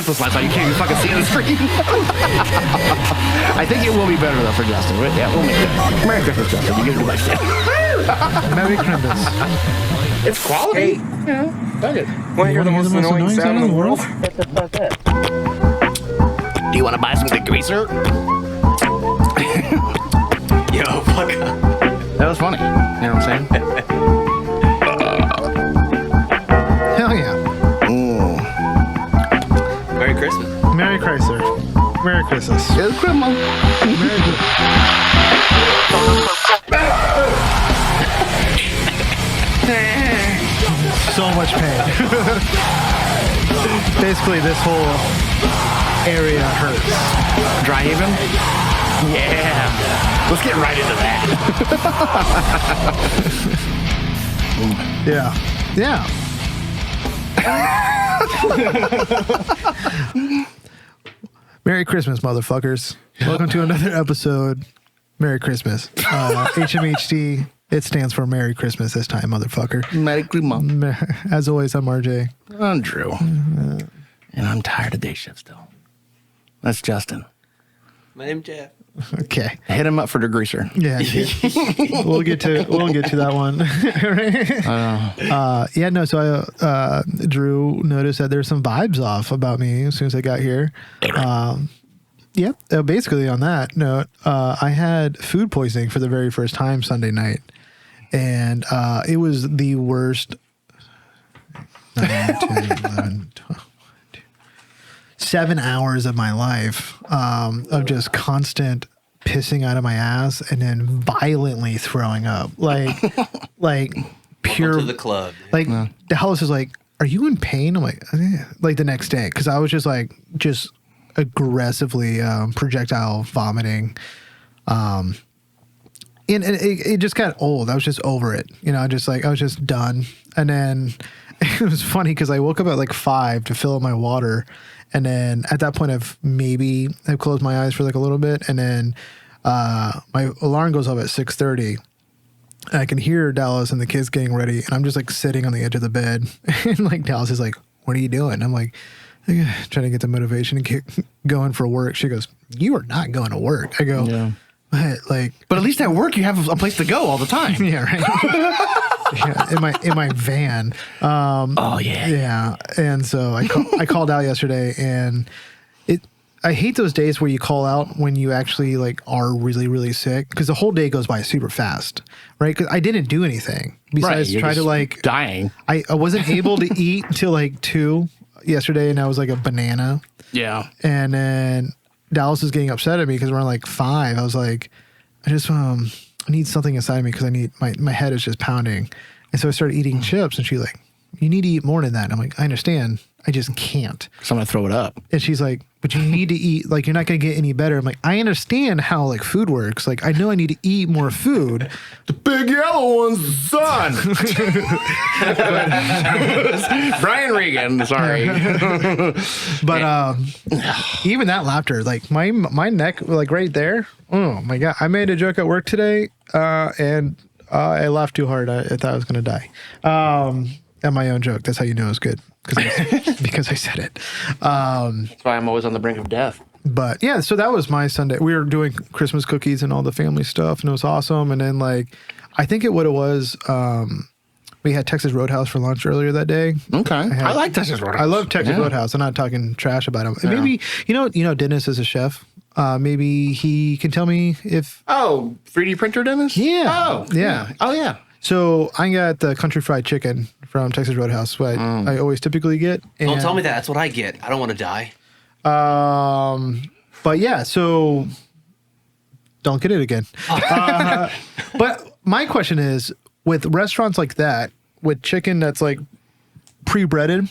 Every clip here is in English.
pantsless lights on. You can't even fucking see on the screen. I think it will be better, though, for Justin. Yeah, we'll make it. Merry Christmas, Justin. You get a new light. Merry Christmas. It's quality. Hey. Yeah, dug it. Want to hear the most annoying sound in the world? Do you want to buy some Degreaser? Yo, fuck up. That was funny. You know what I'm saying? Hell yeah. Merry Christmas. Merry Chrysler. Merry Christmas. It's Christmas. Merry Christmas. So much pain. Basically, this whole area hurts. Dry even? Yeah. Let's get right into that. Yeah. Yeah. Merry Christmas, motherfuckers. Welcome to another episode. Merry Christmas. HMHD. It stands for Merry Christmas this time, motherfucker. Merry Christmas. As always, I'm RJ. I'm Drew. And I'm tired of day shift still. That's Justin. My name's Jeff. Okay. Hit him up for Degreaser. Yeah. we'll get to that one. Yeah, no, so I Drew noticed that there's some vibes off about me as soon as I got here. Yeah, basically on that note, I had food poisoning for the very first time Sunday night. And it was the worst 9, 10, 11, 12, 7 hours of my life of just constant pissing out of my ass and then violently throwing up. Like pure. Welcome to the club. Like the house is like, are you in pain? I'm like the next day. Cause I was just aggressively projectile vomiting. And it just got old. I was just over it. You know, I was just done. And then it was funny because I woke up at like 5 to fill up my water. And then at that point I've closed my eyes for like a little bit. And then my alarm goes off at 6:30. And I can hear Dallas and the kids getting ready. And I'm just like sitting on the edge of the bed. And like Dallas is like, what are you doing? I'm like, trying to get the motivation to get going for work. She goes, you are not going to work. I go, yeah. But at least at work you have a place to go all the time. Yeah, right. Yeah, in my van. Oh yeah. Yeah. And so I called out yesterday, and I hate those days where you call out when you actually like are really, really sick, because the whole day goes by super fast, right? Because I didn't do anything besides try to like dying. I wasn't able to eat till like 2 yesterday, and I was like a banana. Yeah. And then Dallas is getting upset at me because we're on like 5. I was like, I just I need something inside me because I need my head is just pounding. And so I started eating chips, and she's like, you need to eat more than that. And I'm like, I understand. I just can't. So I'm gonna throw it up. And she's like, but you need to eat, like, you're not gonna get any better. I'm like, I understand how like food works. Like, I know I need to eat more food. The big yellow one's son. Brian Regan, sorry. But even that laughter, like my neck, like right there. Oh my God. I made a joke at work today, and I laughed too hard. I thought I was gonna die. At my own joke. That's how you know it's good. Because I said it. That's why I'm always on the brink of death. But yeah, so that was my Sunday. We were doing Christmas cookies and all the family stuff, and it was awesome. And then like, I think what it was, we had Texas Roadhouse for lunch earlier that day. Okay. I like Texas Roadhouse. I love Texas Roadhouse. I'm not talking trash about him. And maybe, you know, Dennis is a chef. Maybe he can tell me if... Oh, 3D printer Dennis? Yeah. Oh, yeah. Oh, yeah. So I got the country fried chicken from Texas Roadhouse, what I always typically get. And, Don't tell me that. That's what I get. I don't want to die. But yeah, so don't get it again. But my question is, with restaurants like that, with chicken that's like pre-breaded,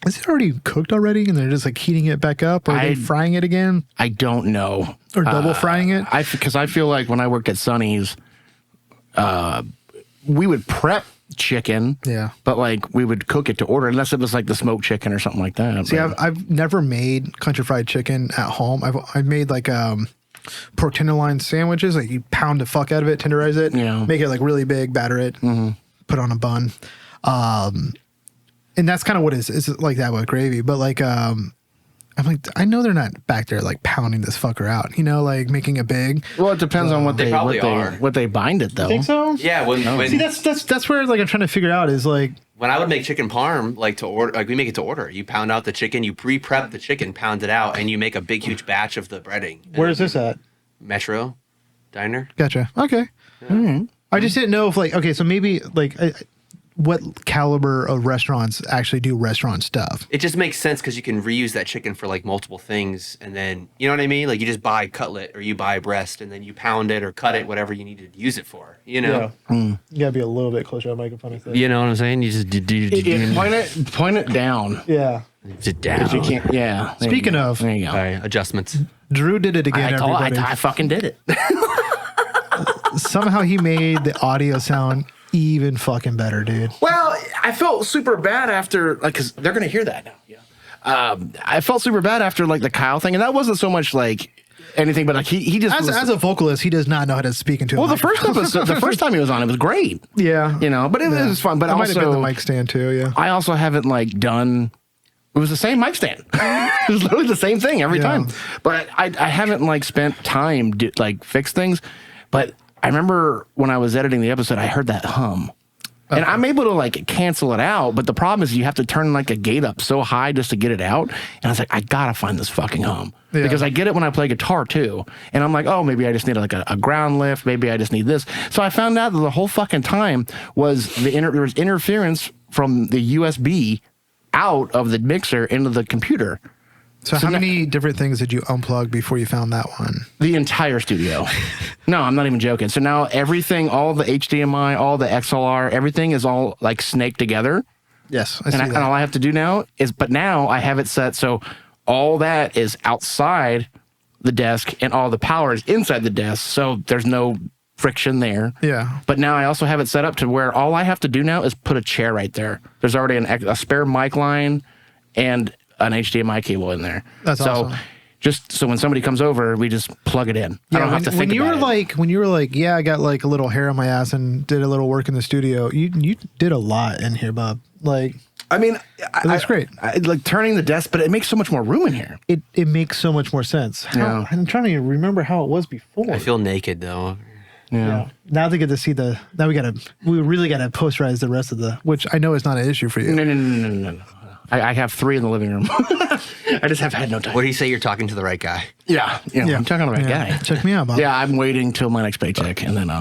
is it already cooked already and they're just like heating it back up, or are they frying it again? I don't know. Or double frying it? Because I feel like when I worked at Sonny's, we would prep chicken, but like we would cook it to order, unless it was like the smoked chicken or something like that. See, I've never made country fried chicken at home. I've made like pork tenderloin sandwiches. Like you pound the fuck out of it, tenderize it, make it like really big, batter it, put on a bun, and that's kind of what it's like that with gravy. But like I'm like, I know they're not back there like pounding this fucker out, you know, like making it big. Well, it depends on what They probably are. what they bind it though. Think so? Yeah, when See, that's where like I'm trying to figure out is like, when I would make chicken parm, like to order, like we make it to order. You pound out the chicken, you pre-prep the chicken, pound it out, and you make a big, huge batch of the breading. where is this at? Metro Diner. Gotcha. Okay. I just didn't know if like, okay, so maybe like what caliber of restaurants actually do restaurant stuff. It just makes sense because you can reuse that chicken for like multiple things, and then you know what I mean. Like you just buy cutlet or you buy breast, and then you pound it or cut it, whatever you need to use it for. You know. You gotta be a little bit closer to the microphone. I think. You know what I'm saying? You just Point it down. Yeah. Sit down. You can't. Yeah. Speaking of, there you go. Sorry, adjustments. Drew did it again. Everybody. I fucking did it. Somehow he made the audio sound even fucking better, dude. Well, I felt super bad after, like, because they're going to hear that now. Yeah. I felt super bad after, like, the Kyle thing. And that wasn't so much, like, anything, but, like, he just. As a vocalist, he does not know how to speak into well, a the first time he was on, it was great. Yeah. You know, but it was fun. But it might also. have been the mic stand, too, yeah. I also haven't, like, done. It was the same mic stand. It was literally the same thing every time. But I haven't, like, spent time to, like, fix things. But I remember when I was editing the episode, I heard that hum. And I'm able to like cancel it out, but the problem is you have to turn like a gate up so high just to get it out. And I was like, I gotta find this fucking hum because I get it when I play guitar too. And I'm like, oh, maybe I just need like a ground lift. Maybe I just need this. So I found out that the whole fucking time was there was interference from the USB out of the mixer into the computer. So how many different things did you unplug before you found that one? The entire studio. No, I'm not even joking. So now everything, all the HDMI, all the XLR, everything is all like snaked together. Yes, I see that. And all I have to do now is, but now I have it set so all that is outside the desk and all the power is inside the desk. So there's no friction there. Yeah. But now I also have it set up to where all I have to do now is put a chair right there. There's already a spare mic line and an HDMI cable in there. That's awesome. Just so when somebody comes over, we just plug it in. I don't have to think about it. When you were like, yeah, I got like a little hair on my ass and did a little work in the studio. You did a lot in here, Bob. Like, I mean, it looks great. I like turning the desk, but it makes so much more room in here. It makes so much more sense. Yeah. I'm trying to remember how it was before. I feel naked though. Yeah. Now they get to see now we really gotta posterize the rest of which I know is not an issue for you. No. I have 3 in the living room. I just have had no time. What do you say? You're talking to the right guy. Yeah. I'm talking to the right guy. Check me out, Bob. Yeah, I'm waiting till my next paycheck and then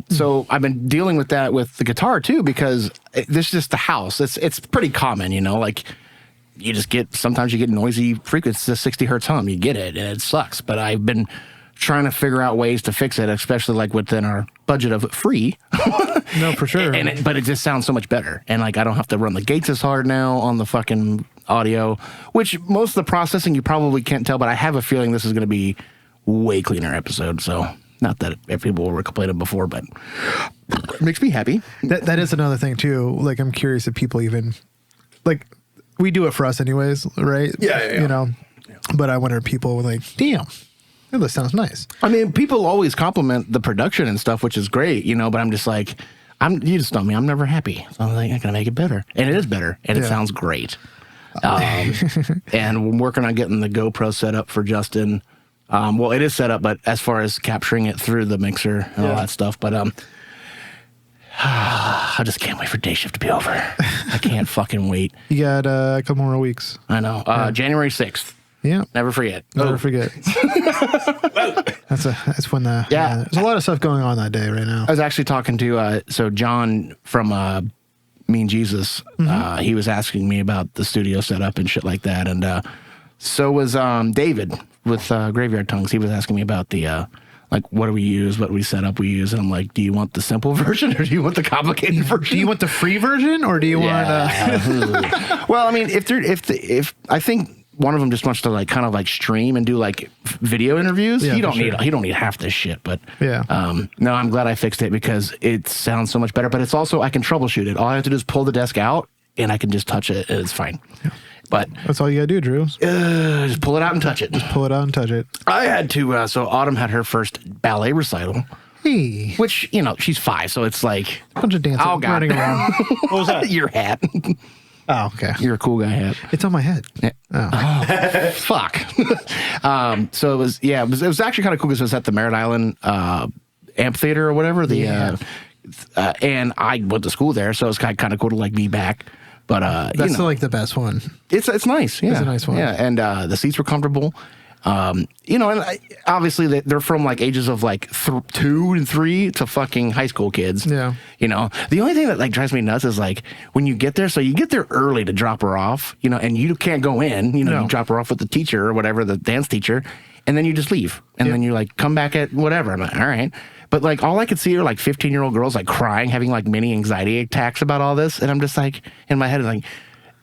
so I've been dealing with that with the guitar too because this is just the house. It's pretty common, you know, like you just sometimes you get noisy frequencies, the 60 hertz hum, you get it and it sucks. But I've been trying to figure out ways to fix it, especially like within our budget of free. No, for sure. But it just sounds so much better. And like I don't have to run the gates as hard now on the fucking audio, which most of the processing you probably can't tell, but I have a feeling this is going to be way cleaner episode. So not that people were complaining before, but it makes me happy. That is another thing too. Like I'm curious if people even like we do it for us anyways, right? Yeah. You know, but I wonder if people were like, damn. Oh, this sounds nice. I mean, people always compliment the production and stuff, which is great, you know, but I'm just like, you just know me, I'm never happy. So I'm like, I gotta make it better. And it is better. And it sounds great. And I'm working on getting the GoPro set up for Justin. Well, it is set up, but as far as capturing it through the mixer and all that stuff. But I just can't wait for day shift to be over. I can't fucking wait. You got a couple more weeks. I know. January 6th. Yeah. Never forget. Never forget. That's when there's a lot of stuff going on that day right now. I was actually talking to John from Mean Jesus. He was asking me about the studio setup and shit like that, and so was David with Graveyard Tongues. He was asking me about the like what do we use, what we set up we use, and I'm like, do you want the simple version or do you want the complicated version? Do you want the free version or do you want? Well, I mean, if I think. One of them just wants to like kind of like stream and do like video interviews. Yeah, he don't need half this shit. But no, I'm glad I fixed it because it sounds so much better. But it's also I can troubleshoot it. All I have to do is pull the desk out and I can just touch it and it's fine. Yeah. But that's all you gotta do, Drew. Just pull it out and touch it. Just pull it out and touch it. I had to. So Autumn had her first ballet recital. Hey, which you know she's 5, so it's like a bunch of dancing, running around. What was that? Your hat. Oh, okay. You're a cool guy hat. It's on my head. Yeah. Oh. fuck. So it was actually kind of cool because it was at the Merritt Island amphitheater or whatever. And I went to school there, so it was kind of cool to like be back. But that's like the best one. It's nice. Yeah, it's a nice one. Yeah, and the seats were comfortable. And obviously they're from like ages of like 2 and 3 to fucking high school kids. Yeah. The only thing that like drives me nuts is like when you get there, so you get there early to drop her off, and you can't go in, you drop her off with the teacher or whatever, the dance teacher, and then you just leave. And then you like come back at whatever. I'm like, all right. But like all I could see are like 15-year-old girls like crying, having like mini anxiety attacks about all this. And I'm just like, in my head, like,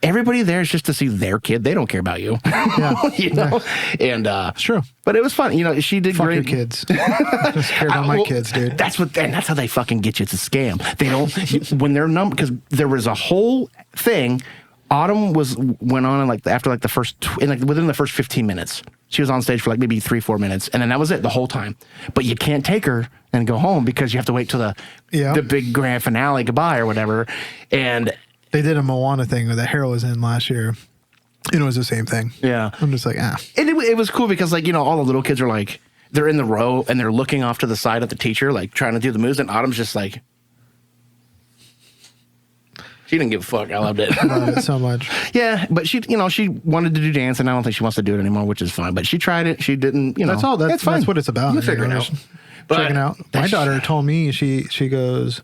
everybody there is just to see their kid. They don't care about you. Yeah. And it's true. But it was fun. She did Fuck great. your kids. Just care about my kids, dude. That's how they fucking get you. It's a scam. They don't when they're because there was a whole thing. Autumn went on and like after like the first within the first 15 minutes. She was on stage for like maybe 3-4 minutes, and then that was it the whole time. But you can't take her and go home because you have to wait till the big grand finale goodbye or whatever. And they did a Moana thing that Harold was in last year. And it was the same thing. Yeah. I'm just like, And it was cool because like, all the little kids are like, they're in the row and they're looking off to the side at the teacher, like trying to do the moves. And Autumn's just like, she didn't give a fuck. I loved it. I love it so much. Yeah. But she wanted to do dance and I don't think she wants to do it anymore, which is fine. But she tried it. She didn't, That's all. That's what it's about. You figure it out. Checking out. My daughter told me she goes,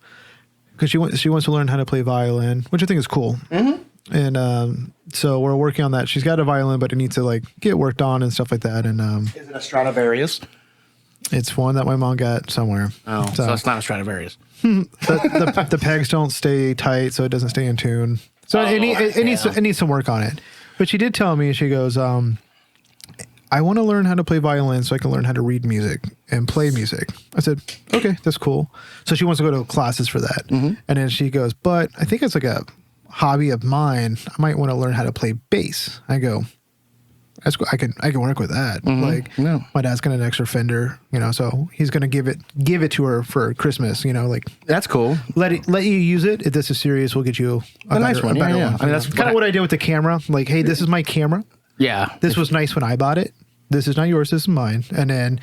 because she wants to learn how to play violin, which I think is cool. Mm-hmm. And so we're working on that. She's got a violin, but it needs to like get worked on and stuff like that. And is it a Stradivarius? It's one that my mom got somewhere. Oh, so it's not a Stradivarius. the pegs don't stay tight, so it doesn't stay in tune. So it needs some work on it. But she did tell me, she goes, I want to learn how to play violin so I can learn how to read music and play music. I said, okay, that's cool. So she wants to go to classes for that. Mm-hmm. And then she goes, but I think it's like a hobby of mine. I might want to learn how to play bass. I go, that's cool. I can work with that. Mm-hmm. My dad's got an extra Fender, so he's going to give it to her for Christmas, like that's cool. Let you use it. If this is serious, we'll get you a nice one. Better one. I mean, that's kind of what I did with the camera. Like, hey, this is my camera. Yeah. This was nice when I bought it. This is not yours. This is mine. And then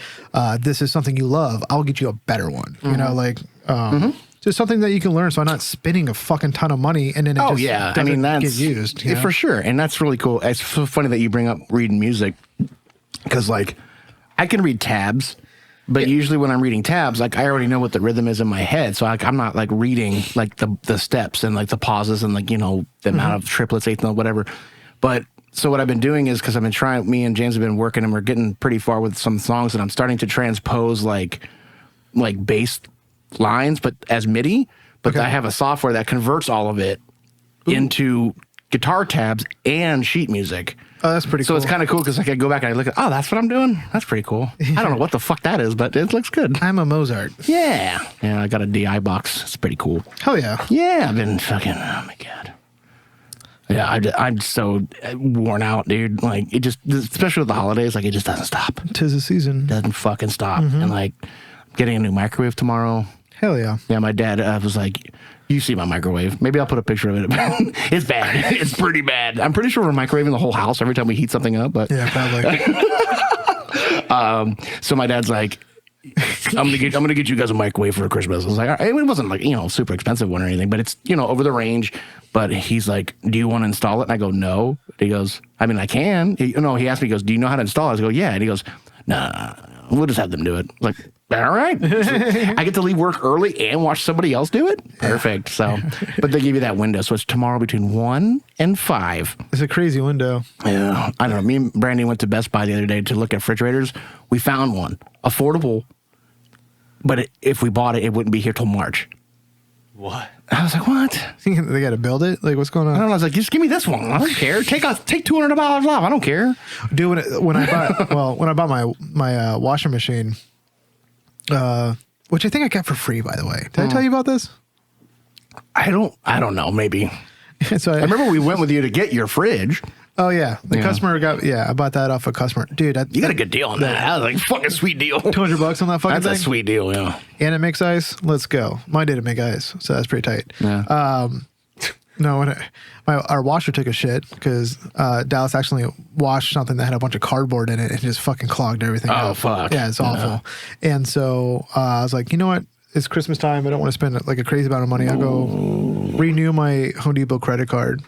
this is something you love. I'll get you a better one. Mm-hmm. Just something that you can learn. So I'm not spending a fucking ton of money and then it doesn't get used. For sure. And that's really cool. It's so funny that you bring up reading music because like I can read tabs, but usually when I'm reading tabs, like I already know what the rhythm is in my head. So like I'm not like reading like the steps and like the pauses and like, the amount of triplets, eighth note, whatever. But so what I've been doing is because I've been trying, me and James have been working and we're getting pretty far with some songs and I'm starting to transpose like bass lines, but as MIDI. But I have a software that converts all of it into guitar tabs and sheet music. Oh, that's pretty cool. So it's kind of cool because I can go back and I look at, that's what I'm doing? That's pretty cool. I don't know what the fuck that is, but it looks good. I'm a Mozart. Yeah. Yeah, I got a DI box. It's pretty cool. Hell yeah. Yeah, I've been fucking, oh my God. Yeah, I'm so worn out, dude. Like, it just, especially with the holidays, like, it just doesn't stop. 'Tis the season. Doesn't fucking stop. Mm-hmm. And, like, I'm getting a new microwave tomorrow. Hell yeah. Yeah, my dad was like, you see my microwave. Maybe I'll put a picture of it. It's bad. It's pretty bad. I'm pretty sure we're microwaving the whole house every time we heat something up. But yeah, probably. So my dad's like, I'm gonna get you guys a microwave for Christmas. I was like, all right. It wasn't like super expensive one or anything, but it's over the range. But he's like, do you want to install it? And I go, no. He goes, I mean, I can. He asked me, he goes, do you know how to install it? I go, yeah. And he goes, nah, we'll just have them do it. Like, all right. So I get to leave work early and watch somebody else do it. Perfect. So, but they give you that window. So it's tomorrow between 1 and 5. It's a crazy window. Yeah. I don't know. Me and Brandy went to Best Buy the other day to look at refrigerators. We found one. Affordable. But if we bought it, it wouldn't be here till March. What? I was like, what? They got to build it? Like, what's going on? I don't know. I was like, just give me this one. I don't care. Take $200 off. I don't care. Dude, when I bought my washing machine, which I think I got for free, by the way. Did I tell you about this? I don't know. Maybe. So I remember we went with you to get your fridge. Oh yeah, customer I bought that off a customer, dude. You got a good deal on that. That was like a fucking sweet deal. $200 on that fucking thing. That's a sweet deal, yeah. And it makes ice. Let's go. Mine didn't make ice, so that's pretty tight. Yeah. No, our washer took a shit because Dallas actually washed something that had a bunch of cardboard in it and just fucking clogged everything up. Oh, fuck. Yeah, it's awful. And so I was like, you know what? It's Christmas time. I don't want to spend like a crazy amount of money. I'll go renew my Home Depot credit card,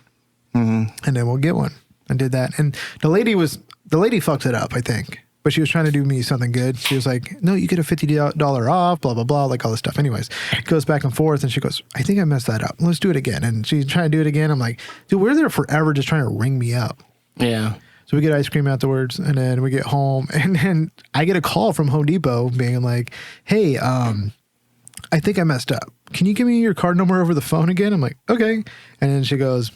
and then we'll get one. I did that, and the lady fucked it up, I think. But she was trying to do me something good. She was like, no, you get a $50 off, blah, blah, blah, like all this stuff. Anyways, it goes back and forth. And she goes, I think I messed that up. Let's do it again. And she's trying to do it again. I'm like, dude, we're there forever just trying to ring me up. Yeah. So we get ice cream afterwards. And then we get home. And then I get a call from Home Depot being like, hey, I think I messed up. Can you give me your card number over the phone again? I'm like, okay. And then she goes,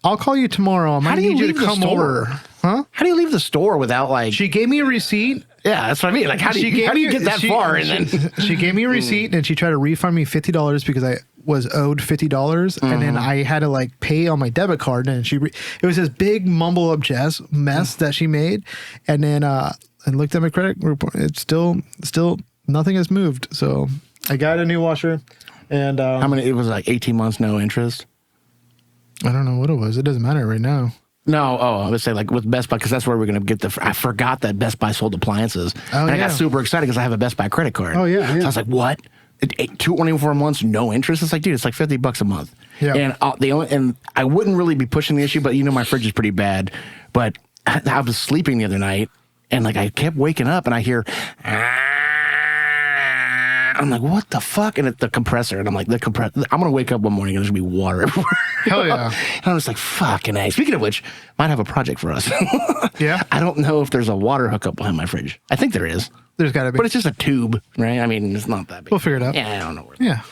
I'll call you tomorrow. I might need you to come over. Huh? How do you leave the store without like? She gave me a receipt. Yeah, that's what I mean. Like, how do you get that far? And then she gave me a receipt and she tried to refund me $50 because I was owed $50, and then I had to like pay on my debit card. And it was this big mumble up mess that she made. And then I looked at my credit report. It's still nothing has moved. So I got a new washer. And how many? It was like 18 months, no interest. I don't know what it was. It doesn't matter right now. No, I would say like with Best Buy, because that's where we're going to get I forgot that Best Buy sold appliances. And I got super excited because I have a Best Buy credit card. Oh, yeah. So I was like, what? 24 months, no interest? It's like, dude, it's like $50 a month. Yeah. And I wouldn't really be pushing the issue, but my fridge is pretty bad. But I was sleeping the other night and like I kept waking up and I hear, I'm like, what the fuck? And it's the compressor. And I'm like, I'm going to wake up one morning and there's going to be water everywhere. Hell yeah. And I'm just like, fucking A. Speaking of which, might have a project for us. Yeah? I don't know if there's a water hookup behind my fridge. I think there is. There's got to be. But it's just a tube, right? I mean, it's not that big. We'll figure it out. Yeah, I don't know where. Yeah.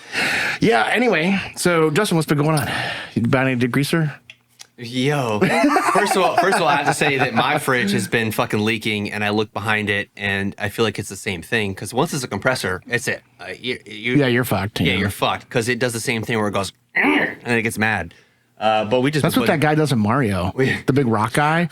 Yeah, anyway. So, Justin, what's been going on? You buy any degreaser? Yo, first of all, I have to say that my fridge has been fucking leaking, and I look behind it, and I feel like it's the same thing. Because once it's a compressor, it's it. You're fucked. Yeah, you're fucked. Because it does the same thing where it goes, and then it gets mad. But we just that's what that guy does in Mario. The big rock guy.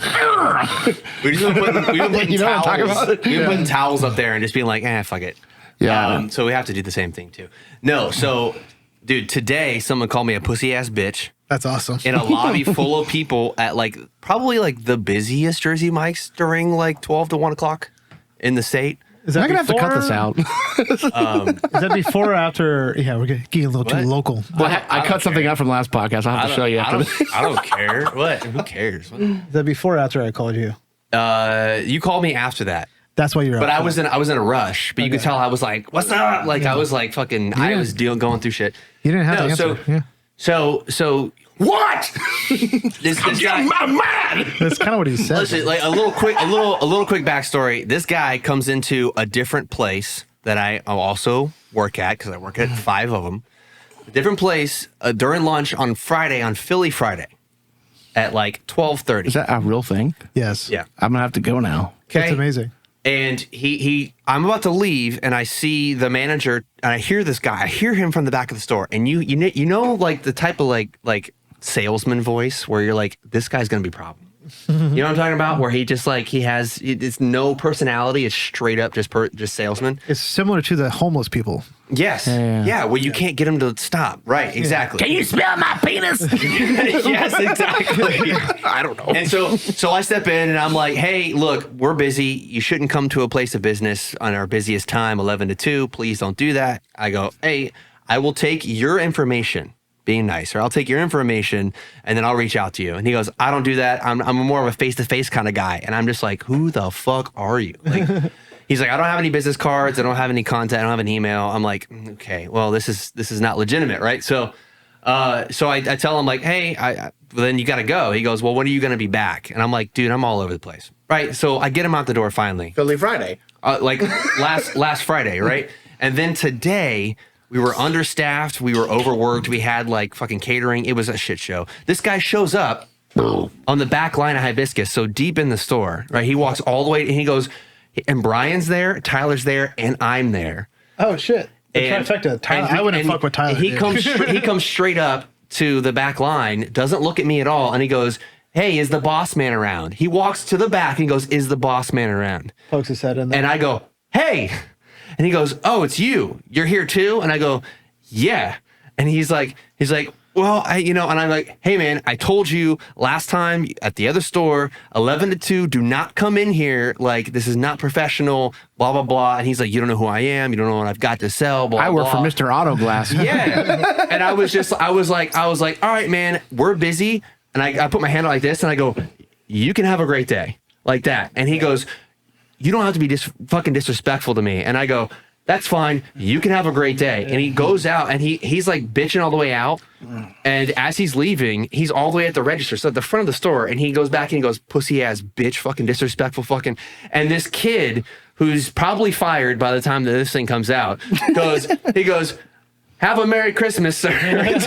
We've been putting You know what I'm talking towels. about? We've been putting towels up there and just being like, fuck it. Yeah. So we have to do the same thing too. No, so dude, today someone called me a pussy ass bitch. That's awesome. In a lobby full of people at probably the busiest Jersey Mike's during 12 to 1 o'clock in the state. Is I'm going to have to cut this out. Is that before or after? Yeah, we're getting a little too local. Well, I cut something out from last podcast. I'll have to show you after this. I don't care. What? Who cares? What? Is that before or after I called you? You called me after that. That's why you're. But I was in a rush. But you could tell I was like, "What's up?" I was like, "Fucking." I was going through shit. You didn't have to answer. So what? this guy, I'm mad. That's kind of what he said. Listen, a little quick backstory. This guy comes into a different place that I also work at because I work at 5 of them. A different place during lunch on Friday, on Philly Friday, at 12:30. Is that a real thing? Yes. Yeah. I'm gonna have to go now. Okay. That's amazing. And I'm about to leave, and I see the manager, and I hear this guy. I hear him from the back of the store, and you know the type of like salesman voice where you're like, this guy's gonna be a problem. You know what I'm talking about? Where he just it's no personality. It's straight up just salesman. It's similar to the homeless people. Yes. Yeah. Well, you can't get him to stop. Right. Exactly. Can you smell my penis? Yes, exactly. I don't know. And so I step in and I'm like, hey, look, we're busy. You shouldn't come to a place of business on our busiest time, 11 to 2. Please don't do that. I go, hey, I will take your information. Being nice, or I'll take your information and then I'll reach out to you. And he goes, I don't do that. I'm more of a face-to-face kind of guy. And I'm just like, who the fuck are you? He's like, I don't have any business cards. I don't have any contact. I don't have an email. I'm like, okay, well, this is not legitimate, right? So I tell him hey, well, then you got to go. He goes, well, when are you going to be back? And I'm like, dude, I'm all over the place, right? So I get him out the door finally. Philly Friday. Last Friday, right? And then today, we were understaffed. We were overworked. We had fucking catering. It was a shit show. This guy shows up on the back line of Hibiscus, so deep in the store, right? He walks all the way and he goes, and Brian's there, Tyler's there, and I'm there. Oh shit! The trifecta. Tyler, I wouldn't fuck with Tyler. He comes straight up to the back line, doesn't look at me at all, and he goes, hey, is the boss man around? He walks to the back and goes, is the boss man around? Pokes his head in there. And I go, hey. And he goes, oh, it's you. You're here too? And I go, yeah. And he's like, well, and I'm like, hey man, I told you last time at the other store, 11 to 2, do not come in here. Like, this is not professional, blah, blah, blah. And he's like, you don't know who I am. You don't know what I've got to sell, blah, I work blah. for Mr. Autoglass. Yeah. And I was like, all right, man, we're busy. And I put my hand out like this and I go, you can have a great day, like that. And he goes, you don't have to be fucking disrespectful to me. And I go, that's fine. You can have a great day. And he goes out and he's like bitching all the way out. And as he's leaving, he's all the way at the register. So at the front of the store, and he goes back and he goes, pussy ass bitch, fucking disrespectful fucking. And this kid who's probably fired by the time that this thing comes out he goes, have a Merry Christmas, sir. He's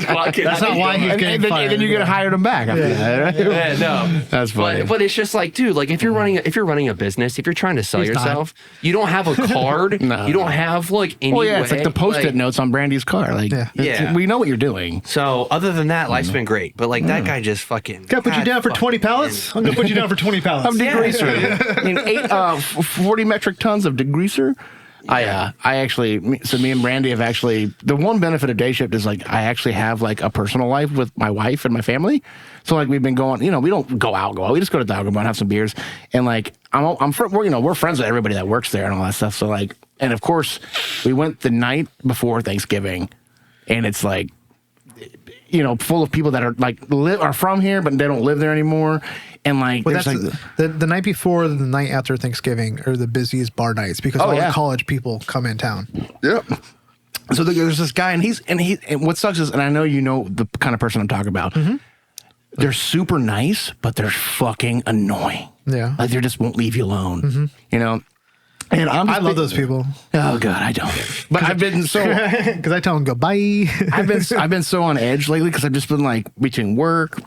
walking. That's not why he's getting fired. And then you get hired him back after that, right? Yeah, no, that's funny. But it's just like, dude, like if you're running a business, if you're trying to sell yourself, you don't have a card. No. You don't have like any. Well, yeah, it's like the Post-it like, notes on Brandy's car. Like, Yeah. we know what you're doing. So other than that, life's been great. But like that guy just fucking. Can I put you down for 20 pallets? I'm gonna put you down for 20 pallets. I'm degreaser. I mean, 40 metric tons of degreaser. I actually, me and Brandy have actually, the one benefit of day shift is like, I actually have like a personal life with my wife and my family. So like we've been going, we don't go out. We just go to Doggerbo and have some beers. And like, we're friends with everybody that works there and all that stuff. So like, and of course we went the night before Thanksgiving and it's like, full of people that are like, are from here, but they don't live there anymore. And like, Well, that's like the night before, the night after Thanksgiving are the busiest bar nights because all the college people come in town. Yep. So there's this guy, and what sucks is, and I know you know the kind of person I'm talking about. Mm-hmm. They're super nice, but they're fucking annoying. Yeah, like they just won't leave you alone. Mm-hmm. And I love those people. Oh God, I don't. But I've been so because I tell them goodbye. I've been so on edge lately because I've just been like between work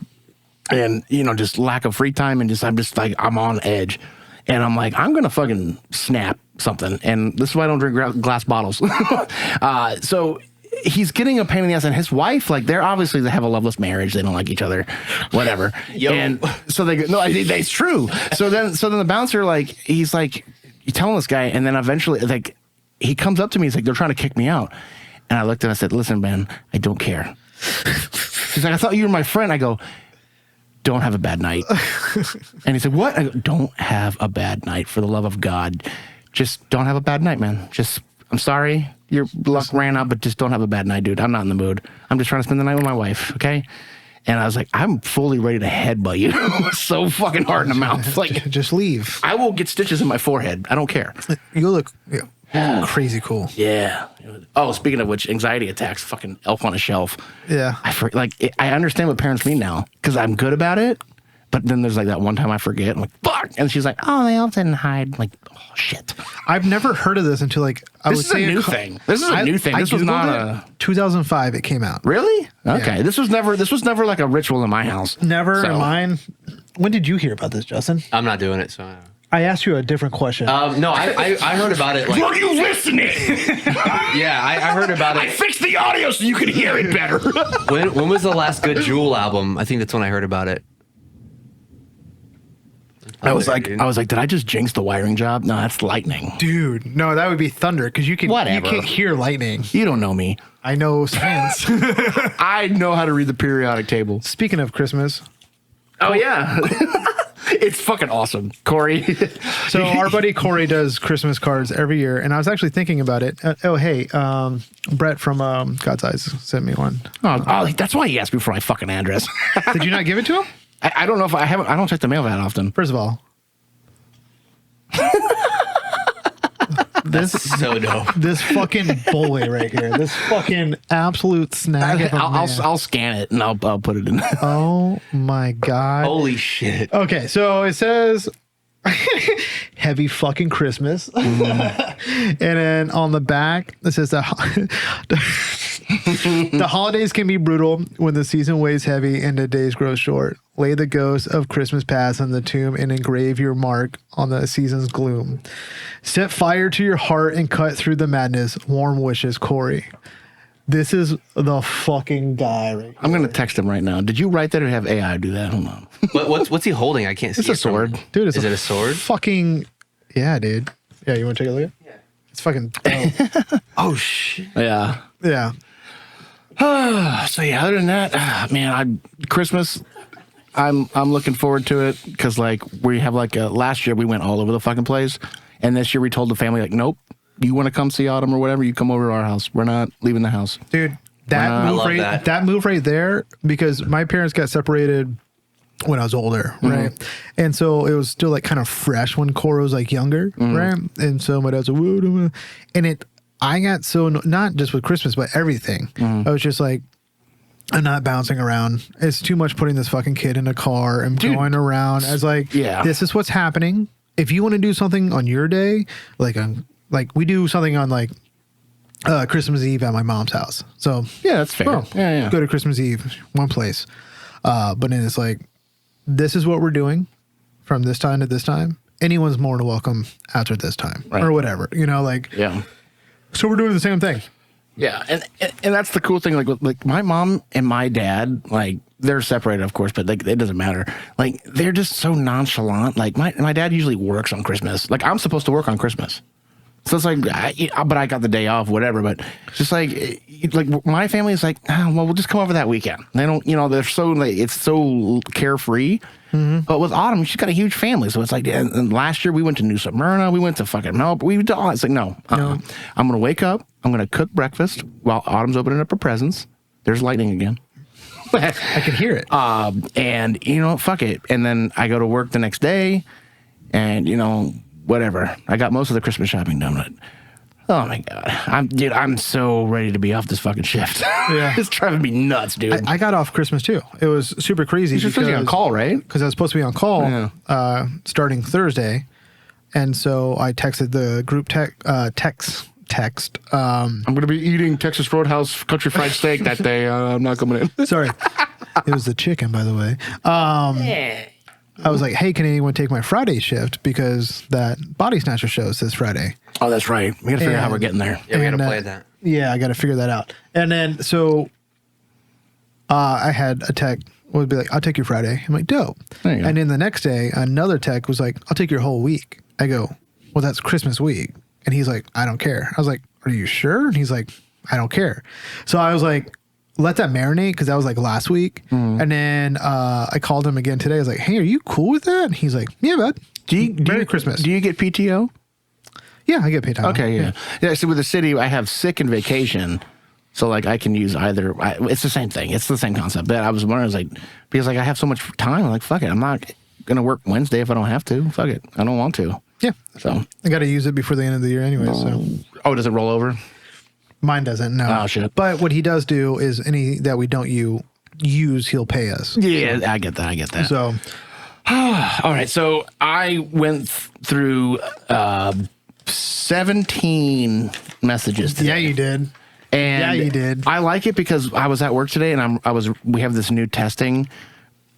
and just lack of free time and I'm just like I'm on edge, and I'm like I'm gonna fucking snap something, and this is why I don't drink glass bottles. So he's getting a pain in the ass, and his wife, like they have a loveless marriage, they don't like each other, whatever. And so they go, no, it's true. So then the bouncer, like he's like, you telling this guy, and then eventually like he comes up to me, he's like, they're trying to kick me out, and I looked and I said, listen man, I don't care. He's like, I thought you were my friend. I go, don't have a bad night. And he said, what? I go, don't have a bad night, for the love of God. Just don't have a bad night, man. I'm sorry your luck ran out, but just don't have a bad night, dude. I'm not in the mood. I'm just trying to spend the night with my wife, okay? And I was like, I'm fully ready to headbutt you. So fucking hard in the mouth. Like, just leave. I will get stitches in my forehead. I don't care. You look crazy cool. Yeah. Oh, speaking of which, anxiety attacks, fucking Elf on a Shelf. Yeah. I understand what parents mean now because I'm good about it. But then there's like that one time I forget. I'm like, fuck. And she's like, oh, they all didn't hide. I'm like, oh, shit. I've never heard of this until like, This is a new thing. This was not a 2005 it came out. Really? Okay. Yeah. This was never like a ritual in my house. Never in mine. When did you hear about this, Justin? I'm not doing it, so. I asked you a different question. No, I heard about it. Like, Were you listening? Yeah, I heard about it. I fixed the audio so you could hear it better. When was the last good Jewel album? I think that's when I heard about it. I was like, did I just jinx the wiring job? No, that's lightning. Dude, no, that would be thunder because you can't hear lightning. You don't know me. I know science. I know how to read the periodic table. Speaking of Christmas. Oh, yeah. It's fucking awesome. Corey. So our buddy Corey does Christmas cards every year. And I was actually thinking about it. Brett from God's Eyes sent me one. Oh, that's why he asked me for my fucking address. Did you not give it to him? I don't know if I haven't. I don't check the mail that often. First of all, this is so dope. This fucking bully right here. This fucking absolute snag. of a man. I'll scan it and I'll put it in. Oh my God. Holy shit. Okay, so it says heavy fucking Christmas. And then on the back, it says the holidays can be brutal when the season weighs heavy and the days grow short. Lay the ghost of Christmas past on the tomb and engrave your mark on the season's gloom. Set fire to your heart and cut through the madness. Warm wishes, Corey. This is the fucking guy right here. I'm going to text him right now. Did you write that or have AI do that? Hold on. What's he holding? I can't see. It's a sword. Dude, is it a sword? Fucking, yeah, dude. Yeah, you want to take a look at it? Yeah. It's fucking dope. Oh, shit. Yeah. Yeah. So yeah, other than that, man, Christmas, I'm looking forward to it because like we have like last year we went all over the fucking place, and this year we told the family like, nope, you want to come see Autumn or whatever, you come over to our house. We're not leaving the house, Dude, that move right there, because my parents got separated when I was older, right? And so it was still like kind of fresh when Cora was like younger, right? And so my dad's like, whoa, and I got so, not just with Christmas, but everything. I was just like, I'm not bouncing around. It's too much putting this fucking kid in a car and going around. I was like, this is what's happening. If you want to do something on your day, like we do something on like Christmas Eve at my mom's house. So yeah, that's fair. Well, yeah. Go to Christmas Eve, one place. But then it's like, this is what we're doing from this time to this time. Anyone's more than welcome after this time or whatever, you know, like, so we're doing the same thing. Yeah. And that's the cool thing. Like my mom and my dad, like they're separated, of course, but like, it doesn't matter. Like they're just so nonchalant. Like my dad usually works on Christmas. Like I'm supposed to work on Christmas. So it's like, but I got the day off, whatever. But it's just like my family is like, oh, well, we'll just come over that weekend. They don't, you know, they're so like, it's so carefree. But with Autumn, she's got a huge family. So it's like, and last year we went to New Smyrna. We went to fucking Melbourne. We did all. It's like, no. I'm going to wake up. I'm going to cook breakfast while Autumn's opening up her presents. There's lightning again. I can hear it. And, you know, fuck it. And then I go to work the next day and, you know, whatever. I got most of the Christmas shopping done. But, oh my God. I'm so ready to be off this fucking shift. Yeah. It's driving me nuts, dude. I got off Christmas too. It was super crazy. You're supposed to be on call, right? Because I was supposed to be on call starting Thursday. And so I texted the group text. I'm going to be eating Texas Roadhouse country fried steak that day. I'm not coming in. Sorry. It was the chicken, by the way. I was like, hey, can anyone take my Friday shift? Because that Body Snatcher show is this Friday. Oh, that's right. We got to figure out how we're getting there. Yeah, we got to play that. Yeah, I got to figure that out. And then, so I had a tech would be like, I'll take your Friday. I'm like, dope. And then the next day, another tech was like, I'll take your whole week. I go, well, that's Christmas week. And he's like, I don't care. I was like, are you sure? And he's like, I don't care. So I was like, let that marinate, because that was like last week. And then I called him again today. I was like, hey, are you cool with that? And he's like, yeah, bud. Merry Christmas. Do you get PTO? Yeah, I get paid time. Okay, yeah. So with the city, I have sick and vacation. So like I can use either. It's the same thing. It's the same concept. But I was wondering, like, because like I have so much time, I'm like, fuck it. I'm not going to work Wednesday if I don't have to. Fuck it. I don't want to. Yeah. So I got to use it before the end of the year anyway. So. Oh, does it roll over? Mine doesn't, no. Oh, shit. But what he does do is any that we don't use, he'll pay us. Yeah, I get that. So. All right. So I went through 17 messages today. Yeah, you did. And yeah, you did. I like it because I was at work today and we have this new testing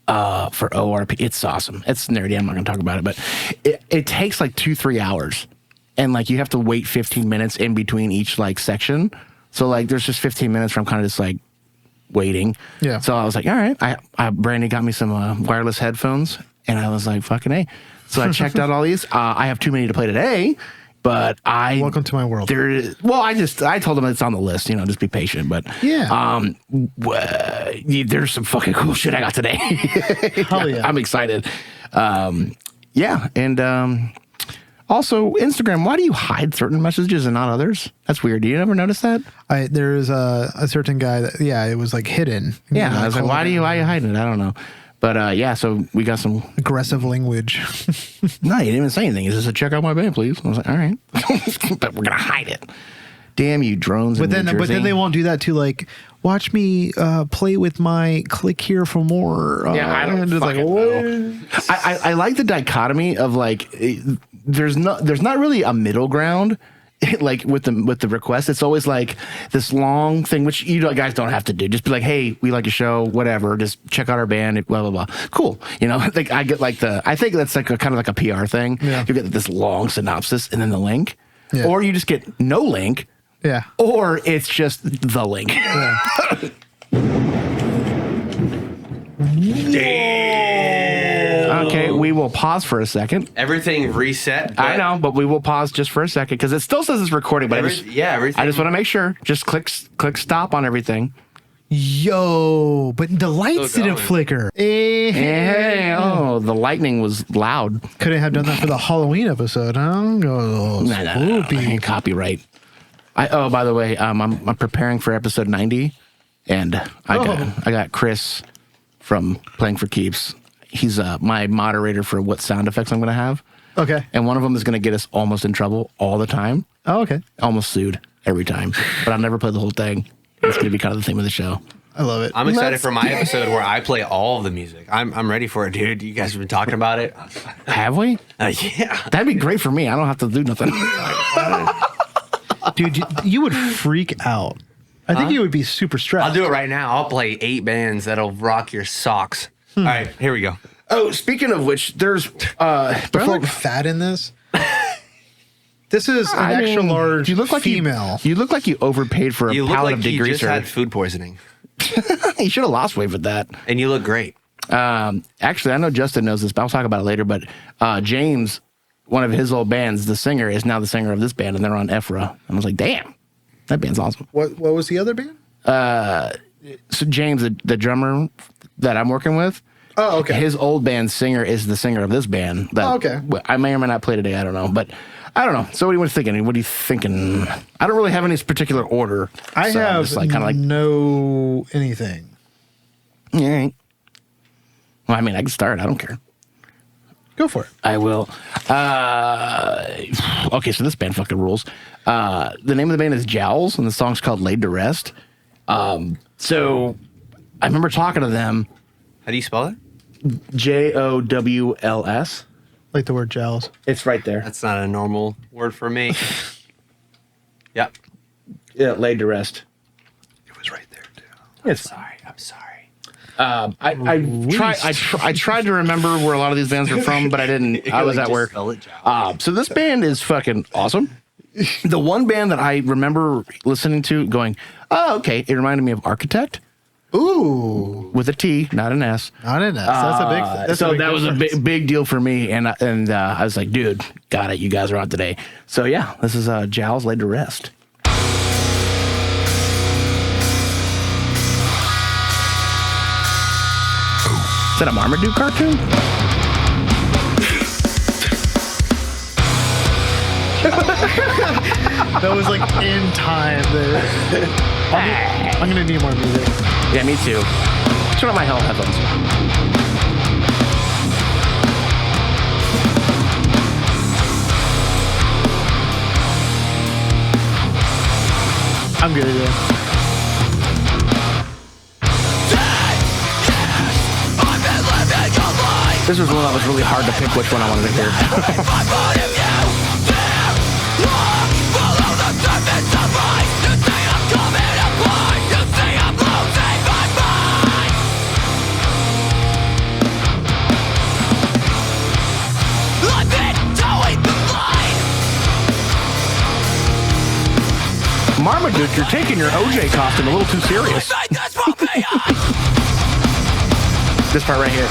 for ORP. It's awesome. It's nerdy. I'm not going to talk about it, but it takes like 2-3 hours. And like you have to wait 15 minutes in between each like section. So like there's just 15 minutes where I'm kind of just like waiting. Yeah. So I was like, all right. Brandy got me some wireless headphones and I was like, fucking A. So I checked out all these. I have too many to play today, but welcome to my world. I told them it's on the list, you know, just be patient. But yeah, there's some fucking cool shit I got today. Hell yeah. I'm excited. Yeah. And, also, Instagram, why do you hide certain messages and not others? That's weird. Do you ever notice that? There is a certain guy that, it was like hidden. Yeah, I was like, why are you hiding it? I don't know. But so we got some aggressive language. No, you didn't even say anything. He just said, check out my band, please. I was like, all right. But we're going to hide it. Damn you, drones. But then they won't do that to like, watch me play with my click here for more. I don't just like, know. I like the dichotomy of like, there's not really a middle ground. Like with the request, it's always like this long thing, which you guys don't have to do. Just be like, hey, we like your show, whatever. Just check out our band, blah blah blah. Cool, you know. Like I get like I think that's like kind of like a PR thing. Yeah. You get this long synopsis and then the link, or you just get no link. Yeah. Or it's just the link. Yeah. Damn. Okay, we will pause for a second. Everything reset. I know, but we will pause just for a second because it still says it's recording. But I just want to make sure. Just click stop on everything. Yo, but the lights Still didn't going. flicker. Hey, oh, the lightning was loud. Couldn't have done that for the Halloween episode, huh? Oh, No, spoopy. copyright. Oh, by the way, I'm preparing for episode 90, and I got Chris from Playing for Keeps. He's my moderator for what sound effects I'm going to have. Okay. And one of them is going to get us almost in trouble all the time. Oh, okay. Almost sued every time. But I'll never play the whole thing. It's going to be kind of the theme of the show. I love it. I'm excited for my episode where I play all of the music. I'm ready for it, dude. You guys have been talking about it. Have we? Yeah. That'd be great for me. I don't have to do nothing. Dude, you would freak out. I think you would be super stressed. I'll do it right now. I'll play 8 bands that'll rock your socks. All right, here we go. Oh, speaking of which, there's Do I look fat in this? This is an extra large you look like female. You look like you overpaid for a You look pallet like of you just had degreaser. food poisoning, You should have lost weight with that. and you look great. Actually, I know Justin knows this, but I'll talk about it later. But James, one of his old bands, the singer, is now the singer of this band, and they're on Ephra. And I was like, damn, that band's awesome. What was the other band? So James, the drummer that I'm working with, Oh, okay. his old band singer is the singer of this band. That Oh, okay. I may or may not play today. I don't know, but I don't know. So what are you thinking? What are you thinking? I don't really have any particular order. I so I'm have just like kind of like no anything. yeah. Well, I mean, I can start. I don't care. Go for it. I will. Okay, so this band fucking rules. The name of the band is Jowls, and the song's called "Laid to Rest." So I remember talking to them. How do you spell it? Jowls. Like the word gels. It's right there. That's not a normal word for me. Yep. Yeah, laid to rest. It was right there too. It's. I'm sorry. I tried to remember where a lot of these bands are from, but I didn't. I was Like, at just work. spell it, Jowl. So this band is fucking awesome. The one band that I remember listening to, going, "Oh, okay," it reminded me of Architect Ooh, with a T, not an S. not in S. That's a big. That's So a big that was a difference. big deal for me, and I was like, "Dude, got it. You guys are on today." So yeah, this is Jowls Laid to Rest. Is that a Marmaduke cartoon? That was like in time. I'm gonna need more music. Yeah, me too. Turn on my headphones. I'm good. Yeah. This was one that was really hard to pick which one I wanted to hear. Marmaduke, you're taking your OJ costume a little too serious. This part right here.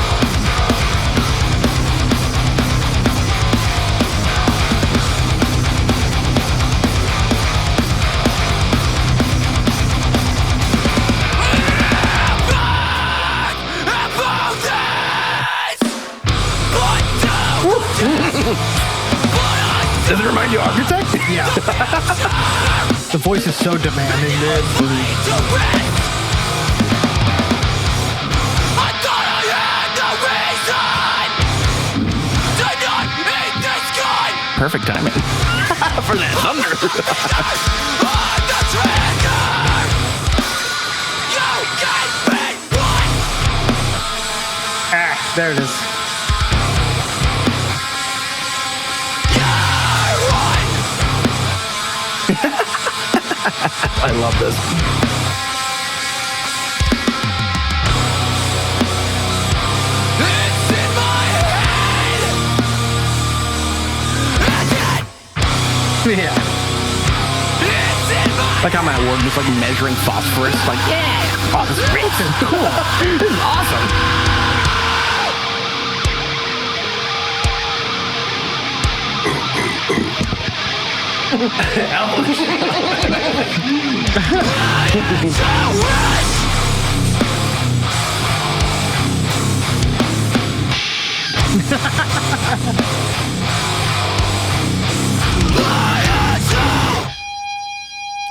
Does it remind you of Architect? Yeah. The voice is so demanding, dude. Perfect timing for that thunder. Ah, there it is. I love this. Yeah. Like I'm at work, just like measuring phosphorus. Like, yeah, oh, this is great. This is cool. This is awesome.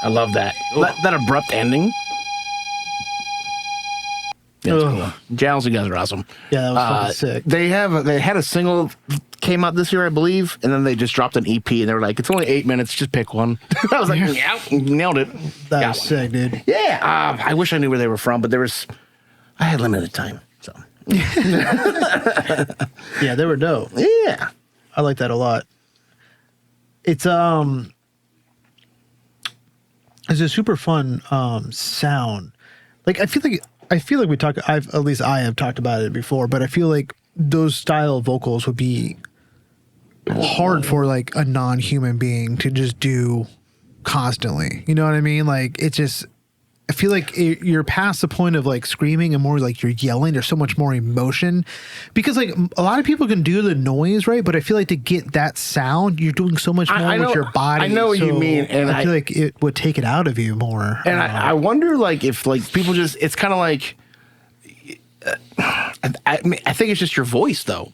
I love that. That abrupt ending. Yeah, it's cool. Jowls, you guys are awesome. Yeah, that was fucking sick. They had a single came out this year, I believe, and then they just dropped an EP, and they were like, "It's only 8 minutes, just pick one." I was like, "Yeah, nailed it." That was sick, dude. Yeah, I wish I knew where they were from, but I had limited time, so Yeah, they were dope. yeah. I like that a lot. It's a super fun sound. Like I feel like I have talked about it before, but I feel like those style vocals would be hard for like a non-human being to just do constantly. You know what I mean? Like it just, I feel like you're past the point of like screaming and more like you're yelling. There's so much more emotion because like a lot of people can do the noise, right? But I feel like to get that sound, you're doing so much more with your body. I know what you mean, and I feel like it would take it out of you more. And I wonder, like, if like people just, it's kind of like, I think it's just your voice, though.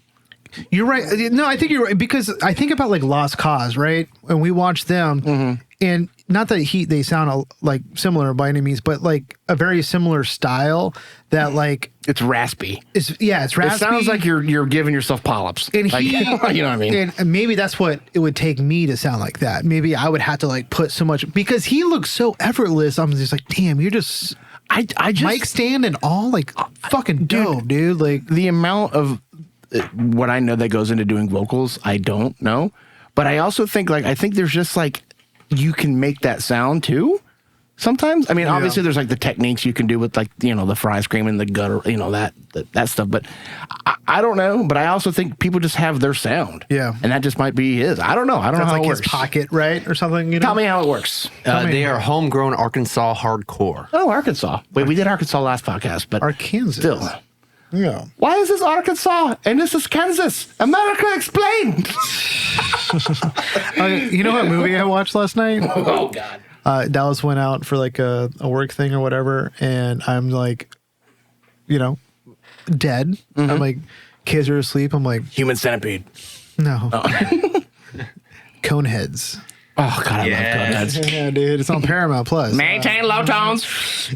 You're right. No, I think you're right because I think about like Lost Cause, right? When we watch them, and not that they sound like similar by any means, but like a very similar style that like it's raspy. It's raspy. It sounds like you're giving yourself polyps. And like, you know what I mean? And maybe that's what it would take me to sound like that. Maybe I would have to like put so much because he looks so effortless. I'm just like, damn, you're just. I just mic stand and all like fucking dope, dude. Like the amount of what I know that goes into doing vocals, I don't know. But I also think I think there's just like you can make that sound too. Sometimes, I mean, obviously there's like the techniques you can do with like, you know, the fry screaming, the gutter, you know, that stuff. But I don't know. But I also think people just have their sound. Yeah. And that just might be his. I don't know. I don't know how like it his works. pocket, right? Or something, you know? Tell me how it works. They are homegrown Arkansas hardcore. Oh, Arkansas. Wait, we did Arkansas last podcast, but Arkansas. still. Yeah. Why is this Arkansas and this is Kansas? America explained. You know what movie I watched last night? Oh, God. Dallas went out for like a work thing or whatever, and I'm like, you know, dead. I'm like, kids are asleep. I'm like, Human Centipede. no. Coneheads. Oh, God, I love Coneheads. Yeah, dude, it's on Paramount Plus. Maintain low tones.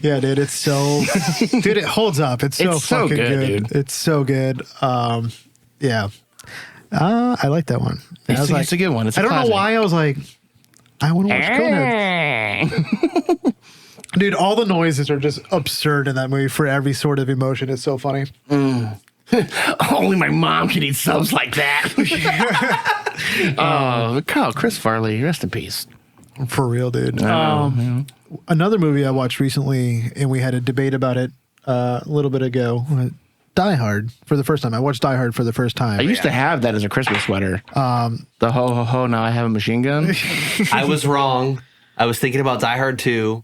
Yeah, dude, it's so, dude, it holds up. It's so fucking good. Dude. It's so good. Yeah. I like that one. It's a good one. It's a I don't classic. know why I was like, I want to watch Coneheads. Dude, all the noises are just absurd in that movie for every sort of emotion. It's so funny. Only my mom can eat subs like that. Chris Farley, rest in peace. For real, dude. Another movie I watched recently, and we had a debate about it a little bit ago. Die Hard for the first time. I watched Die Hard for the first time. I used to have that as a Christmas sweater. The ho ho ho, now I have a machine gun. I was wrong. I was thinking about Die Hard 2.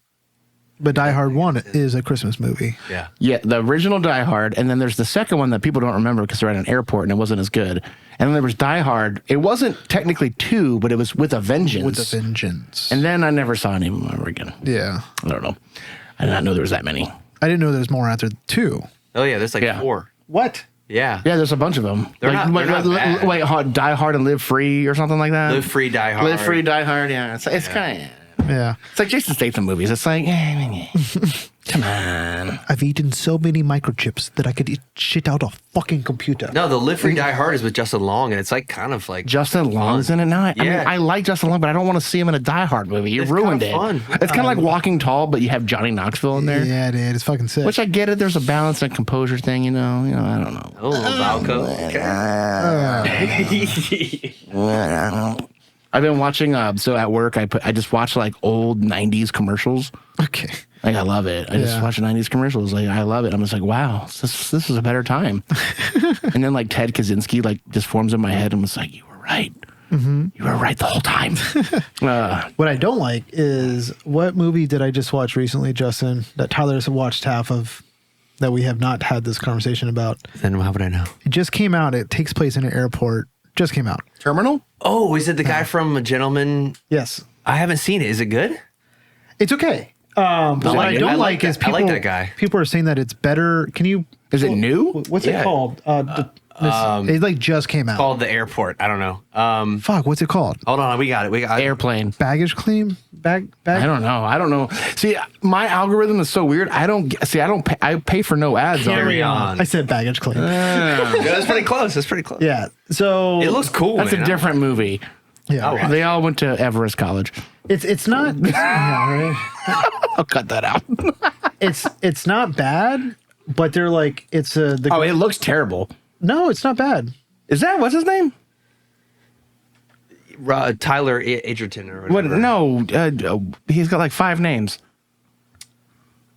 But Die Hard 1 is a Christmas movie. Yeah. Yeah, the original Die Hard, and then there's the second one that people don't remember because they're at an airport and it wasn't as good. And then there was Die Hard. It wasn't technically 2, but it was With a Vengeance. With a Vengeance. And then I never saw any more again. Yeah. I don't know. I did not know there was that many. I didn't know there was more after 2. Oh, yeah, there's like 4. What? Yeah. Yeah, there's a bunch of them. They're not bad. Wait, Die Hard and Live Free or something like that? Live Free, Die Hard. Live Free, Die Hard, yeah. It's kind of... Yeah. It's like Jason Statham movies. It's like, come on. I've eaten so many microchips that I could eat shit out of fucking computer. No, the Live Free, Die Hard is with Justin Long, and it's like kind of like... Justin Long's in it now. I mean, I like Justin Long, but I don't want to see him in a Die Hard movie. You ruined it. Fun. It's kind of like Walking Tall, but you have Johnny Knoxville in there. Yeah, dude. It's fucking sick. Which I get it. There's a balance and composure thing, you know. I don't know. Oh, Valco. Okay. I've been watching. So at work, I just watch like old '90s commercials. Okay. Like I love it. I just watch '90s commercials. Like I love it. I'm just like, wow, this is a better time. And then like Ted Kaczynski like just forms in my head. I'm just like, you were right. You were right the whole time. What I don't like is what movie did I just watch recently, Justin? That Tyler's watched half of. That we have not had this conversation about. Then how would I know? It just came out. It takes place in an airport. Just came out. Terminal? Oh, is it the guy from A Gentleman? Yes. I haven't seen it. Is it good? It's okay. But what I don't like is people. I like that guy. People are saying that it's better. Can you? Is it new? What's it called? It like just came out. Called The Airport. I don't know. Fuck, what's it called? Hold on, we got it. Airplane. Baggage claim? Bag? I don't know. See, my algorithm is so weird. I pay for no ads. Carry on. I said baggage claim. Yeah, that's pretty close. That's pretty close. Yeah. So It looks cool. That's man. a different movie. yeah. Oh, They all went to Everest College. It's not yeah, right? I'll cut that out. It's not bad, but they're like it's the Oh, it looks terrible. No, it's not bad. Is that what's his name? Tyler Edgerton or What? whatever. No, he's got like 5 names.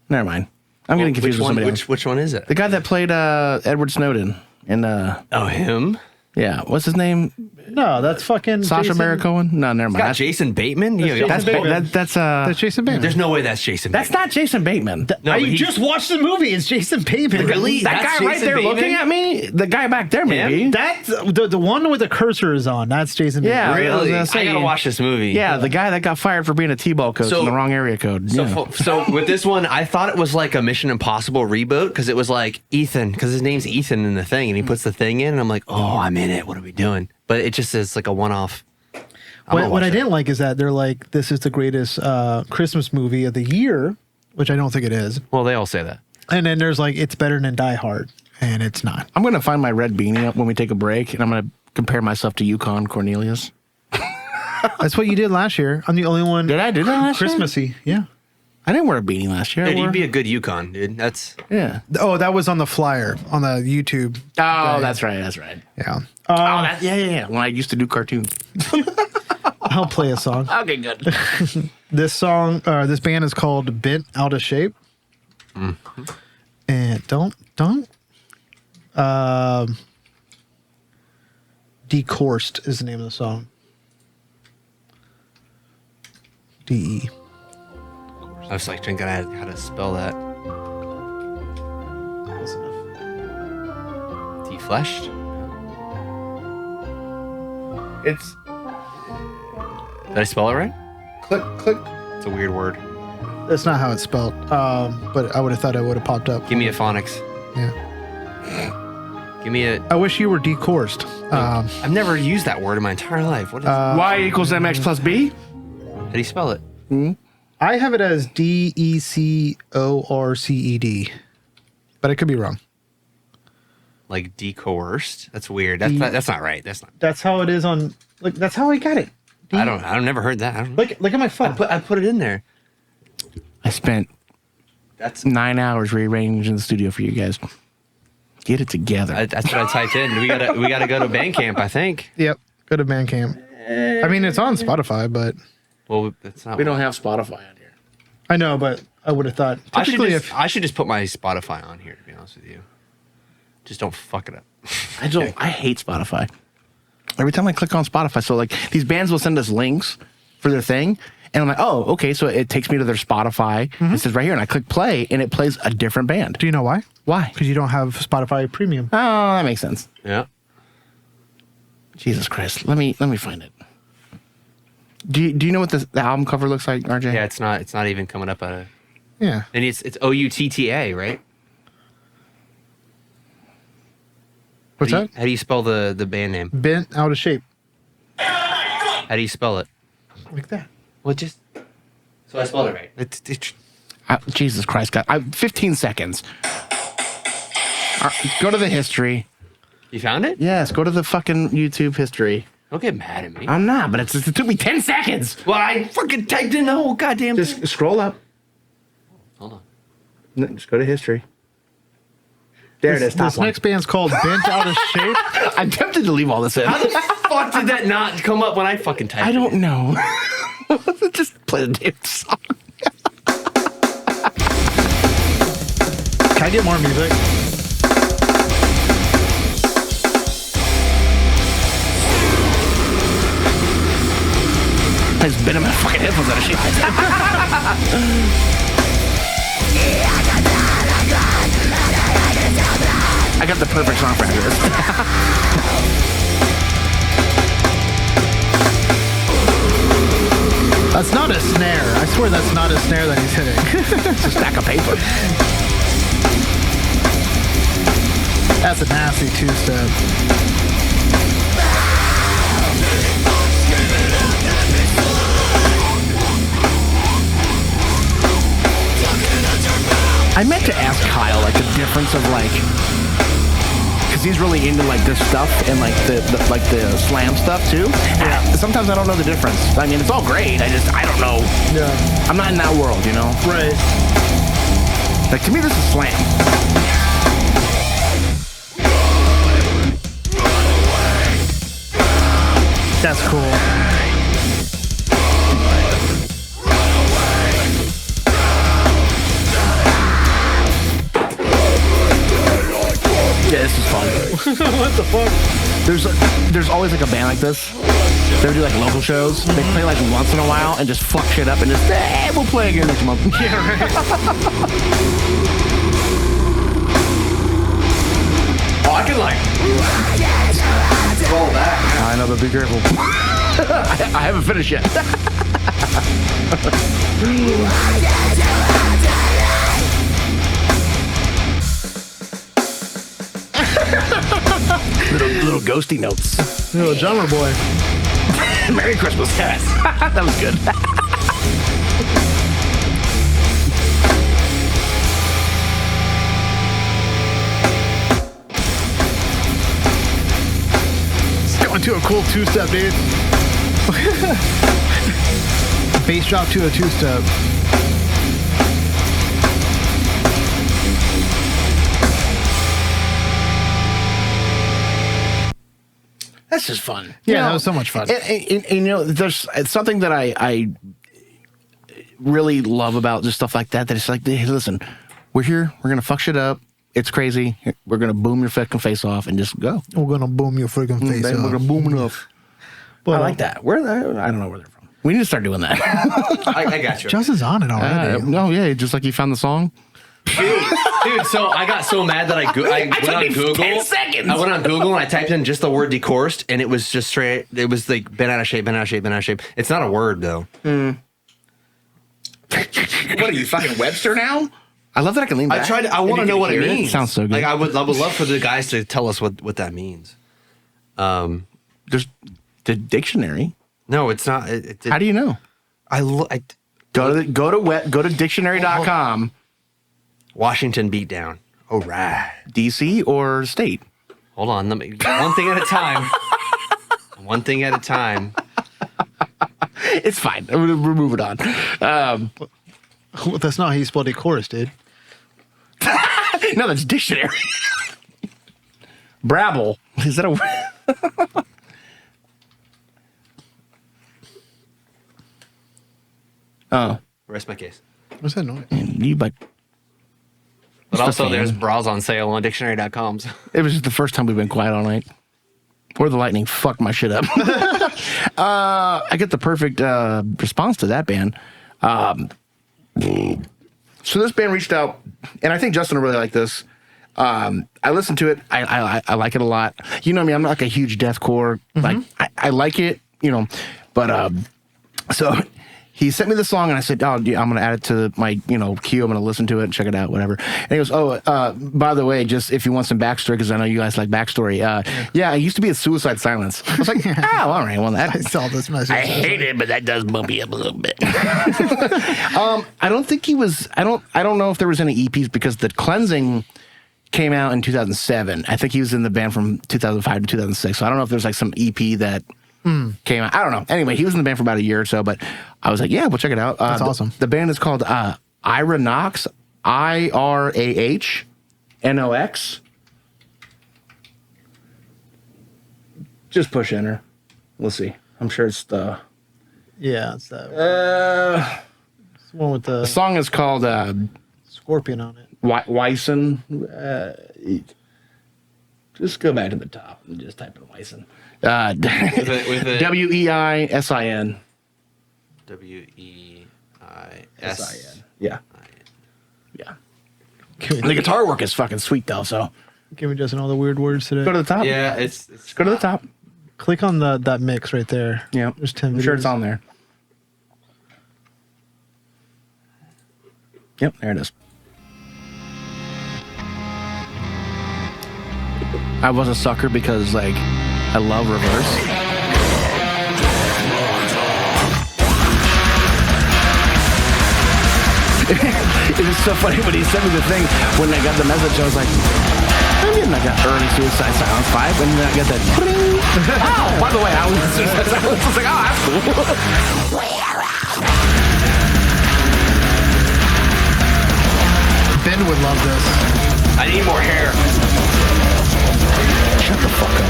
Never mind. I'm getting confused with somebody else. Which one is it? The guy that played Edward Snowden in Oh, him? yeah, what's his name? No, that's fucking Sasha Jason- Baron Cohen? No, never mind. Got Jason Bateman? Jason That's Bateman. that's That's Jason Bateman. There's no way that's Jason that's Bateman. not Jason Bateman. No, I but he- just watched the movie. It's Jason Bateman. Really? That That's guy right Jason there Bateman? looking at me. The guy back there, maybe. That's the one with the cursor is on. That's Jason Bateman. Yeah. I was Really? gonna I say- gotta watch this movie. Yeah, the guy that got fired for being a T-ball coach So- in the wrong area code. So, Yeah. so with this one, I thought it was like a Mission Impossible reboot because it was like Ethan, because his name's Ethan in the thing, and he puts the thing in, and I'm like, oh, I'm in it. What are we doing? But it just is like a one-off. What I didn't like is that they're like, this is the greatest Christmas movie of the year, which I don't think it is. Well, they all say that. And then there's like, it's better than Die Hard, and it's not. I'm gonna find my red beanie up when we take a break, and I'm gonna compare myself to Yukon Cornelius. That's what you did last year. I'm the only one. Did I do that last year? Christmassy, yeah. I didn't wear a beanie last year. I Dude, wore- you'd be a good Yukon, dude. That's yeah. Oh, that was on the flyer on the YouTube. Oh, that's right. That's right. Yeah. Yeah. When I used to do cartoons. I'll play a song. Okay, good. This band is called Bent Out of Shape. And don't Decoursed is the name of the song. DE. I was like thinking how to spell that. Close enough. Defleshed? It's Did I spell it right? click. It's a weird word. That's not how it's spelled. But I would have thought it would have popped up. Give me a phonics. Yeah. Give me a. I wish you were decoursed. I've never used that word in my entire life. What is Y equals MX plus B. How do you spell it? I have it as DECORCED, but I could be wrong. Like decoerced? That's weird. That's not right. That's not. That's how it is on. Like that's how I got it. I've never heard that. I don't. Look at my phone. I put it in there. I spent That's 9 hours rearranging the studio for you guys. Get it together. that's what I typed in. We gotta go to Bandcamp. I think. Yep. Go to Bandcamp. I mean, it's on Spotify, but Well, that's not. we don't have Spotify on here. I know, but I would have thought. I Typically, should just put my Spotify on here. To be honest with you, just don't fuck it up. I hate Spotify. Every time I click on Spotify, so like these bands will send us links for their thing, and I'm like, oh, okay, so it takes me to their Spotify. It says right here, and I click play, and it plays a different band. do you know why? Why? Because you don't have Spotify Premium. Oh, that makes sense. Yeah. Jesus Christ, let me find it. Do you know what the album cover looks like, RJ? Yeah. It's not even coming up. And Yeah. it's OUTTA, right? What's that? How do you spell the band name? Bent Out of Shape. How do you spell it? Like that. Well, just. So I spelled it right. Jesus Christ, God. 15 seconds. Go to the history. You found it? Yes, go to the fucking YouTube history. Don't get mad at me. I'm not, but it took me 10 seconds. Well, I fucking typed in the whole goddamn thing. Just scroll up. Hold on. No, just go to history. There it is. Top This one. next band's called Bent Out of Shape. I'm tempted to leave all this in. How the fuck did that not come up when I fucking typed I it? don't know. Just play the damn song. Can I get more music? I just bit in my fucking headphones out of shit. I got the perfect song for this. That's not a snare. I swear that's not a snare that he's hitting. It's a stack of paper. That's a nasty two-step. I meant to ask Kyle like the difference of like, because he's really into like this stuff and like the slam stuff too. Yeah. Sometimes I don't know the difference. I mean, it's all great. I don't know. Yeah. I'm not in that world, you know. Right. Like to me, this is slam. That's cool. Yeah, this is fun. What the fuck? There's always like a band like this. They do like local shows. They play like once in a while and just fuck shit up and just, we'll play again next month. Yeah, right. Oh, I can like roll back. I know, but be careful. I haven't finished yet. little ghosty notes. Little drummer boy. Merry Christmas, guys. That was good. It's going to a cool two-step, dude. Bass drop to a two-step. That's just fun. Yeah, that was so much fun. And, you know, it's something that I really love about just stuff like that. That it's like, hey, listen, we're here. We're gonna fuck shit up. It's crazy. We're gonna boom your fucking face off and just go. We're gonna boom your freaking face off. We're gonna boom it off. But, I like that. I don't know where they're from. We need to start doing that. I got you. Justin's on it already. No, yeah, just like you found the song. Dude, so I got so mad that I went on Google. 10 seconds. I went on Google and I typed in just the word decoursed, and it was just straight. It was like bent out of shape, bent out of shape, bent out of shape. It's not a word though. What are you, fucking Webster now? I love that I can lean back. I want to know what it means. It sounds so good. Like I would love for the guys to tell us what that means. There's the dictionary. No, it's not. How do you know? Go to dictionary.com. Washington beatdown. All right. DC or state? Hold on. Let me one thing at a time. One thing at a time. It's fine. We're moving on. That's not how you spell decorous, dude. No, that's dictionary. Brabble. Is that a word? Oh. Rest my case. What's that noise? You but. But also, there's bras on sale on dictionary.com. So. It was just the first time we've been quiet all night. Or the lightning fucked my shit up. I get the perfect response to that band. So this band reached out, and I think Justin will really like this. I listened to it. I like it a lot. You know me, I'm not like a huge deathcore. Like I like it, you know, but so he sent me the song, and I said, "Oh, yeah, I'm going to add it to my, you know, queue. I'm going to listen to it and check it out, whatever." And he goes, "Oh, by the way, just if you want some backstory, because I know you guys like backstory. Yeah, I used to be at Suicide Silence." I was like, "Oh, all right. Well, that I saw this message. I hate it, but that does bump me up a little bit." I don't think he was. I don't know if there was any EPs because The Cleansing came out in 2007. I think he was in the band from 2005 to 2006. So I don't know if there's like some EP that came out. I don't know. Anyway, he was in the band for about a year or so, but I was like, yeah, we'll check it out. That's awesome. The band is called Ira Knox, IRAHNOX. Just push enter. We'll see. I'm sure it's the... Yeah, it's that. It's the one with the song is called... Scorpion on it. Wyson. Just go back to the top and just type in Wyson. With WEISIN. WEISIN. Yeah. Yeah. The guitar work is fucking sweet though, so. Give me just all the weird words today. Go to the top. Yeah, it's Just go to the top. Click on that mix right there. Yeah. There's 10 I'm sure videos. it's on there. Yep, there it is. I was a sucker because like I love Reverse. It was so funny when he sent me the thing. When I got the message, I was like, I'm getting like an early Suicide Silence vibe, and then I get that. Oh, by the way, I was Suicide Silence. I was like, oh, that's cool. Ben would love this. I need more hair. Shut the fuck up.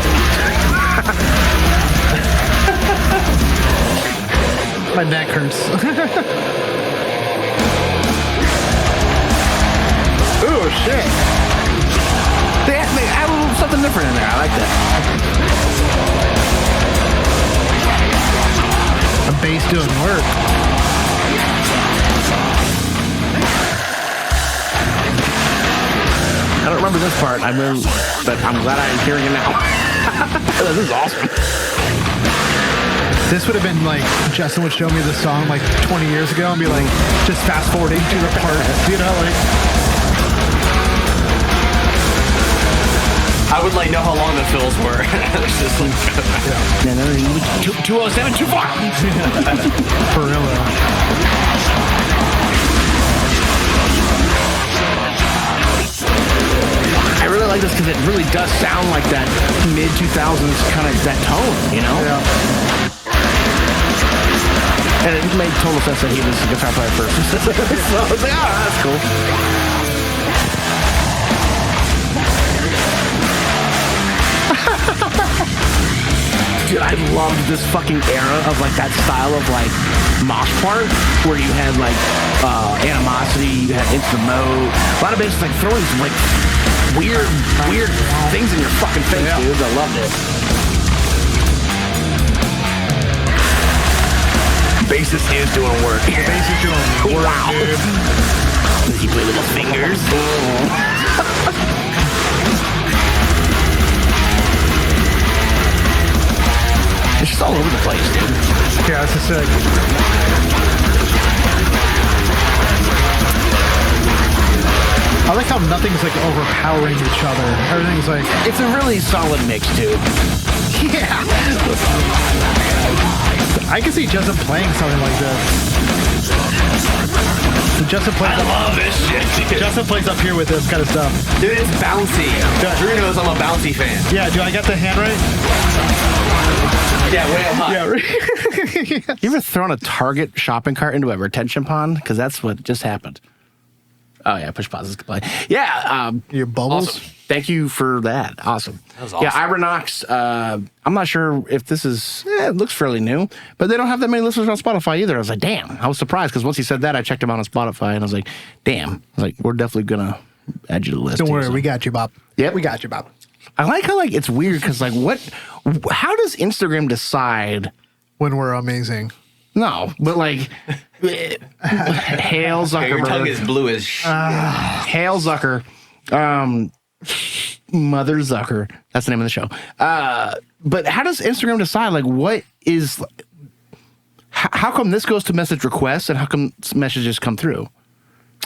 My neck hurts. Oh shit! They add a little something different in there. I like that. A bass doing work. I don't remember this part. But I'm glad I'm hearing it now. This is awesome. This would have been like Justin would show me the song like 20 years ago and be like, just fast forwarding to the part, you know, like. I would like know how long the fills were. It's just like 207, too far. For real though. I really like this because it really does sound like that mid 2000s kind of that tone, you know? Yeah. And it made total sense that he was a guitar player first. So I was like, oh, that's cool. Dude, I loved this fucking era of like that style of like mosh part where you had like Animosity, you had Into the Mode. A lot of bands like throwing some like weird things in your fucking face, dude. I loved it. Bassist is doing work. Bass is doing work, wow. dude. Does he play with his fingers? It's just all over the place, dude. Yeah, it's just sick. I like how nothing's like overpowering each other. Everything's like, It's a really solid mix, dude. yeah. I can see Justin playing something like this. Justin plays. love this shit, dude. Justin plays up here with this kind of stuff. Dude, it's bouncy. Drew knows I'm a bouncy fan. Yeah, do I got the hand right? Yeah, way up high. Yeah, right. You ever thrown a Target shopping cart into a retention pond? Because that's what just happened. Oh, yeah, push pause is play. Yeah. Your bubbles? Awesome. Thank you for that. Awesome. That was awesome. Yeah, Ironox, I'm not sure if this is, it looks fairly new, but they don't have that many listeners on Spotify either. I was like, damn. I was surprised because once he said that, I checked him out on Spotify and I was like, damn. I was like, we're definitely going to add you to the list. Don't worry, so. we got you, Bob. Yep. We got you, Bob. I like how like it's weird because like how does Instagram decide When we're amazing. No, but like Hail Zuckerberg. Your tongue is blue as shit. Hail Zucker. Mother Zucker. That's the name of the show. But how does Instagram decide like what is how come this goes to message requests and how come messages come through?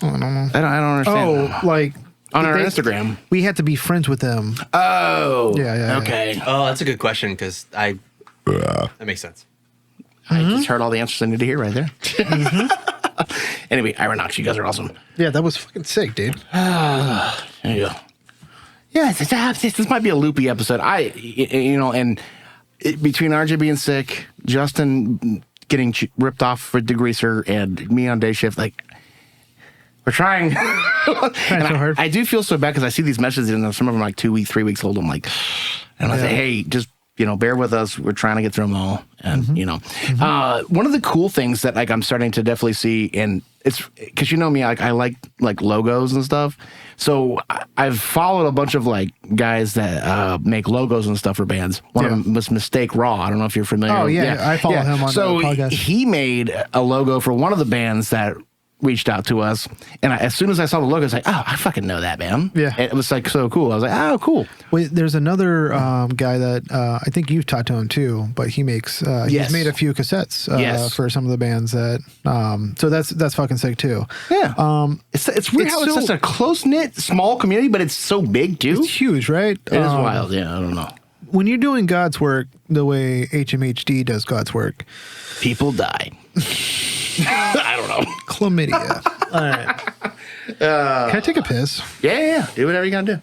I don't know. I don't understand. Oh, like on our Instagram. We had to be friends with them. Oh. Yeah. Okay. Oh, that's a good question because that makes sense. I just heard all the answers I need to hear right there. Anyway, Ironox, you guys are awesome. Yeah, that was fucking sick, dude. There you go. Yeah, this might be a loopy episode. And between RJ being sick, Justin getting ripped off for Degreaser, and me on day shift, like we're trying. Trying so hard. I do feel so bad because I see these messages and some of them are like 2 weeks, 3 weeks old. I'm like, and I say, hey, just bear with us. We're trying to get through them all. And, one of the cool things that like I'm starting to definitely see, and it's because me, I like logos and stuff. So I've followed a bunch of like guys that make logos and stuff for bands. One of them was Mistake Raw. I don't know if you're familiar. Oh, yeah. I follow him on the podcast. He made a logo for one of the bands that reached out to us, and as soon as I saw the logo, I was like, "Oh, I fucking know that band." Yeah. And it was like so cool. I was like, "Oh, cool." Wait, there's another guy that I think you've talked to him too, but he makes Yes. he's made a few cassettes Yes. for some of the bands that so that's fucking sick too. Yeah. It's weird it's how it's so- such a close knit, small community, but it's so big too. It's huge, right? It is wild. Yeah, I don't know. When you're doing God's work the way HMHD does God's work, People die. I don't know. chlamydia. All right. Can I take a piss? Yeah. Do whatever you gotta do.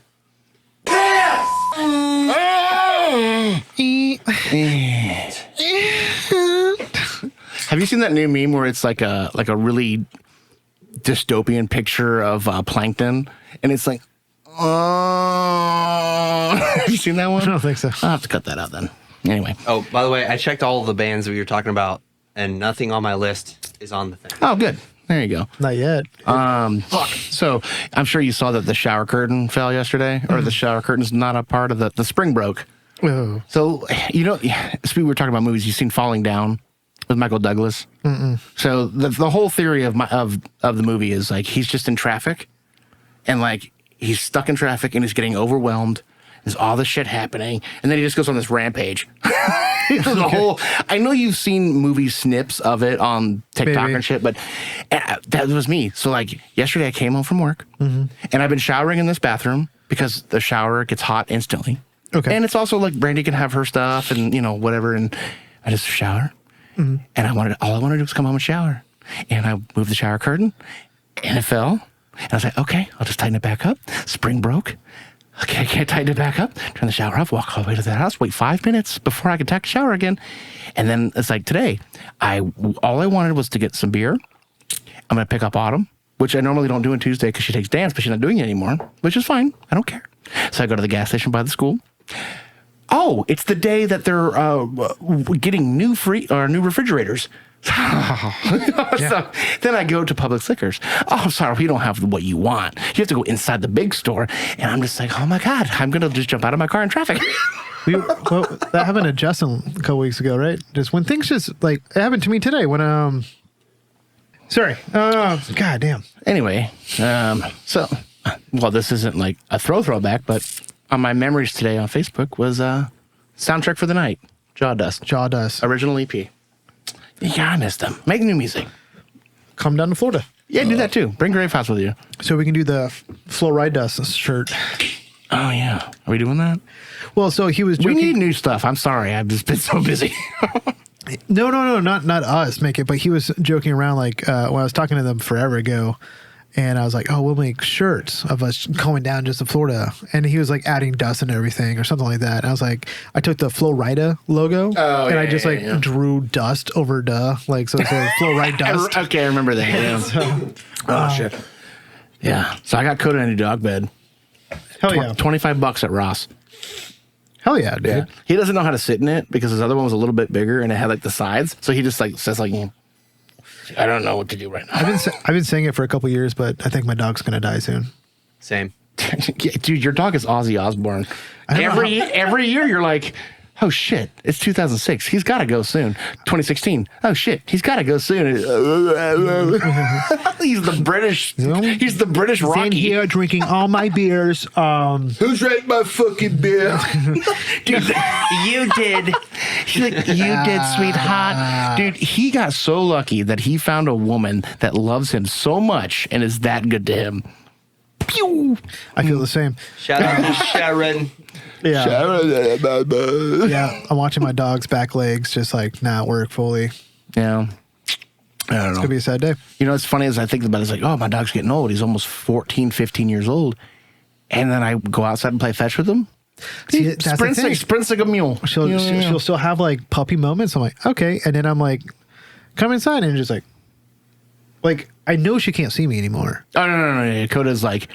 Have you seen that new meme where it's like a really dystopian picture of plankton, and it's like, have you seen that one? I don't think so. I'll have to cut that out then. Anyway. Oh, by the way, I checked all of the bands that we were talking about, and nothing on my list is on the thing. Oh, good. There you go. Not yet. So I'm sure you saw that the shower curtain fell yesterday, or the shower curtain's not a part of the spring broke. Oh. So, we were talking about movies. You've seen Falling Down with Michael Douglas. So the whole theory of the movie is like he's just in traffic, and like he's stuck in traffic and he's getting overwhelmed. There's all this shit happening, and then he just goes on this rampage. I know you've seen movie snips of it on TikTok Maybe. and shit, but that was me. So like yesterday, I came home from work, and I've been showering in this bathroom because the shower gets hot instantly. Okay. And it's also like Brandy can have her stuff and whatever, and I just shower. And all I wanted to do was come home and shower. And I moved the shower curtain, and it fell. And I was like, okay, I'll just tighten it back up. Spring broke. Okay, I can't tighten it back up. Turn the shower off, walk all the way to the house, wait 5 minutes before I could take a shower again. And then it's like today, all I wanted was to get some beer. I'm going to pick up Autumn, which I normally don't do on Tuesday because she takes dance, but she's not doing it anymore, which is fine. I don't care. So I go to the gas station by the school. Oh, it's the day that they're getting new refrigerators. So then I go to Publix Liquors. Oh, I'm sorry, we don't have what you want. You have to go inside the big store. And I'm just like, oh my God, I'm going to just jump out of my car in traffic. That happened to Justin a couple weeks ago, right? Just when things just like it happened to me today when God damn. Anyway, this isn't like a throwback, but on my memories today on Facebook was Soundtrack for the Night, Jawdust. Original EP. Yeah, I missed them. Make new music. Come down to Florida. Yeah, do that too. Bring Grave House with you. So we can do the Flow Ride Dust shirt. Oh, yeah. Are we doing that? Well, so he was We joking. need new stuff. I'm sorry. I've just been so busy. No, not us make it, but he was joking around like when I was talking to them forever ago, and I was like, oh, we'll make shirts of us going down just to Florida, and he was like adding dust and everything or something like that. And I was like, I took the Flow Rida logo and I just drew dust over like so it's a Flow Ride Dust. Okay, I remember that. Yeah. Shit. Yeah. So I got Coda in a new dog bed. Hell yeah. $25 at Ross. Hell yeah, dude. Yeah. He doesn't know how to sit in it because his other one was a little bit bigger and it had like the sides. So he just like says like, I don't know what to do right now. I've been saying it for a couple years, but I think my dog's gonna die soon. Same. Dude, your dog is Ozzy Osbourne. Every year you're like, oh shit, it's 2006. He's got to go soon. 2016. Oh shit, he's got to go soon. He's the British. He's the British Rocky. In here drinking all my beers. Who's drank my fucking beer? Dude, You did. she's like, you did, sweetheart. Dude, he got so lucky that he found a woman that loves him so much and is that good to him. Pew! I feel the same. Shout out to Sharon. Yeah. Yeah. I'm watching my dog's back legs just like not work fully. Yeah. I don't know. It's gonna be a sad day. You know, it's funny as I think about it, it's like, oh, my dog's getting old. He's almost 14, 15 years old. And then I go outside and play fetch with him. See, He that's the sprints thing. like a mule. She'll still have like puppy moments. I'm like, okay. And then I'm like, come inside and just like I know she can't see me anymore. Oh, no. Coda's like,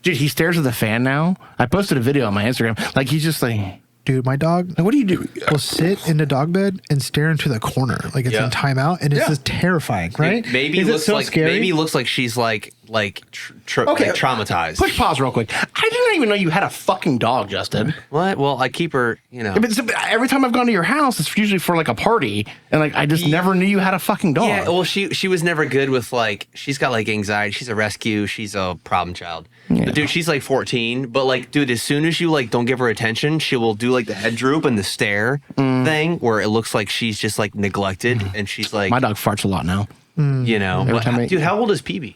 dude, he stares at the fan now. I posted a video on my Instagram. Like, he's just like, Dude, my dog what do you do? will sit in the dog bed and stare into the corner like it's in timeout, and it's just terrifying, right? Maybe Is looks it so like scary? maybe looks like she's like traumatized. Push pause real quick. I didn't even know you had a fucking dog, Justin. What? Well, I keep her, But every time I've gone to your house, it's usually for like a party, and like I just never knew you had a fucking dog. Yeah, well, she was never good with she's got like anxiety. She's a rescue. She's a problem child. Yeah. But dude, she's like 14. But like, dude, as soon as you like don't give her attention, she will do like the head droop and the stare thing where it looks like she's just like neglected, and she's like, My dog farts a lot now. Dude, how old is PB?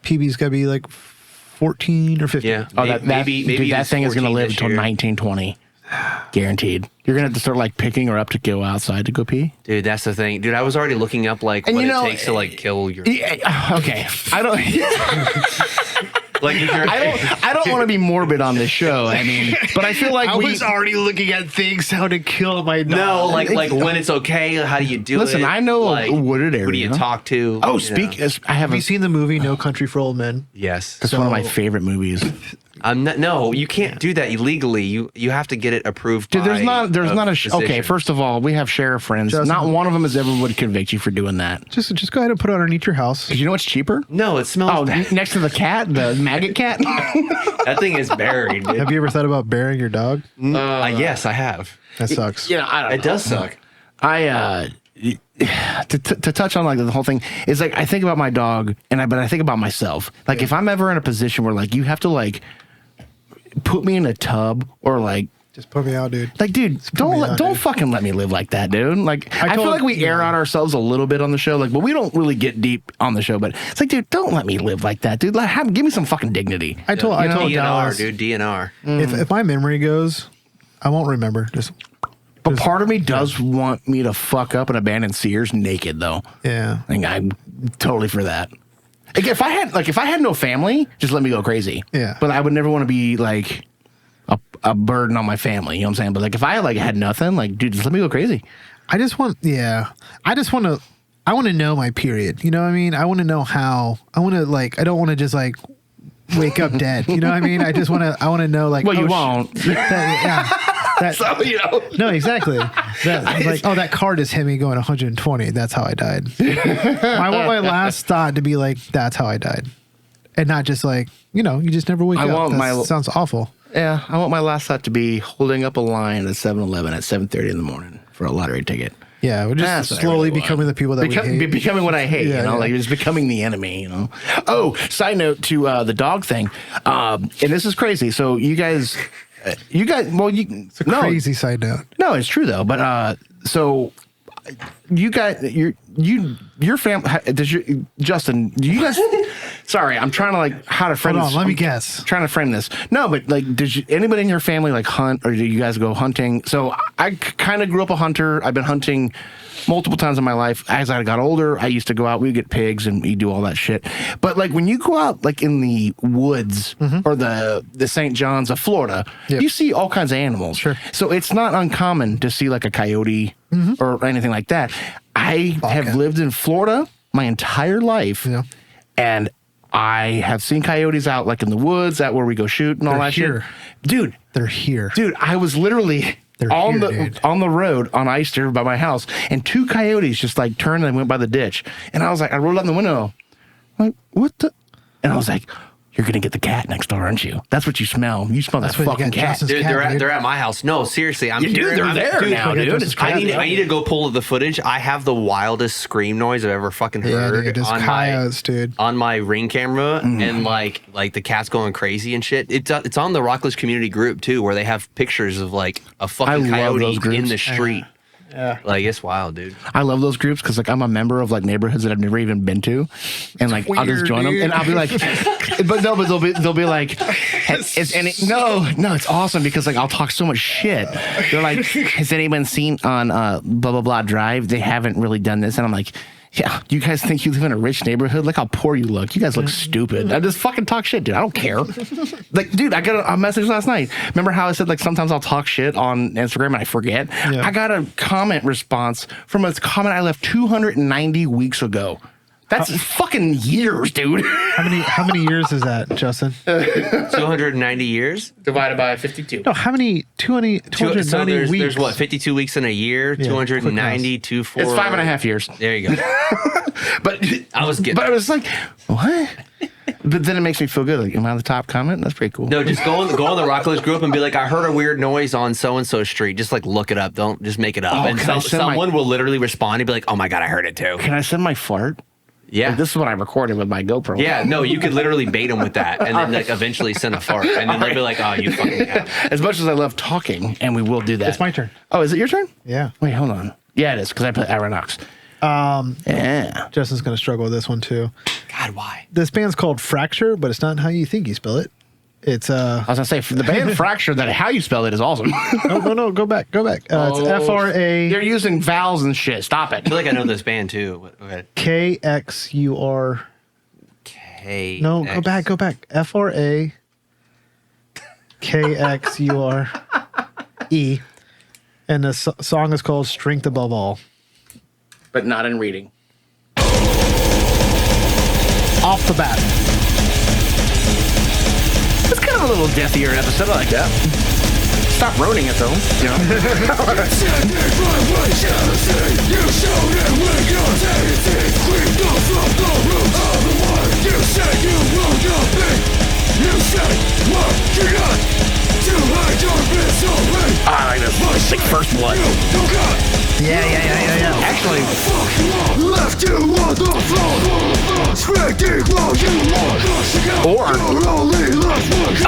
PB's got to be like 14 or 15. Yeah. Oh, maybe that thing is going to live until 19. 1920. Guaranteed. You're going to have to start like picking her up to go outside to go pee. Dude, that's the thing. Dude, I was already looking up like And what you know, it takes to like kill your. Yeah, okay. I don't. Like if you're, I don't want to be morbid on this show. I mean, but I feel like I was already looking at things how to kill my dog. No, like when it's okay, how do you do it? Listen, I know like, a wooded area. Who do you talk to? Oh, I Have you seen the movie No Country for Old Men? Yes. That's one of my favorite movies. No, you can't do that illegally. You have to get it approved. Dude, there's by not a physician. okay. First of all, we have sheriff friends. Justin. Not one of them has ever would convict you for doing that. Just go ahead and put it underneath your house. You know what's cheaper? No, it smells. Oh, bad. next to the cat, the maggot cat. That thing is buried. Dude. Have you ever thought about burying your dog? Yes, I have. That sucks. You know, I don't know. It does suck. To touch on like the whole thing is like I think about my dog but I think about myself. Like if I'm ever in a position where like you have to like put me in a tub or like Just put me out, dude. like dude don't fucking let me live like that, dude. Like I feel like we air on ourselves a little bit on the show, like, but we don't really get deep on the show. But it's like, dude, don't let me live like that, dude. Like, give me some fucking dignity. I told DNR, Dallas, dude. DNR. if my memory goes, I won't remember. But part of me does want me to fuck up and abandon Sears naked, though. Yeah. Like, I'm totally for that. Like, if I had no family, just let me go crazy. Yeah. But I would never want to be like a burden on my family. You know what I'm saying? But like, if I like had nothing, like, dude, just let me go crazy. I want to know my period. You know what I mean? I want to know how. I don't want to just like wake up dead. You know what I mean? I want to know like. Well, you won't. So, you know. No, exactly. That car just hit me going 120. That's how I died. I want my last thought to be like, that's how I died. And not just like, you just never wake up. That sounds awful. Yeah, I want my last thought to be holding up a line at 7-Eleven at 7:30 in the morning for a lottery ticket. Yeah, we're just slowly becoming the people that we hate. Becoming what I hate, Yeah, like just becoming the enemy, Oh, side note to the dog thing, and this is crazy. So you guys, It's a crazy side note. No, it's true though. But so you guys, your family, Justin, do you guys? Sorry, I'm trying to like how to frame. Hold on, this. let me guess. Trying to frame this. No, but like, anybody in your family like hunt, or do you guys go hunting? So I kind of grew up a hunter. I've been hunting multiple times in my life. As I got older, I used to go out. We get pigs and we do all that shit. But like when you go out like in the woods or the St. John's of Florida, you see all kinds of animals. Sure. So it's not uncommon to see like a coyote or anything like that. I have lived in Florida my entire life, and I have seen coyotes out like in the woods, out where we go shoot and all that shit. Dude, they're here. Dude, I was literally on the road on Eyster by my house, and two coyotes just like turned and went by the ditch. And I was like, I rolled out the window, like, what the? And I was like, you're gonna get the cat next door, aren't you? That's what you smell. You smell that fucking cat. Dude, they're at my house. No, seriously, I'm here. They're there now, dude. I need to go pull the footage. I have the wildest scream noise I've ever fucking heard on my Ring camera, and like the cat's going crazy and shit. It's on the Rockledge community group too, where they have pictures of like a fucking coyote in the street. Yeah. Like, it's wild, dude. I love those groups because like I'm a member of like neighborhoods that I've never even been to, and like I'll just join them, and I'll be like, but they'll be like, it's awesome because like I'll talk so much shit. They're like, has anyone seen on blah blah blah drive? They haven't really done this, and I'm like, yeah, you guys think you live in a rich neighborhood? Look how poor you look. You guys look stupid. I just fucking talk shit, dude. I don't care. Like, dude, I got a message last night. Remember how I said, like, sometimes I'll talk shit on Instagram and I forget? Yeah. I got a comment response from a comment I left 290 weeks ago. That's fucking years, dude. How many years is that, Justin? 290 years divided by 52. No, how many? 290 so weeks. There's what, 52 weeks in a year? Yeah, 290, 24. It's 5.5 years. There you go. But I was getting. But I was like, what? But then it makes me feel good. Like, am I the top comment? That's pretty cool. No, just go on the Rockless group and be like, I heard a weird noise on so-and-so street. Just like look it up. Don't just make it up. Oh, and can I send someone will literally respond and be like, oh my God, I heard it too. Can I send my fart? Yeah. Like, this is what I recorded with my GoPro. Yeah, no, you could literally bait them with that and then like eventually send a fart. And then they'll be like, oh, you fucking have. As much as I love talking, and we will do that. It's my turn. Oh, is it your turn? Yeah. Wait, hold on. Yeah, it is, because I put Aeronox. Yeah. Justin's going to struggle with this one too. God, why? This band's called Fracture, but it's not how you think you spell it. It's I was gonna say, for the band Fracture, that how you spell it is awesome. no, go back. It's FRA. They're using vowels and shit. Stop I it. feel like I know this band too. Go ahead. KXUR. K. No, go back. FRA KXURE. And the song is called Strength Above All. But not in reading. Off the bat. It's kind of a little deathier episode. I like that. Stop ruining it, though. You know? I like this. It's like First Blood. Yeah. Actually, Left you on the floor, expecting what you want. or You're only left one. this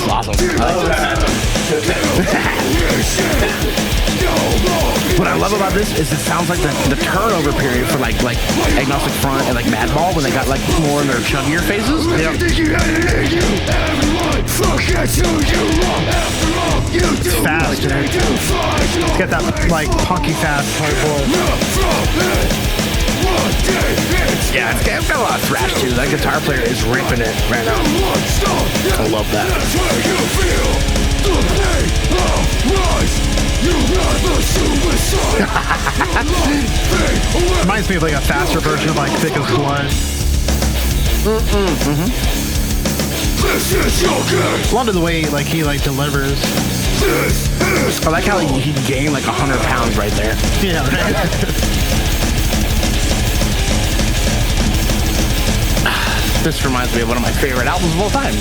is awesome. What I love about this is it sounds like the turnover period for like Agnostic Front and like Madball when they got like more in their chuggier phases. Yeah. It's fast, dude. It's got that like punky fast hardcore. Yeah, it's got a lot of thrash too. That guitar player is ripping it right now. I love that. Reminds me of like a faster version of like Thick as Blood. I love the way like he like delivers. I like how he gained like 100 pounds right there. Yeah, right. This reminds me of one of my favorite albums of all time.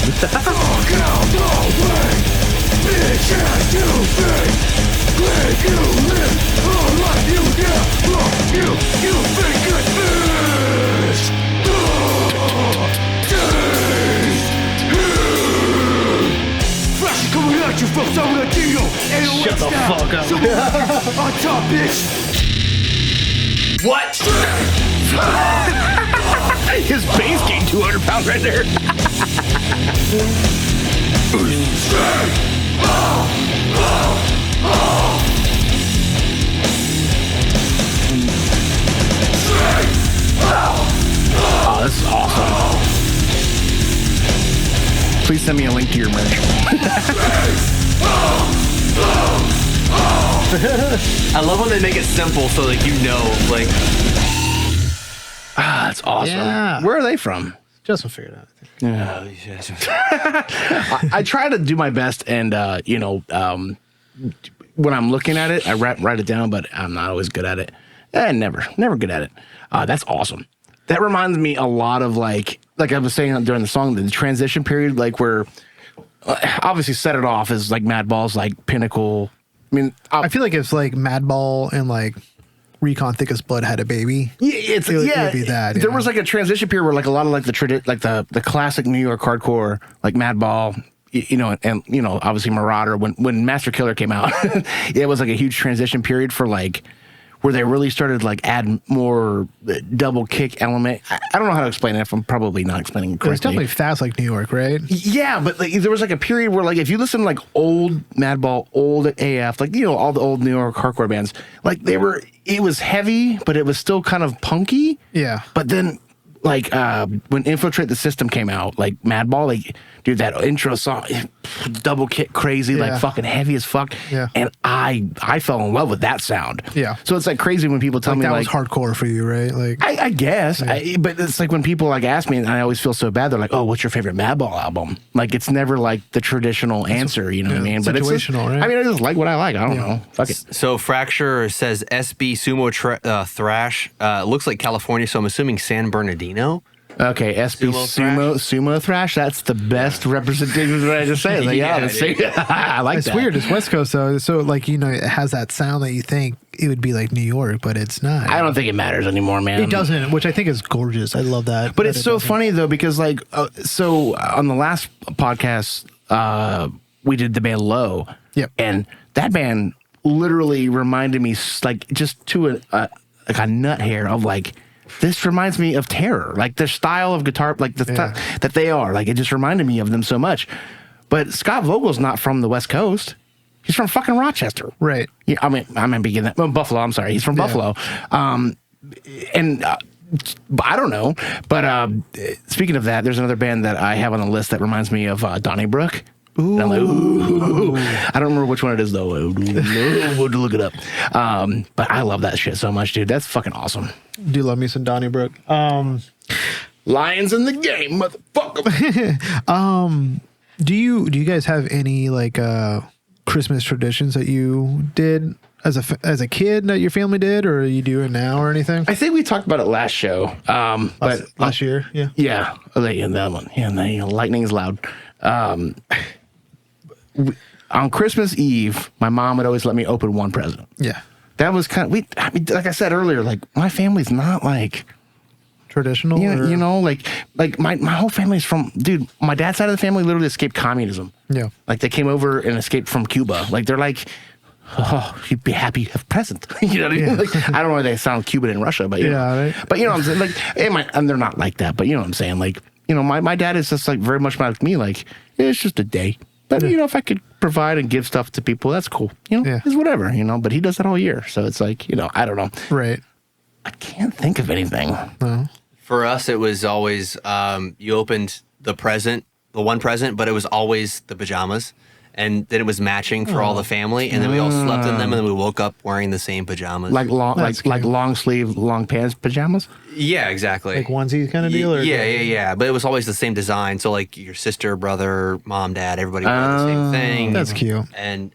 Shut the fuck up. On top, bitch. What? His bass gained 200 pounds right there. Oh, this is awesome. Please send me a link to your merch. I love when they make it simple so like you know, like That's awesome. Yeah. Where are they from? Justin figured it out. I think. I try to do my best, and when I'm looking at it, I write it down, but I'm not always good at it. Never good at it. That's awesome. That reminds me a lot of like I was saying during the song, the transition period, like where obviously Set It Off is like Madball's like pinnacle. I mean, I feel like it's like Madball and like Recon Thick as Blood had a baby. yeah, it would be that. There was like a transition period where like a lot of like the classic New York hardcore, like Madball, and obviously Marauder. When Master Killer came out, it was like a huge transition period for like where they really started like add more double kick element. I don't know how to explain it if I'm probably not explaining it It was correctly. definitely fast like New York, right? Yeah, but like there was like a period where like if you listen to like old Madball, old AF, like all the old New York hardcore bands, like it was heavy, but it was still kind of punky. Yeah. But then like when Infiltrate the System came out, like Madball, like dude, that intro song, double kick crazy, like Yeah. fucking heavy as fuck. Yeah. And I fell in love with that sound. Yeah. So it's like crazy when people tell Like me that like was hardcore for you, right? Like I guess, but it's like when people like ask me, and I always feel so bad. They're like, "Oh, what's your favorite Madball album?" Like it's never like the traditional answer, you know what I mean? But it's just, situational, right? I mean, I just like what I like. I don't know. Fuck it. so Fracture says SB Sumo Thrash. Looks like California, so I'm assuming San Bernardino. Okay, SB sumo thrash. That's the best representation of what I just said. Like, I like It's that. weird. It's West Coast though, so like it has that sound that you think it would be like New York, but it's not. I don't think it matters anymore, man. It doesn't, which I think is gorgeous. I love that. But it's so funny though because like so on the last podcast we did the band Low. Yep. And that band literally reminded me like just to like a nut hair of like this reminds me of Terror, like their style of guitar, like the that they are. Like it just reminded me of them so much. But Scott Vogel's not from the West Coast. He's from fucking Rochester. Right. Yeah, I mean, I might be getting that. Well, Buffalo, I'm sorry. He's from Buffalo. And I don't know. But speaking of that, there's another band that I have on the list that reminds me of Donnybrook. Ooh. And I'm like, ooh. I don't remember which one it is, though. We'll look it up. But I love that shit so much, dude. That's fucking awesome. Do love me some Donnybrook. Lions in the game, motherfucker. Do you guys have any like Christmas traditions that you did as a kid that your family did, or are you doing now or anything? I think we talked about it last show. But last year, yeah. Yeah, that one. Yeah, lightning is loud. On Christmas Eve, my mom would always let me open one present. Yeah. That was kind of, like I said earlier, like my family's not like traditional. You know, like my whole family's from, dude, my dad's side of the family literally escaped communism. Yeah. Like they came over and escaped from Cuba. Like they're like, oh, you'd be happy to have a present. You know what I mean? Like, I don't know why they sound Cuban in Russia, but right. But you know what I'm saying? Like, and they're not like that, but you know what I'm saying? Like, you know, my dad is just like very much like me, like, it's just a day. But, you know, if I could provide and give stuff to people, that's cool. You know, it's whatever, you know, but he does that all year. So it's like, you know, I don't know. Right. I can't think of anything. No. For us, it was always, you opened the one present, but it was always the pajamas. And then it was matching for all the family. And then we all slept in them. And then we woke up wearing the same pajamas. Like long sleeve, long pants pajamas? Yeah, exactly. Like onesie kind of deal? Or Yeah. But it was always the same design. So like your sister, brother, mom, dad, everybody wore the same thing. That's cute. And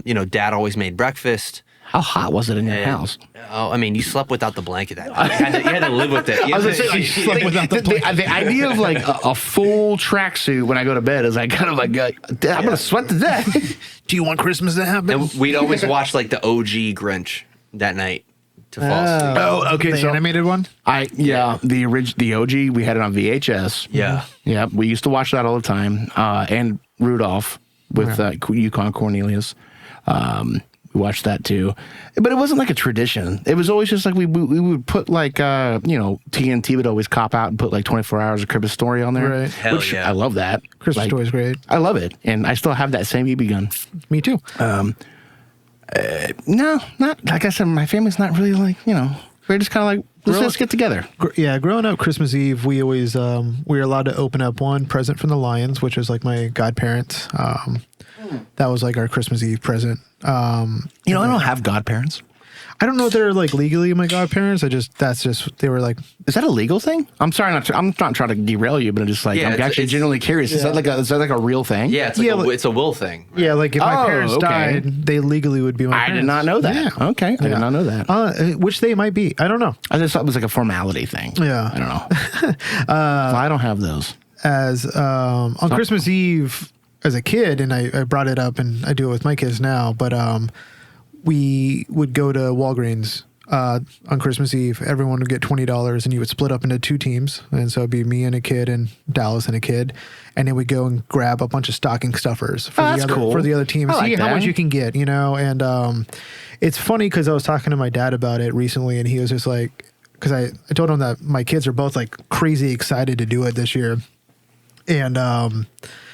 you know, dad always made breakfast. How hot was it in your house? Oh, I mean, you slept without the blanket. You had to live with it. I was gonna say, the idea of like a full tracksuit when I go to bed is like kind of like I'm gonna sweat to death. Do you want Christmas to happen? And we'd always watch like the OG Grinch that night to fall asleep. Oh, okay. The animated one? The OG, we had it on VHS. Yeah. We used to watch that all the time. And Rudolph with Yukon Cornelius. We watched that too, but it wasn't like a tradition. It was always just like we would put like TNT would always cop out and put like 24 Hours of Christmas Story on there. Right. Hell yeah. I love that. Christmas Story is great. I love it, and I still have that same BB gun. Me too. No, not like I said. My family's not really like we're just kind of like let's get together. Growing up Christmas Eve, we always we were allowed to open up one present from the Lions, which was like my godparents. That was like our Christmas Eve present. I don't have godparents. I don't know if they're like legally my godparents. They were like. Is that a legal thing? I'm sorry, I'm not trying to derail you, but I'm just like I'm actually genuinely curious. Is that like a real thing? Yeah, it's a will thing. Right? Yeah, like if my parents died, they legally would be my parents. I did not know that. Yeah. Okay, I did not know that. Which they might be. I don't know. I just thought it was like a formality thing. Yeah, I don't know. Well, I don't have those. As on Christmas Eve. As a kid, and I brought it up, and I do it with my kids now, but we would go to Walgreens on Christmas Eve. Everyone would get $20, and you would split up into two teams, and so it'd be me and a kid and Dallas and a kid, and then we'd go and grab a bunch of stocking stuffers for the other team and see how much you can get, and it's funny because I was talking to my dad about it recently, and he was just like, because I told him that my kids are both like crazy excited to do it this year, and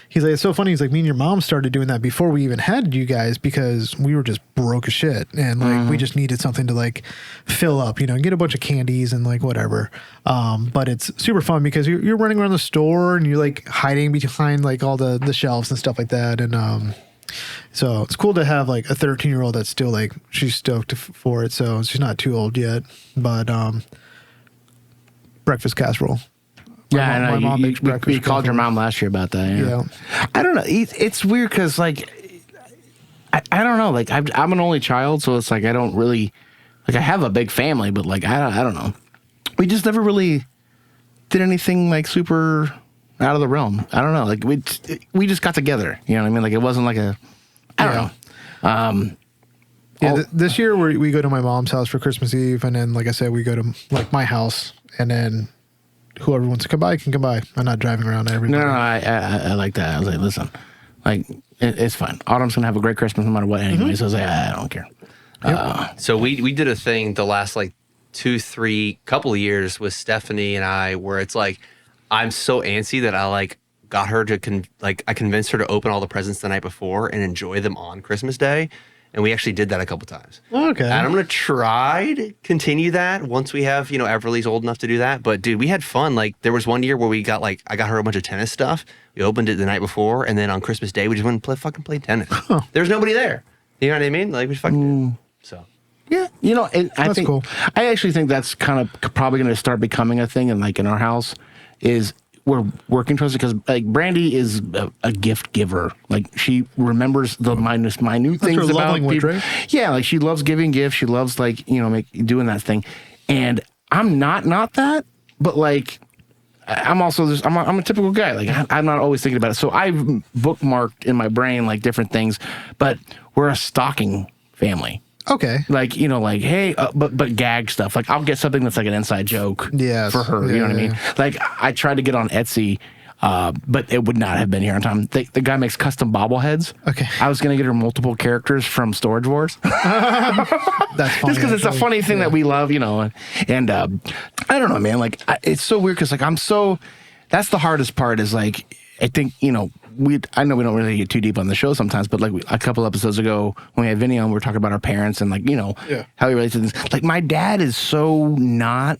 he's like, it's so funny. He's like, me and your mom started doing that before we even had you guys because we were just broke as shit. And like, we just needed something to like fill up, and get a bunch of candies and like whatever. But it's super fun because you're running around the store and you're like hiding behind like all the shelves and stuff like that. And so it's cool to have like a 13-year-old that's still like, she's stoked for it. So she's not too old yet, but breakfast casserole. Yeah, my mom makes breakfast. You called your mom last year about that. Yeah. I don't know. It's weird because like I don't know. Like I'm an only child, so it's like I don't really like I have a big family, but like I don't know. We just never really did anything like super out of the realm. I don't know. Like we just got together. You know what I mean? Like it wasn't like a. I don't know. This year we go to my mom's house for Christmas Eve, and then like I said, we go to like my house, and then whoever wants to come by can come by. I'm not driving around everybody. No, I like that. I was like, listen, like it's fine. Autumn's gonna have a great Christmas no matter what anyway. So I was like, I don't care. So we did a thing the last like 2-3 couple of years with Stephanie and I, where it's like I'm so antsy that I like got her to I convinced her to open all the presents the night before and enjoy them on Christmas Day. And we actually did that a couple times. Okay. And I'm going to try to continue that once we have, Everly's old enough to do that. But dude, we had fun. Like there was one year where we got I got her a bunch of tennis stuff. We opened it the night before. And then on Christmas Day, we just went and play tennis. There's nobody there. You know what I mean? Like we fucking did. So. Yeah. And I think, cool. I actually think that's kind of probably going to start becoming a thing. And like in our house is we're working towards it because like Brandy is a gift giver. Like she remembers the minute things about language, people. Right? Yeah, like she loves giving gifts. She loves doing that thing. And I'm not that, but like I'm also I'm a typical guy. Like I'm not always thinking about it. So I've bookmarked in my brain like different things. But we're a stocking family. Okay. Like, hey, but gag stuff. Like, I'll get something that's like an inside joke for her. You know what I mean? Yeah. Like, I tried to get on Etsy, but it would not have been here on time. The guy makes custom bobbleheads. Okay. I was going to get her multiple characters from Storage Wars. That's funny. Just because it's a funny thing that we love, And I don't know, man. Like, it's so weird because, like, that's the hardest part is, like, I think, I know we don't really get too deep on the show sometimes, but like a couple episodes ago when we had Vinny on, we were talking about our parents and like, how he relates to this. Like my dad is so not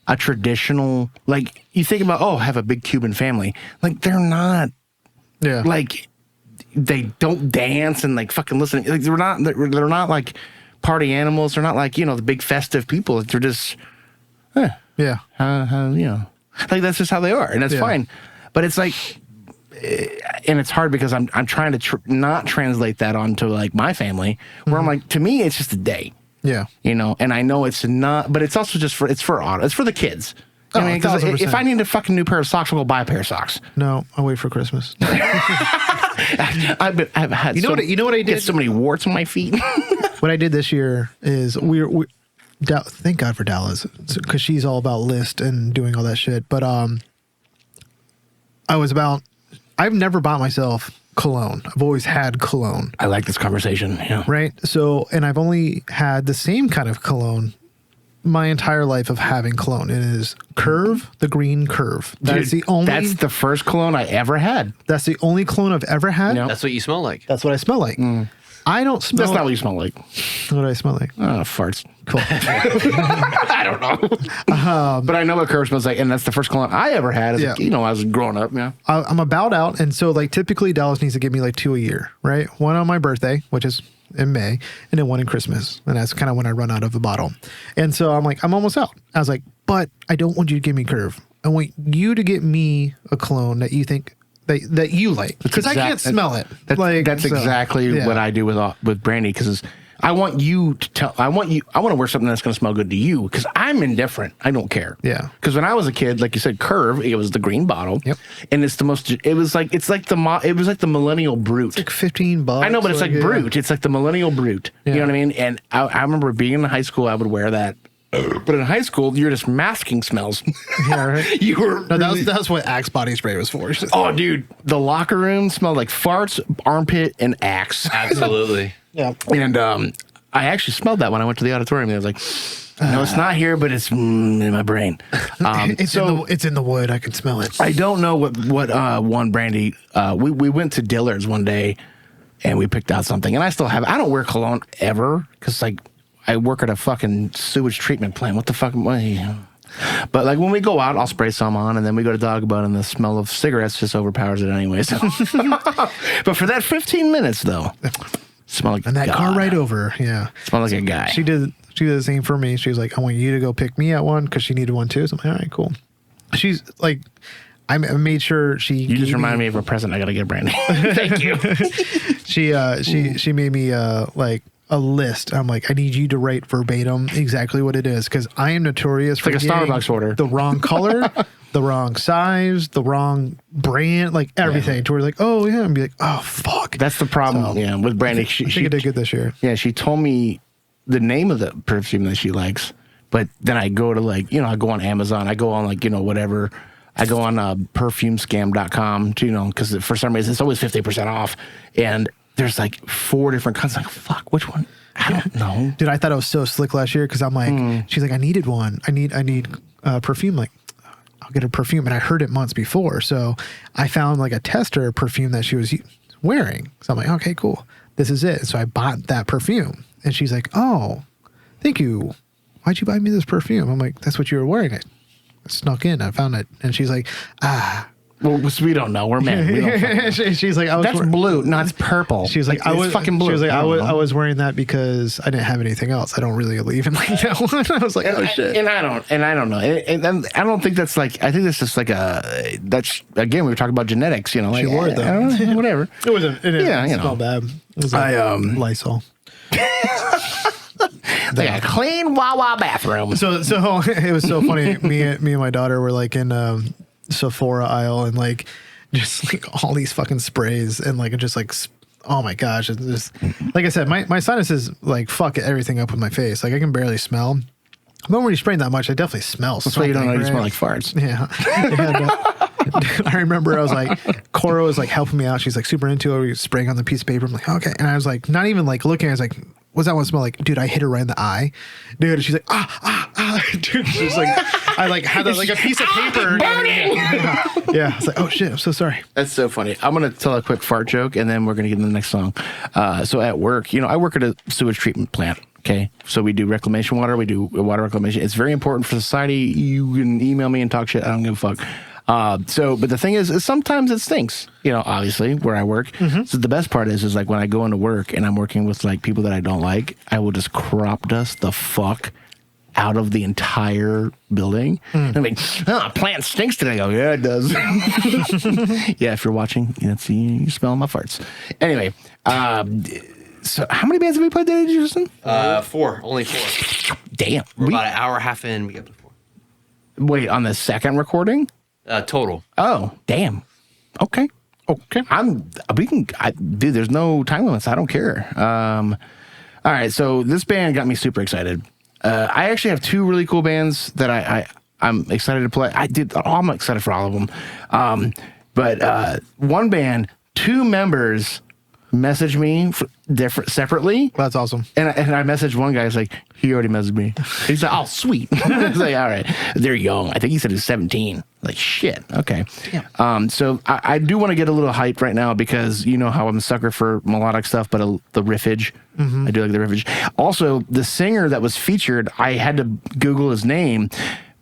a traditional, like you think about, have a big Cuban family. Like they're not, like they don't dance and like fucking listen. Like they're not like party animals. They're not like, the big festive people. They're just, like that's just how they are. And that's fine. But it's like, and it's hard because I'm trying to not translate that onto like my family where I'm like, to me, it's just a day. Yeah. And I know it's not, but it's also just it's for the kids. Oh, I mean, 'cause 1000%. if I need a fucking new pair of socks, I'll go buy a pair of socks. No, I'll wait for Christmas. I've had You know what I did? Get so many warts on my feet. What I did this year is thank God for Dallas because she's all about list and doing all that shit. But I've never bought myself cologne. I've always had cologne. I like this conversation. Yeah. Right. So, and I've only had the same kind of cologne my entire life of having cologne. It is Curve, the green Curve. That's That's the first cologne I ever had. That's the only cologne I've ever had. Yep. That's what you smell like. That's what I smell like. I don't smell. That's not what you smell like. What do I smell like? Farts. Cool. I don't know. But I know what Curve smells like, and that's the first cologne I ever had as I was growing up. Yeah. I'm about out, and so like typically Dallas needs to give me like 2 a year, right? One on my birthday, which is in May, and then one in Christmas, and that's kind of when I run out of the bottle. And so I'm like, I'm almost out. I was like, but I don't want you to give me Curve. I want you to get me a cologne that you think that you like, because I can't smell it. That's exactly what I do with Brandy, because I want you to tell. I want to wear something that's going to smell good to you, because I'm indifferent. I don't care. Yeah. Because when I was a kid, like you said, Curve, it was the green bottle. Yep. And it's the most. It was like the millennial Brute. It's like $15. I know, but it's like Brute. It's like the millennial Brute. Yeah. You know what I mean? And I remember being in high school, I would wear that. But in high school, you're just masking smells. Yeah, right. You were. No, that's what Axe body spray was for. Oh, dude, the locker room smelled like farts, armpit, and Axe. Absolutely. Yeah. And I actually smelled that when I went to the auditorium. I was like, no, it's not here, but it's in my brain. It's in the wood. I can smell it. I don't know what one Brandy. We went to Dillard's one day, and we picked out something, and I still have. I don't wear cologne ever because like I work at a fucking sewage treatment plant. What the fuck? But like when we go out, I'll spray some on, and then we go to Dog Bun, and the smell of cigarettes just overpowers it anyway. So. But for that 15 minutes though. Smell like and that God. car right over, yeah. Smell like a guy. She did the same for me. She was like, I want you to go pick me at one because she needed one too. So I'm like, all right, cool. She's like, I made sure she. You just reminded me of a present I got to get Brandy. Thank you. She made me like a list. I'm like, I need you to write verbatim exactly what it is because I am notorious for like a Starbucks order. the wrong color, the wrong size, the wrong brand, like everything. To where like, oh yeah, and be like, oh fuck. That's the problem. So, with Brandy. I think I did good this year. Yeah, she told me the name of the perfume that she likes, but then I go to like, I go on Amazon, I go on like, whatever. I go on perfumescam.com, because for some reason it's always 50% off. And there's like 4 different kinds. Like, fuck, which one? I don't know. Dude, I thought I was so slick last year because I'm like, she's like, I needed one. I need perfume. Like, I'll get a perfume. And I heard it months before. So I found like a tester perfume that she was wearing. So I'm like, okay, cool. This is it. So I bought that perfume. And she's like, oh, thank you. Why'd you buy me this perfume? I'm like, that's what you were wearing. I snuck in. I found it. And she's like, Well, we don't know. We're men. We don't she's like, that's blue. No, it's purple. She's like, I was fucking blue. She was like, I was wearing that because I didn't have anything else. I don't really even like that one. I was like, oh shit. And I don't know. And I don't think that's like. I think that's just like that's again. We were talking about genetics. Like, she wore it though. Whatever. It wasn't. It smelled bad. It was like Lysol. Like a clean Wawa bathroom. So it was so funny. Me and my daughter were like in Sephora aisle and like just like all these fucking sprays and like just like, oh my gosh, it's just like I said, my sinuses like fuck everything up with my face. Like I can barely smell. But when you spray that much, I definitely smell. That's why you don't know you smell like farts. Yeah. I remember I was like, Cora was like helping me out. She's like super into it. We were spraying on the piece of paper. I'm like, okay. And I was like, not even like looking. I was like, what's that one smell like? Dude, I hit her right in the eye. Dude, she's like, Dude, she's like, I like had like a piece of paper. Burning! Yeah. I was like, oh shit, I'm so sorry. That's so funny. I'm going to tell a quick fart joke and then we're going to get into the next song. So at work, I work at a sewage treatment plant. Okay. So we do reclamation water. We do water reclamation. It's very important for society. You can email me and talk shit. I don't give a fuck. But the thing is sometimes it stinks, obviously where I work. Mm-hmm. So the best part is like when I go into work and I'm working with like people that I don't like, I will just crop dust the fuck out of the entire building. And I'm like, plant stinks today. I go, yeah, it does. Yeah. If you're watching, you're smelling my farts. Anyway, so how many bands have we played today, Justin? 4, only 4. Damn. We're about an hour and a half in. We got to 4. Wait, on the second recording? Total. Oh, damn. Okay. Dude, there's no time limits. I don't care. All right. So this band got me super excited. I actually have 2 really cool bands that I'm excited to play. I'm excited for all of them. But one band, 2 members messaged me separately. That's awesome. And I messaged one guy. He's like, he already messaged me. He's like, oh, sweet. He's like, all right. They're young. I think he said he's 17. Like, shit. Okay. Damn. So I do want to get a little hyped right now because you know how I'm a sucker for melodic stuff, but the riffage. Mm-hmm. I do like the riffage. Also, the singer that was featured, I had to Google his name.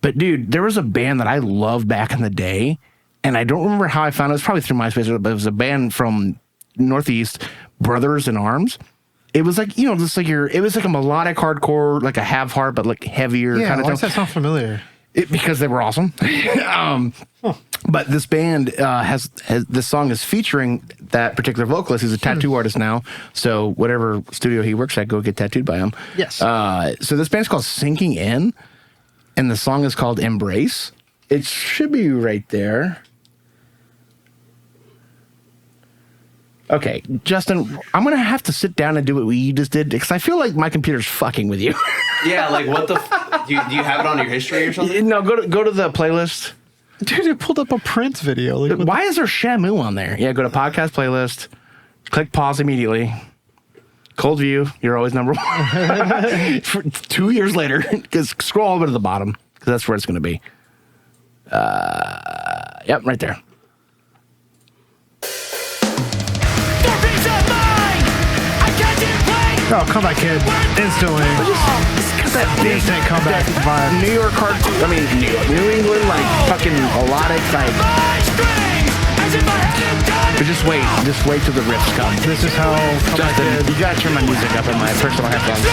But, dude, there was a band that I loved back in the day. And I don't remember how I found it. It was probably through MySpace, but it was a band from Northeast, Brothers in Arms. It was like, just like it was like a melodic hardcore, like a have heart, but like heavier kind of thing. Why does that sound familiar? Because they were awesome. But this band has this song is featuring that particular vocalist. He's a tattoo artist now. So whatever studio he works at, go get tattooed by him. Yes. So this band's called Sinking In, and the song is called Embrace. It should be right there. Okay, Justin, I'm going to have to sit down and do what we just did because I feel like my computer's fucking with you. Yeah, like what the... do you have it on your history or something? No, go to the playlist. Dude, it pulled up a Prince video. Like, why is there Shamu on there? Yeah, go to podcast playlist. Click pause immediately. Cold View, you're always number 1. 2 years later, because scroll all the way to the bottom because that's where it's going to be. Yep, right there. Oh, comeback kid. Instantly. That instant comeback vibe. New York hardcore. I mean, New England, like fucking melodic, like. But just wait till the riffs come. This is how Justin, you gotta turn my music up in my personal headphones. Did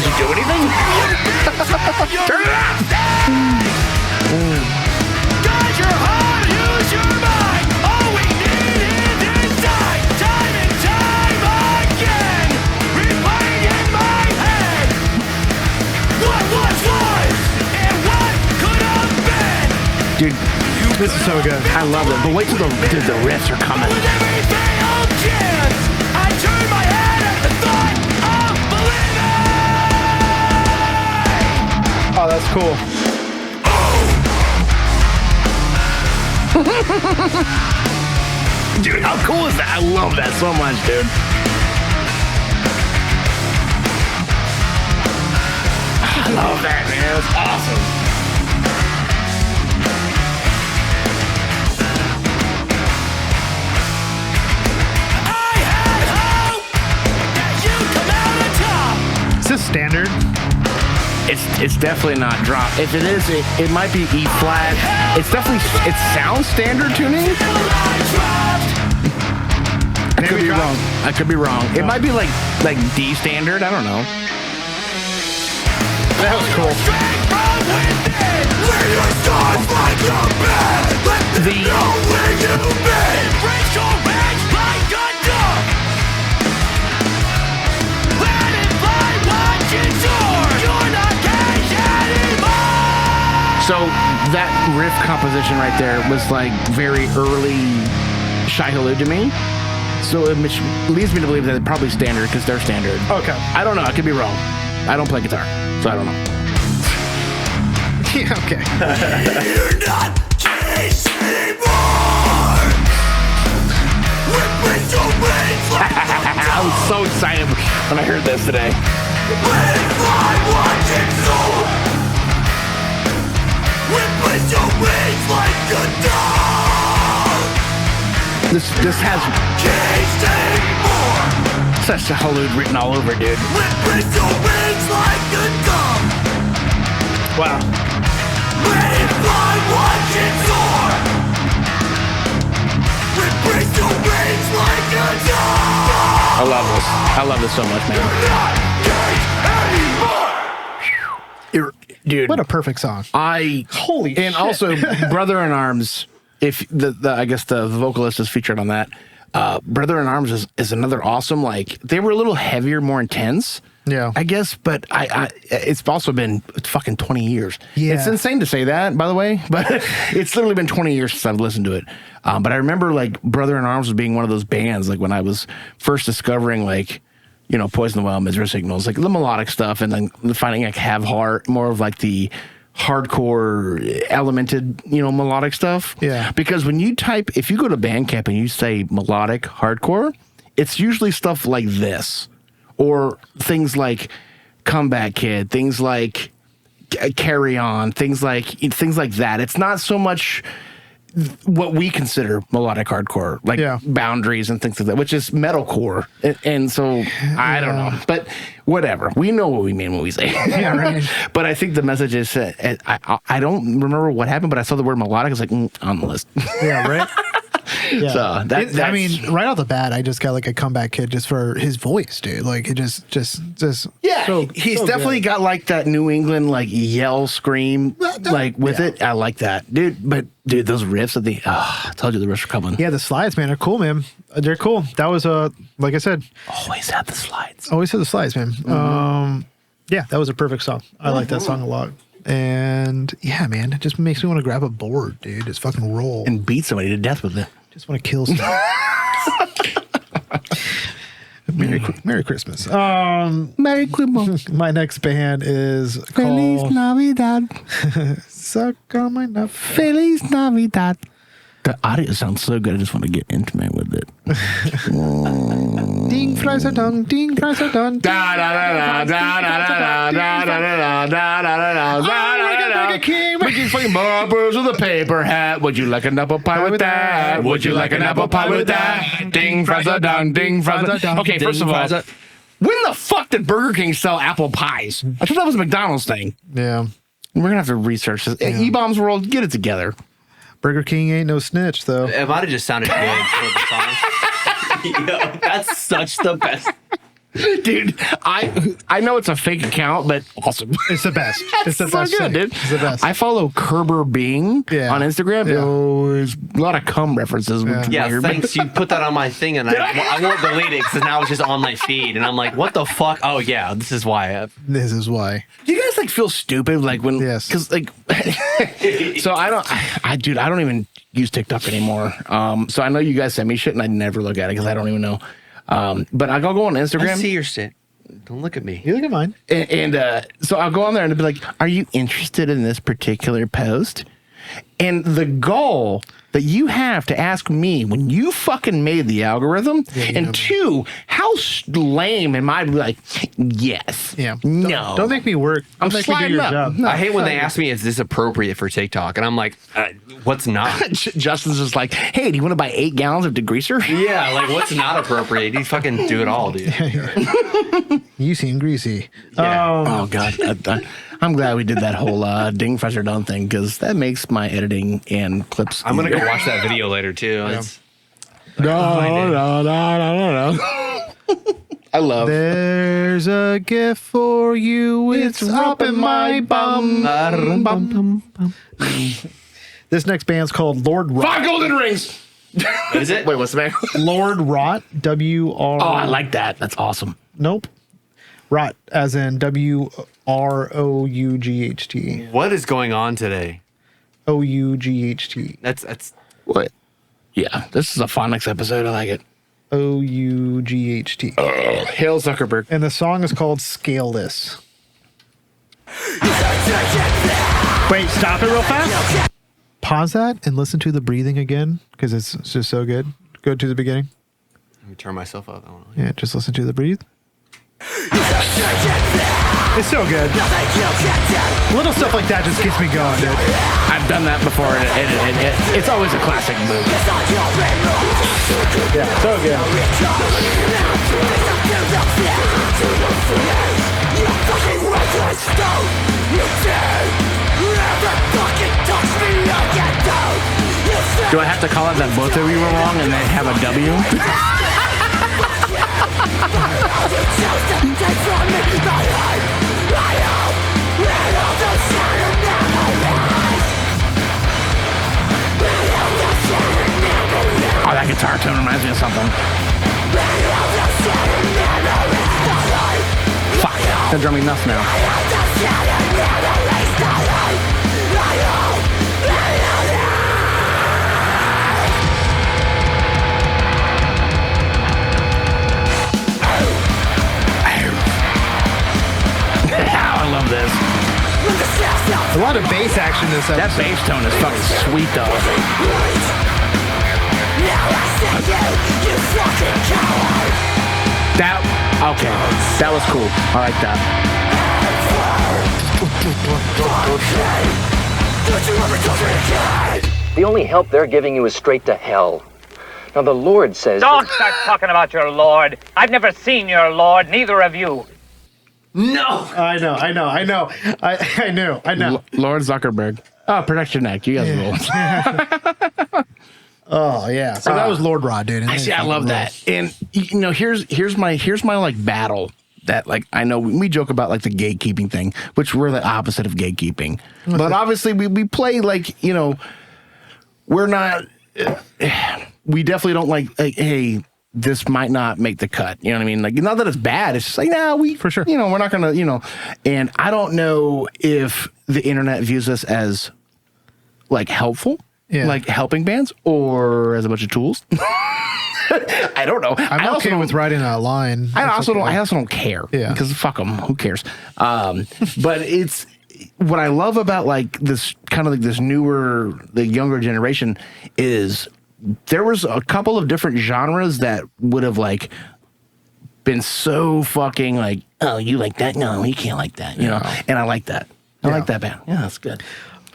you do anything? Turn it up! Got your heart, use your mind. All we need is inside. Time and time This is so good. I love it. But wait till the riffs are coming. Oh, that's cool. Dude, how cool is that? I love that so much, dude. I love that, man. It's awesome. Is this standard? It's definitely not drop. If it is, it might be E flat. It's definitely, it sounds standard tuning. I could be wrong. I could be wrong. It might be like D standard. I don't know. That was cool. So that riff composition right there was like very early Shai Hulud to me. So it leads me to believe that it's probably standard because they're standard. Okay. I don't know. I could be wrong. I don't play guitar, so I don't know. Yeah, okay. You're not chasing anymore. Whipping your wings like I was so excited when I heard this today. Whipping your wings like a dog. This has Chased anymore. such a Hulud written all over, dude. Whipping your wings like a dog. Wow. Let it fly, watch it soar. Whipping your wings like a dog. I love this. I love this so much, man. Not chased anymore. Dude, What a perfect song. Holy and shit. also Brother in Arms. If the I guess the vocalist is featured on that. Brother in Arms is another awesome. Like they were a little heavier, more intense. Yeah. I guess, but I it's also been fucking 20 years. Yeah. It's insane to say that, by the way, but it's literally been 20 years since I've listened to it. But I remember like Brother in Arms was being one of those bands, like when I was first discovering like, you know, Poison the Well, Misery Signals, like the melodic stuff, and then finding like Have Heart, more of like the hardcore elemented, you know, melodic stuff. Yeah. Because when you type, if you go to Bandcamp and you say melodic hardcore, it's usually stuff like this. Or things like Comeback Kid, things like Carry On, things like that. It's not so much what we consider melodic hardcore, like Boundaries and things like that, which is metalcore. And so I don't know, but whatever. We know what we mean when we say. Yeah, right. But I think the message is, I don't remember what happened, but I saw the word melodic. I was like, on the list. Yeah, right? Yeah. So that's, I mean, right off the bat, I just got like a Comeback Kid just for his voice, dude. Like it just yeah, so, he's so definitely good. got like that New England like yell scream like with it. I like that, dude. But dude, those riffs at the I told you the riffs are coming. Yeah, the slides, man, are cool, man. They're cool. That was like I said, Always have the slides. always had the slides, man. Yeah, that was a perfect song. I like that song a lot. And yeah, man, it just makes me want to grab a board, dude. Just fucking roll. And beat somebody to death with it. Just want to kill someone. Merry Christmas. Merry Christmas. My next band is Feliz called Navidad. Suck on My Nut. Feliz Navidad. The audio sounds so good. I just want to get intimate with it. Ding fries are done. Ding fries are done. Da da da da da da da da da da da da da. Making fucking barbers with a paper hat. Would you like an apple pie with that? Would you like an apple pie with that? Ding fries are done. Ding fries are done. Okay, first of all, when the fuck did Burger King sell apple pies? I thought that was a McDonald's thing. Yeah. We're gonna have to research this. E-Bombs World, get it together. Burger King ain't no snitch, though. It might have just sounded good for the song. Yo, that's such the best. Dude, I know it's a fake account, but awesome. It's the best. It's the so best good, thing. dude. It's the best. I follow Kerber Bing on Instagram. Yeah. Oh, there's a lot of cum references. Which is Yeah, weird. thanks. You put that on my thing, and I won't delete it because now it's just on my feed, and I'm like, what the fuck? Oh yeah, this is why. This is why. Do you guys like feel stupid like when? Yes. Because like, so I don't even use TikTok anymore. So I know you guys send me shit, and I never look at it because I don't even know. But I'll go on Instagram. I see your shit. Don't look at me. You look at mine. And so I'll go on there and be like, are you interested in this particular post? And the goal that you have to ask me when you fucking made the algorithm, and two, how lame am I to be like, yes, no. Don't make me work. I'm Don't make me do sliding your up. job. No. I hate when they ask me, is this appropriate for TikTok? And I'm like, what's not? Justin's just like, hey, do you want to buy 8 gallons of degreaser? Yeah, like what's not appropriate? You fucking do it all, dude. You seem greasy. Yeah. Oh, God. I'm glad we did that whole ding, fresh, or done thing because that makes my editing and clips. I'm going to easier. go watch that video later, too. It's- No. I love There's a gift for you. It's up in my bum. This next band's called Lord Rot. 5 golden rings. What is it? Wait, what's the name? Lord Rot. W-R. Oh, I like that. That's awesome. Nope. Rot, as in W-R-O-U-G-H-T. What is going on today? O-U-G-H-T. That's What? Yeah, this is a phonics episode. I like it. O-U-G-H-T. Hail Zuckerberg. And the song is called Scaleless. Wait, stop it real fast. Pause that and listen to the breathing again because it's just so good. Go to the beginning. Let me turn myself up. I don't know. Yeah, just listen to the breathe. It's so good. Little stuff like that just gets me going, dude. I've done that before, and it's always a classic move. Yeah, so good. Do I have to call it that both of you were wrong and they have a W? Oh, that guitar tone reminds me of something. Fuck, they're drumming nuts now. I love this. A lot of bass action this episode. That bass tone is fucking sweet, though. That, okay, that was cool. I like that. The only help they're giving you is straight to hell. Now the Lord says... Don't start talking about your Lord. I've never seen your Lord, neither of you. No. I know. I know. Lord Zuckerberg. Oh, protect your neck. You guys rule. Oh yeah. So that was Lord Rod, dude. Actually, I love that. And you know, here's my like battle that like I know we joke about like the gatekeeping thing, which we're the opposite of gatekeeping. But obviously we play like, you know, we're not we definitely don't like hey, this might not make the cut. You know what I mean? Like, not that it's bad. It's just like, we for sure. You know, we're not gonna, you know. And I don't know if the internet views us as like helpful, like helping bands, or as a bunch of tools. I don't know. I'm okay with writing a line. I also don't care. Yeah. Because fuck them. Who cares? But it's what I love about like this kind of like this newer, the younger generation is there was a couple of different genres that would have like been so fucking like, oh, you like that? No, you can't like that. You know? And I like that. I like that band. Yeah, that's good.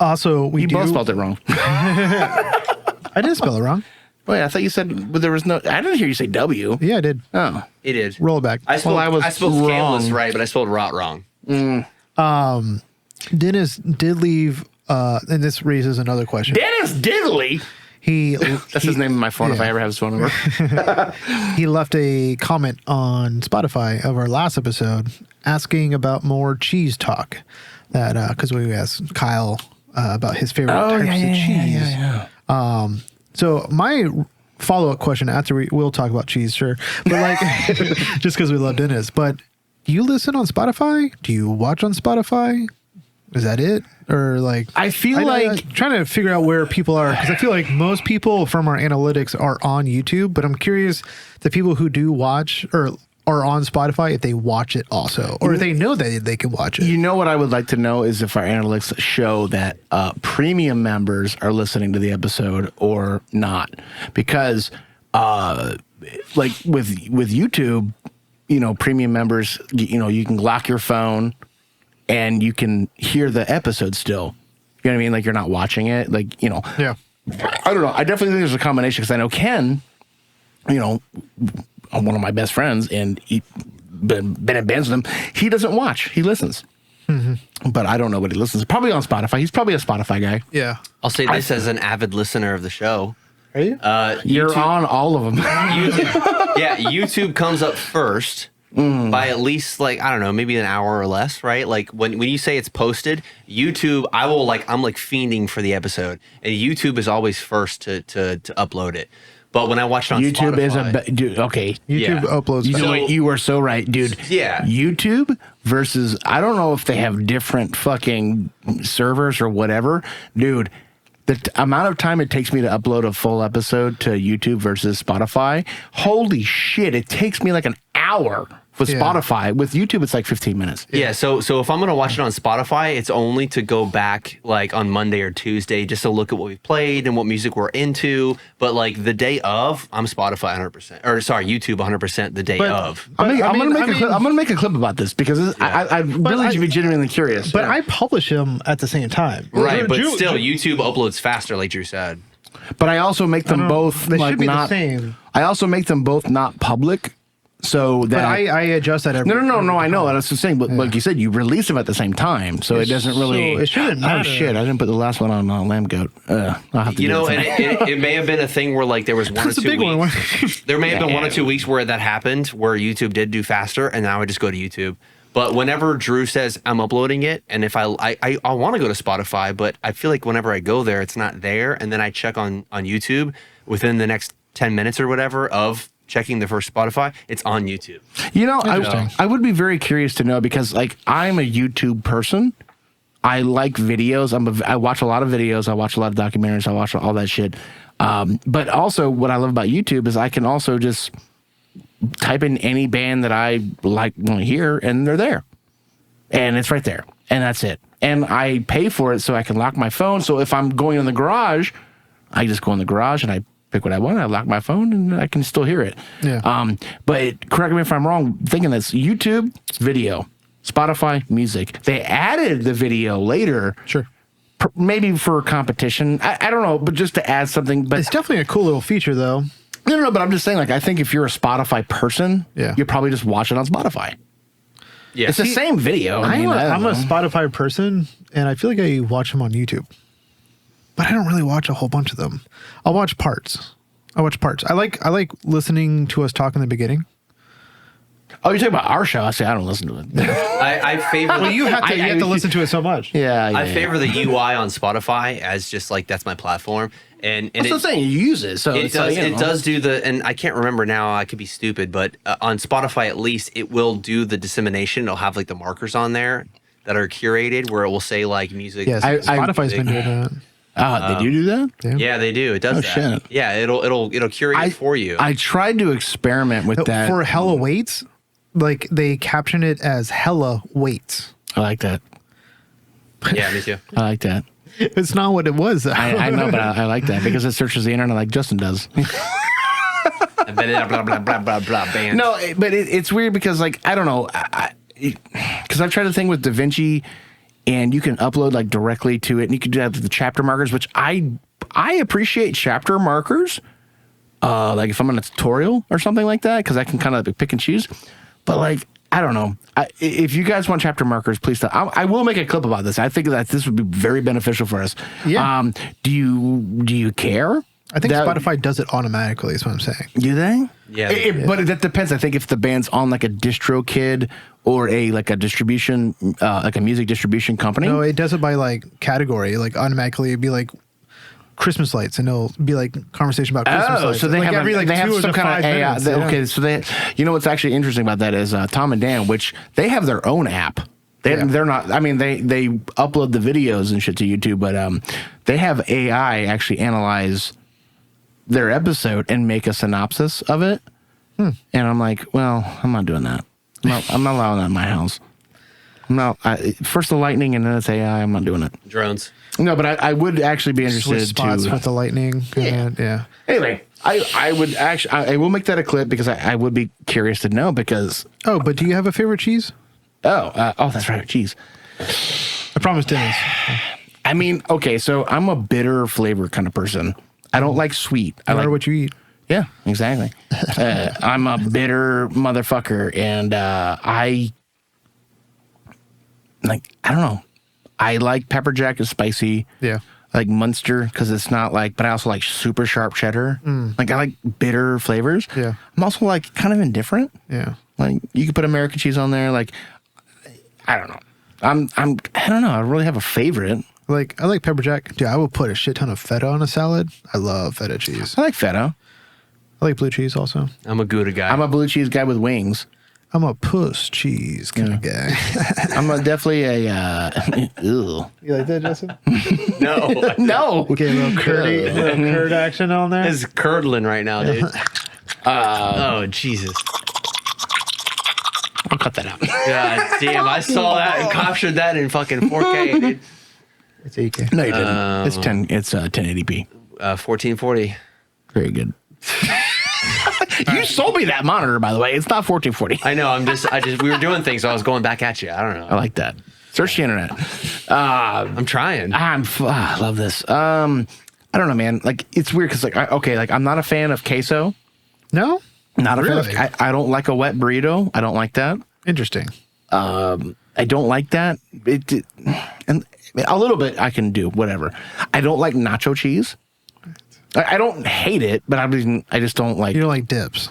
Also, You both spelled it wrong. I didn't spell it wrong. Wait, I thought you said there was no. I didn't hear you say W. Yeah, I did. Oh, It is. Roll it back. I spelled I spelled was scandalous wrong. right, but I spelled rot wrong. Dennis did leave, and this raises another question. Dennis Diddley. That's his name in my phone if I ever have his phone number. He left a comment on Spotify of our last episode asking about more cheese talk. That because we asked Kyle about his favorite types of cheese. So my follow-up question after we'll talk about cheese, sure, but like just because we love Dennis. But do you listen on Spotify? Do you watch on Spotify? Is that it? Or like I feel like I'm trying to figure out where people are, because I feel like most people from our analytics are on YouTube, but I'm curious the people who do watch or are on Spotify if they watch it also, or if they know that they can watch it. You know what I would like to know is if our analytics show that premium members are listening to the episode or not, because like with YouTube, you know, premium members, you know, you can lock your phone and you can hear the episode still. You know what I mean? Like you're not watching it. Like, you know, Yeah. I don't know. I definitely think there's a combination because I know Ken, you know, one of my best friends, and he been in bands with him. He doesn't watch. He listens. But I don't know what he listens to. Probably on Spotify. He's probably a Spotify guy. Yeah. I'll say this as an avid listener of the show. Are you? You're on all of them. YouTube comes up first by at least like, I don't know, maybe an hour or less, right? Like when you say it's posted, YouTube, I'm like fiending for the episode, and YouTube is always first to upload it. But when I watch it on YouTube Spotify, dude, okay. YouTube uploads. You fast. know what? You are so right, dude. Yeah. YouTube versus, I don't know if they have different fucking servers or whatever. Dude, the amount of time it takes me to upload a full episode to YouTube versus Spotify, holy shit, it takes me like an hour with Spotify. With YouTube, it's like 15 minutes. Yeah, so if I'm gonna watch it on Spotify, it's only to go back like on Monday or Tuesday just to look at what we've played and what music we're into. But like the day of, I'm Spotify 100%, or sorry, YouTube 100% the day of. I'm gonna make a clip about this because I really should be genuinely curious. But I publish them at the same time. Right, but still, YouTube uploads faster, like Drew said. But I also make them both They like should be not. the same. I also make them both not public, so that But I adjust that every No. I know that's the same. But like you said, you release them at the same time, so it doesn't really. So it shouldn't Oh matter. shit! I didn't put the last one on Lamb Goat. I'll have to. You do know, that and tonight. it may have been a thing where like there was 1 or That's a 2 big weeks. one. There may have been 1 or 2 weeks where that happened, where YouTube did do faster, and now I just go to YouTube. But whenever Drew says I'm uploading it, and if I want to go to Spotify, but I feel like whenever I go there, it's not there, and then I check on YouTube within the next 10 minutes or whatever of checking the first Spotify, it's on YouTube. You know, I would be very curious to know because like I'm a YouTube person. I like videos. I watch a lot of videos. I watch a lot of documentaries. I watch all that shit. But also, what I love about YouTube is I can also just type in any band that I like want to hear, and they're there, and it's right there, and that's it. And I pay for it so I can lock my phone. So if I'm going in the garage, I just go in the garage and I pick what I want. I lock my phone and I can still hear it. Yeah. But correct me if I'm wrong. Thinking that's YouTube video, Spotify music. They added the video later. Sure. Maybe for competition. I don't know, but just to add something. But It's definitely a cool little feature, though. no. But I'm just saying, like, I think if you're a Spotify person, you probably just watch it on Spotify. Yeah, It's the same video. I mean, I'm a don't know. Spotify person, and I feel like I watch them on YouTube. But I don't really watch a whole bunch of them. I'll watch parts. I like listening to us talk in the beginning. Oh, you're talking about our show? I say I don't listen to it. I favor. Well, you have to listen to it so much. yeah. I favor the UI on Spotify as just like that's my platform, and That's what I'm saying. You use it, so It it's does. like, you It know. does do the, and I can't remember now. I could be stupid, but on Spotify at least, it will do the dissemination. It'll have like the markers on there that are curated, where it will say like music. Yes, Spotify's been doing that. Did you do that? Yeah, they do. It does that. shit. Yeah, it'll curate it for you. I tried to experiment with that. For hella weights, like they caption it as hella weights. I like that. yeah, me too. I like that. It's not what it was. I know, but I like that because it searches the internet like Justin does. blah blah blah blah blah blah. Band. No, but it's weird because like I don't know, because I've tried the thing with DaVinci, and you can upload like directly to it, and you can do that with the chapter markers, which I appreciate chapter markers. Like if I'm in a tutorial or something like that, because I can kind of pick and choose. But like I don't know, if you guys want chapter markers, please tell. I will make a clip about this. I think that this would be very beneficial for us. Yeah. Do you care? I think That- Spotify does it automatically. Is what I'm saying. Do they? Yeah. But that depends. I think if the band's on like a DistroKid or a distribution, like a music distribution company. No, it does it by like category. Like automatically, it'd be like Christmas lights, and it'll be like conversation about Christmas lights. So they like have every like they have 2 some to kind 5 of AI. minutes, yeah. Okay, so they, you know what's actually interesting about that is Tom and Dan, which they have their own app. They're not. I mean, they upload the videos and shit to YouTube, but they have AI actually analyze their episode and make a synopsis of it. And I'm like, well, I'm not doing that. I'm not allowing that in my house. No, first the lightning and then it's AI. I'm not doing it. Drones. No, but I would actually be Switch interested spots to. with the lightning. Yeah. Anyway, I would actually I will make that a clip because I would be curious to know because Oh, but do you have a favorite cheese? that's right, cheese. I promised Dennis. I mean, okay, so I'm a bitter flavor kind of person. I don't like sweet. I I like like what you eat. yeah, exactly. I'm a bitter motherfucker, and I don't know. I like pepper jack is spicy. Yeah. I like Munster because it's not like, but I also like super sharp cheddar. Like I like bitter flavors. Yeah. I'm also like kind of indifferent. Yeah. Like you could put American cheese on there. Like I don't know. I don't know. I don't really have a favorite. Like I like pepper jack. Dude, I will put a shit ton of feta on a salad. I love feta cheese. I like feta. I like blue cheese also. I'm a Gouda guy. I'm a blue cheese guy with wings. I'm a puss cheese kind of guy. I'm definitely a. Ew. You like that, Justin? no. No. Okay, a little curd action on there. It's curdling right now, dude. Oh, Jesus. I'll cut that out. God damn, I saw that and captured that in fucking 4K, dude. It's 8K. No, you didn't. It's 10. It's 1080p. 1440. Very good. You sold me that monitor, by the way. It's not 1440. I know, we were doing things, so I was going back at you. I don't know. I like that. Search the internet. I'm trying. I love this. I don't know, man. Like it's weird because I'm not a fan of queso. No? Not a Really? fan of. I don't like a wet burrito. I don't like that. Interesting. I don't like that. And a little bit I can do whatever. I don't like nacho cheese. I don't hate it, but I just don't like. You don't like dips.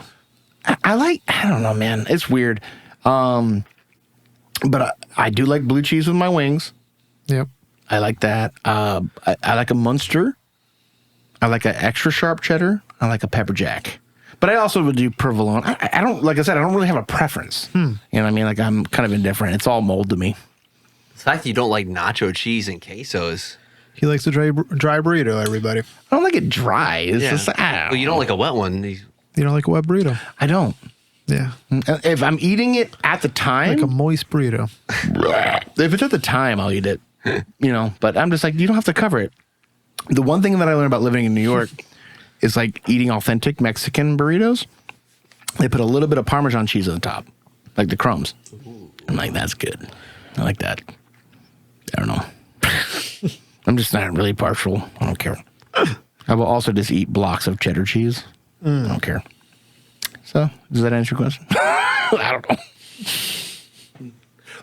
I don't know, man. It's weird. But I do like blue cheese with my wings. Yep. I like that. I like a Munster. I like an extra sharp cheddar. I like a pepper jack. But I also would do provolone. I don't, like I said, I don't really have a preference. You know what I mean? Like I'm kind of indifferent. It's all mold to me. The fact that you don't like nacho cheese and quesos. He likes the dry burrito, everybody. I don't like it dry. It's Yeah. just, Well, you don't like a wet one. You don't like a wet burrito? I don't. Yeah. If I'm eating it at the time, Like a moist burrito. if it's at the time, I'll eat it. But I'm just like, you don't have to cover it. The one thing that I learned about living in New York is like eating authentic Mexican burritos. They put a little bit of Parmesan cheese on the top, like the crumbs. I'm like, that's good. I like that. I don't know. I'm just not really partial. I don't care. I will also just eat blocks of cheddar cheese. I don't care. So, does that answer your question? I don't know.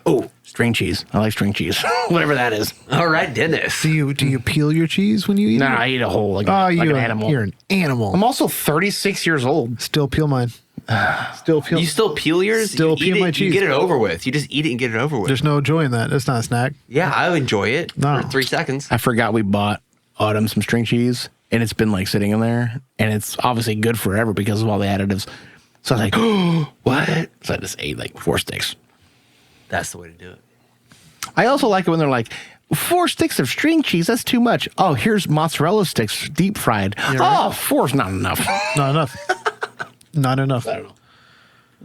Oh, string cheese. I like string cheese. Whatever that is. All right, Dennis. Do you peel your cheese when you eat Nah, it? I eat a whole like You're an animal. You're an animal. I'm also 36 years old. Still peel mine. Still peel. You still peel yours? Still You peel eat my it, cheese. You get it over with. You just eat it and get it over with. There's no joy in that. That's not a snack. Yeah, I enjoy it No. for 3 seconds. I forgot we bought Autumn some string cheese, and it's been like sitting in there, and it's obviously good forever because of all the additives. So I was like, oh, what? So I just ate like 4 sticks. That's the way to do it. I also like it when they're like, 4 sticks of string cheese, that's too much. Oh, here's mozzarella sticks, deep fried. Oh, 4's not enough. Not enough. Not enough. I don't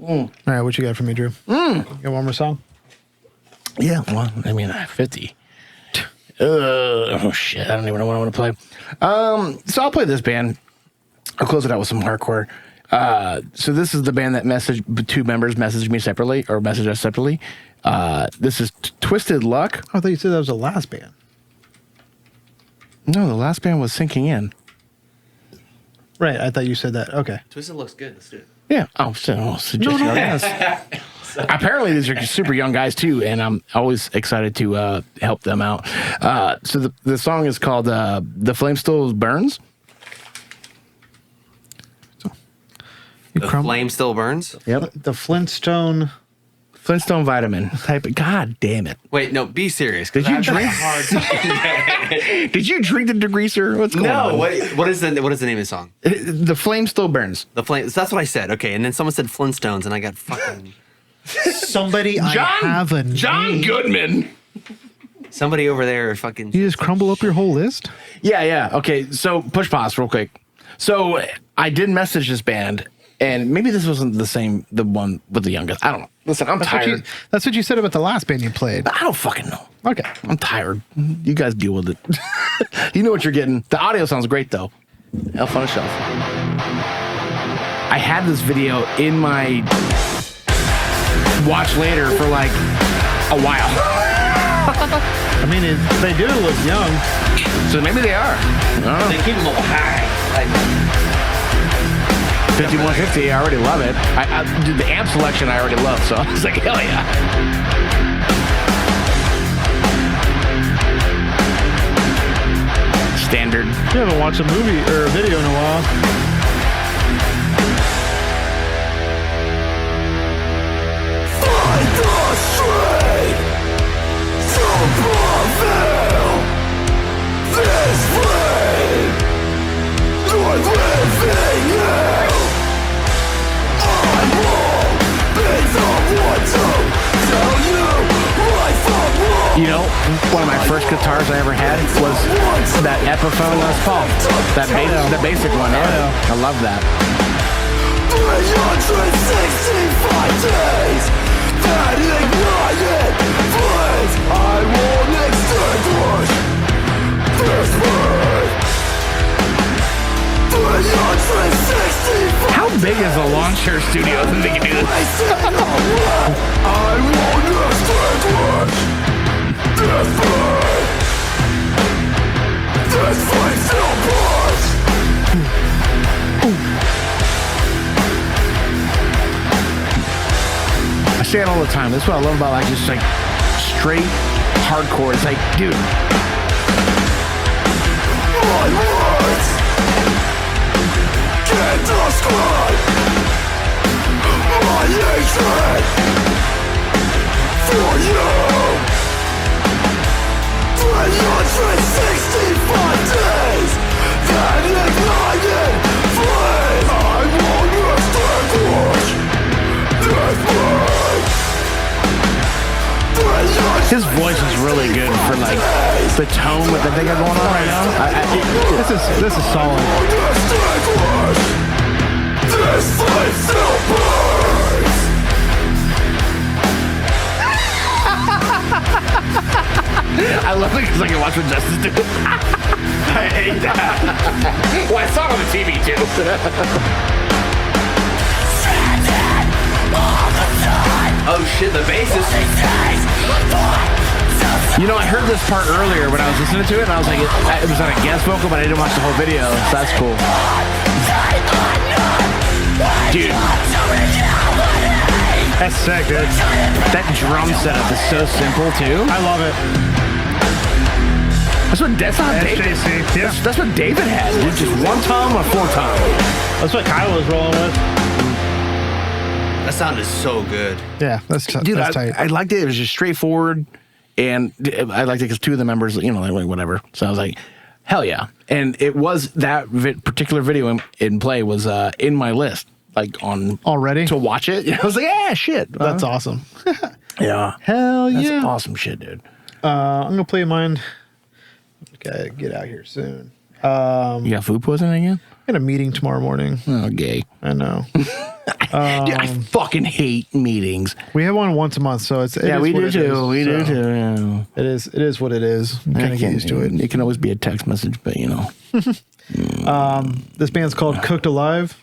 know. All right, what you got for me, Drew? Got one more song? Yeah, well, I mean, 50. Oh, shit. I don't even know what I want to play. So I'll play this band. I'll close it out with some hardcore. So this is the band that two members messaged me separately, or messaged us separately. This is Twisted Luck. Oh, I thought you said that was the last band. No, the last band was Sinking In. Right, I thought you said that. Okay. Twisted looks good. Let's do it. Yeah. Apparently, these are super young guys too, and I'm always excited to help them out. So the song is called "The Flame Still Burns," The flame still burns? Yep. The Flintstone vitamin. Type it. God damn it. Wait, no, be serious. Did you I've had a drink? hard time. Did you drink the Degreaser? What's going No, on? what is the name of the song? The flame still burns. The flame. That's what I said. Okay, and then someone said Flintstones, and I got fucking somebody I have a John name. Goodman. somebody over there. Fucking. You just crumble up your whole list. Yeah. Okay, so push pause real quick. So I did message this band, and maybe this wasn't the one with the youngest. I don't know. Listen, I'm tired. That's what you said about the last band you played. I don't fucking know. Okay. I'm tired. You guys deal with it. You know what you're getting. The audio sounds great, though. Elf on a Shelf. I had this video in my watch later for like a while. I mean, they do look young. So maybe they are. I don't know. They keep them all high. Like, 5150, I already love it. Dude, the amp selection I already love, so I was like, hell yeah. Standard. You haven't watched a movie or a video in a while. You know, one of my first guitars I ever had was that Epiphone Les Paul. That basic one. Yeah. I love that. 365 days that ignited flames. I won't extinguish this burn. 365 How big is a lawn chair studio that they can do this? I won't extinguish this burn. This flame still burns. I say it all the time. That's what I love about like just like straight hardcore. It's like, dude, My words can't describe my hatred for you. 365 days that ignited flame. I won't extinguish this burn. his voice is really good for like the tone that they got going on right now. This is solid. This flame still burns. I love it because I can watch what Justice do. I hate that. Well, I saw it on the TV too. oh shit, the bass is. You know, I heard this part earlier when I was listening to it, and I was like, it was on a guest vocal, but I didn't watch the whole video, so that's cool. Dude. That's sick, dude. That drum setup is so simple, too. I love it. That's not David. SJC. Yeah. That's what David had, dude. Just one tom or four tom. That's what Kyle was rolling with. That sound is so good. Yeah, that's Dude, that's tight. I liked it. It was just straightforward. And I liked it because two of the members, you know, like whatever. So I was like, hell yeah. And it was that particular video in play was in my list, like on Already? to watch it. I was like, yeah, shit. That's awesome. Yeah. Hell That's yeah. awesome shit, dude. I'm going to play mine. Gotta get out here soon. You got food poisoning again? I got a meeting tomorrow morning. Oh, gay. I know. Dude, I fucking hate meetings. We have one once a month, so it Yeah, is we what do it too. is. We do So too. Yeah. It is what it is. Kind of get used to it. It can always be a text message, but you know. This band's called Cooked Alive,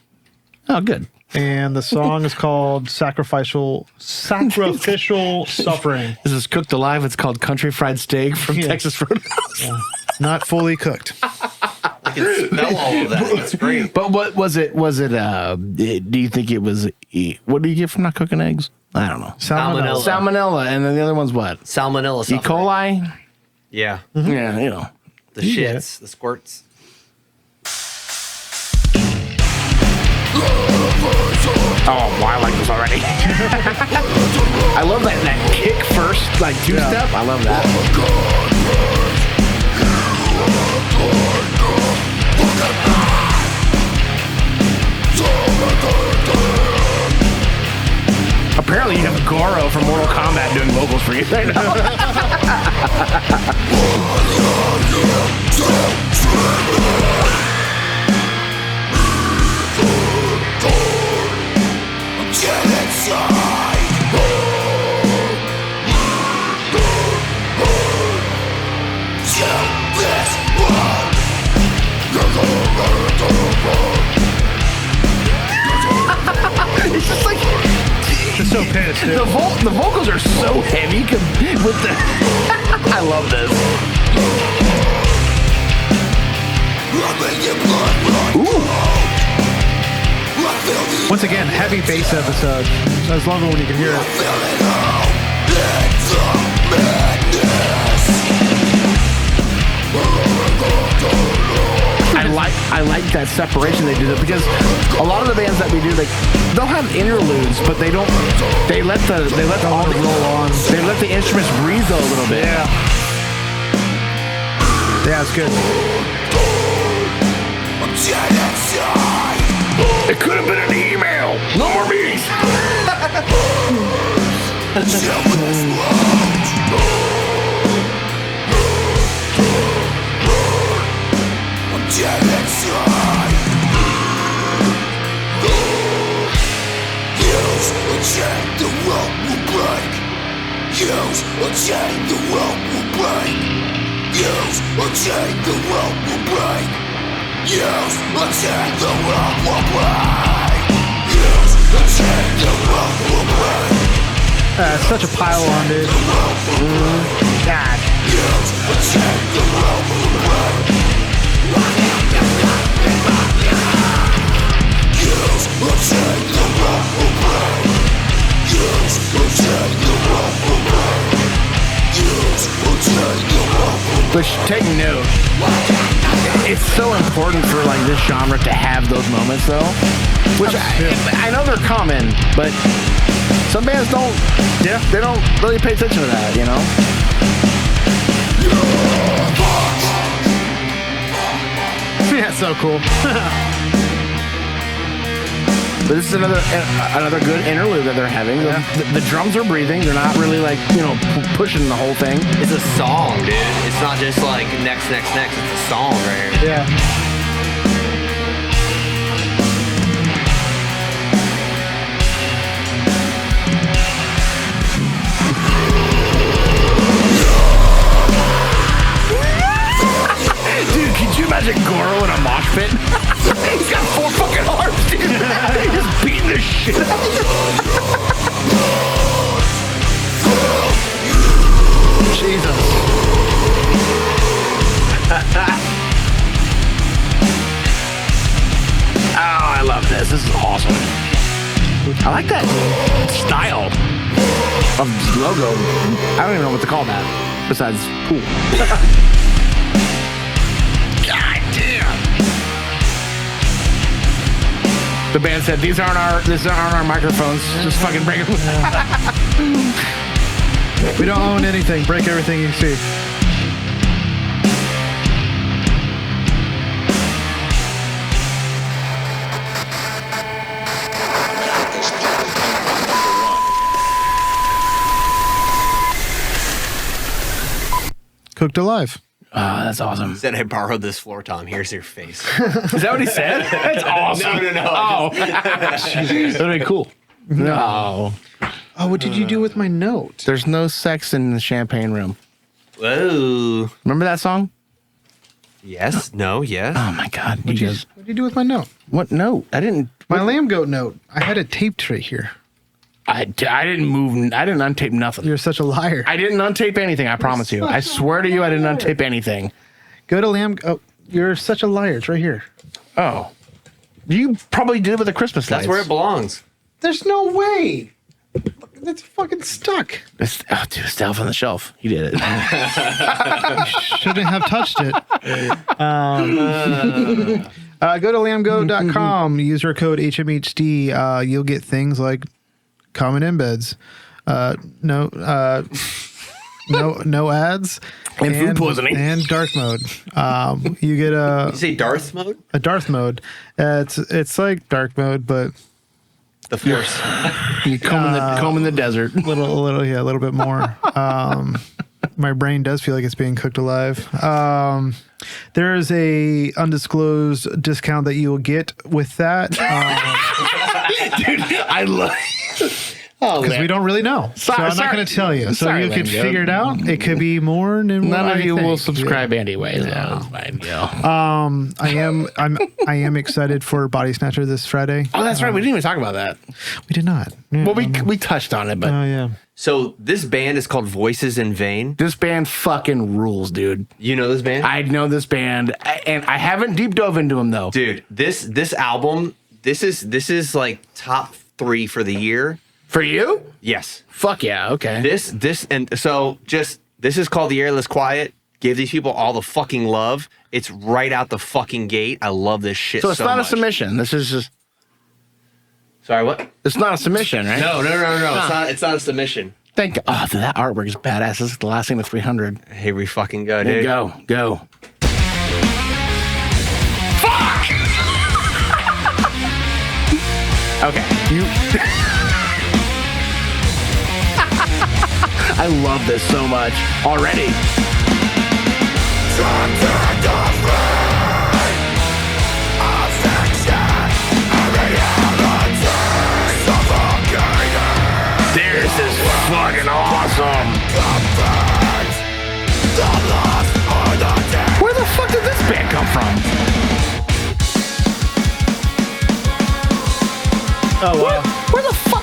Oh, good. and the song is called Sacrificial Suffering. This is Cooked Alive. It's called Country Fried Steak from Yeah. Texas Roadhouse. Not fully cooked. I can smell all of that. That's great. But what was it? Do you think it was? What do you get from not cooking eggs? I don't know. Salmonella. Salmonella, and then the other one's what? Salmonella. E. coli. Yeah. Yeah, you know. The shits, the squirts. Oh, wow, I like this already. I love that kick first, like two-step. I love that. Apparently you have Goro from Mortal Kombat doing vocals for you right now. It's just like It's so pissed, dude. the vocals are so heavy with the. I love this. Ooh. Once again, heavy bass episode. So I just love it when you can hear it. I like that separation they do that because a lot of the bands that we do, like they'll have interludes, but they don't. They let the audio roll on. They let the instruments breathe a little bit. Yeah, it's good. It could have been an email. No more meetings. It's such a pile on, dude. God. But take note, it's so important for like this genre to have those moments though, which I know they're common, but some bands don't. Yeah, they don't really pay attention to that, you know. Yeah, so cool. But this is another good interlude that they're having. The drums are breathing. They're not really like pushing the whole thing. It's a song, dude. It's not just like next. It's a song right here. Yeah. Dude, could you imagine Goro in a mosh pit? He's got 4 fucking arms, dude. He's just beating the shit out of Jesus. Oh, I love this. This is awesome. I like that style of logo. I don't even know what to call that besides cool. God damn. The band said these aren't our microphones. Just fucking break them. We don't own anything. Break everything you see. Cooked alive. Oh, that's awesome. Said I borrowed this floor, Tom. Here's your face. Is that what he said? That's awesome. No. Oh, that'd be cool. No. Oh, what did you do with my note? There's no sex in the champagne room. Whoa. Remember that song? Yes. No. Yes. Oh my God. What did you do with my note? What note? I didn't. My lamb goat note. I had it taped right here. I didn't move. I didn't untape nothing. You're such a liar. I didn't untape anything. I promise you. I swear to you, I didn't untape anything. Go to lamb. Oh, you're such a liar. It's right here. Oh, you probably did with the Christmas lights. That's where it belongs. There's no way. That's fucking stuck. Oh, dude, it's off on the shelf. You did it. Shouldn't have touched it. Go to lambgo.com, use our code HMHD. You'll get things like common embeds, no ads, And food poisoning. and dark mode. You get You say Darth mode? a Darth mode. It's like dark mode, but The Force. You comb in the desert. a little bit more. My brain does feel like it's being cooked alive. There is a undisclosed discount that you will get with that Dude, I love. Oh, because we don't really know. So I'm not going to tell you. So Sorry, you could Lando. figure it out. It could be more than None what of I you will think. subscribe anyway. So it's fine. I am excited for Body Snatcher this Friday. Oh, that's right. We didn't even talk about that. We did not. Well, we touched on it, but Oh yeah. So this band is called Voices in Vain. this band fucking rules, dude. You know this band? I know this band, and I haven't deep dove into them though. Dude, this album, this is like top 3 for the year. For you? Yes. Fuck yeah. Okay. This is called The Airless Quiet. Give these people all the fucking love. It's right out the fucking gate. I love this shit So it's not much. a submission. This is just. Sorry, what? It's not a submission, right? No. It's not a submission. Thank. Oh, that artwork is badass. This is the last thing with 300. Here we fucking go, There dude. you go. Okay. I love this so much already. This is fucking awesome. Where the fuck did this band come from? Oh wow. Where the fuck?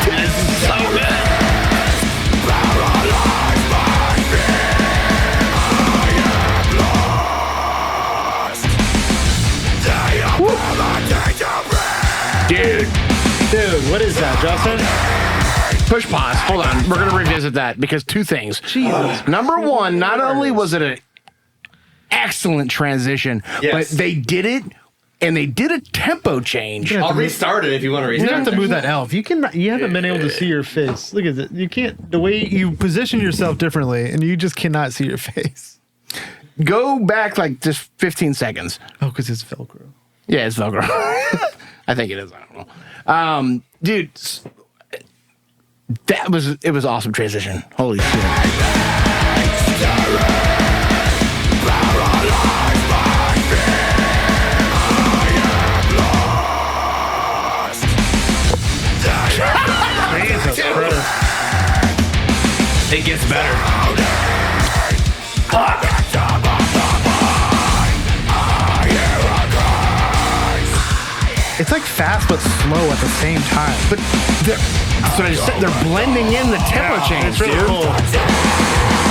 This is so good. Dude, What is that, Justin? push pause. Hold on. We're going to revisit that because two things. Number one, not only was it an excellent transition, Yes. but they did it and they did a tempo change. I'll restart it if you want to You restart have it. to move that elf. You haven't been able to see your face. Look at it. You can't. The way you position yourself differently, and you just cannot see your face. Go back like just 15 seconds. Oh, because it's Velcro. Yeah, it's Velcro. I think it is. I don't know. Dude, it was awesome transition. Holy shit. It gets better. It's like fast but slow at the same time. But that's what I just said. They're blending in the tempo change, It's really dude. cool.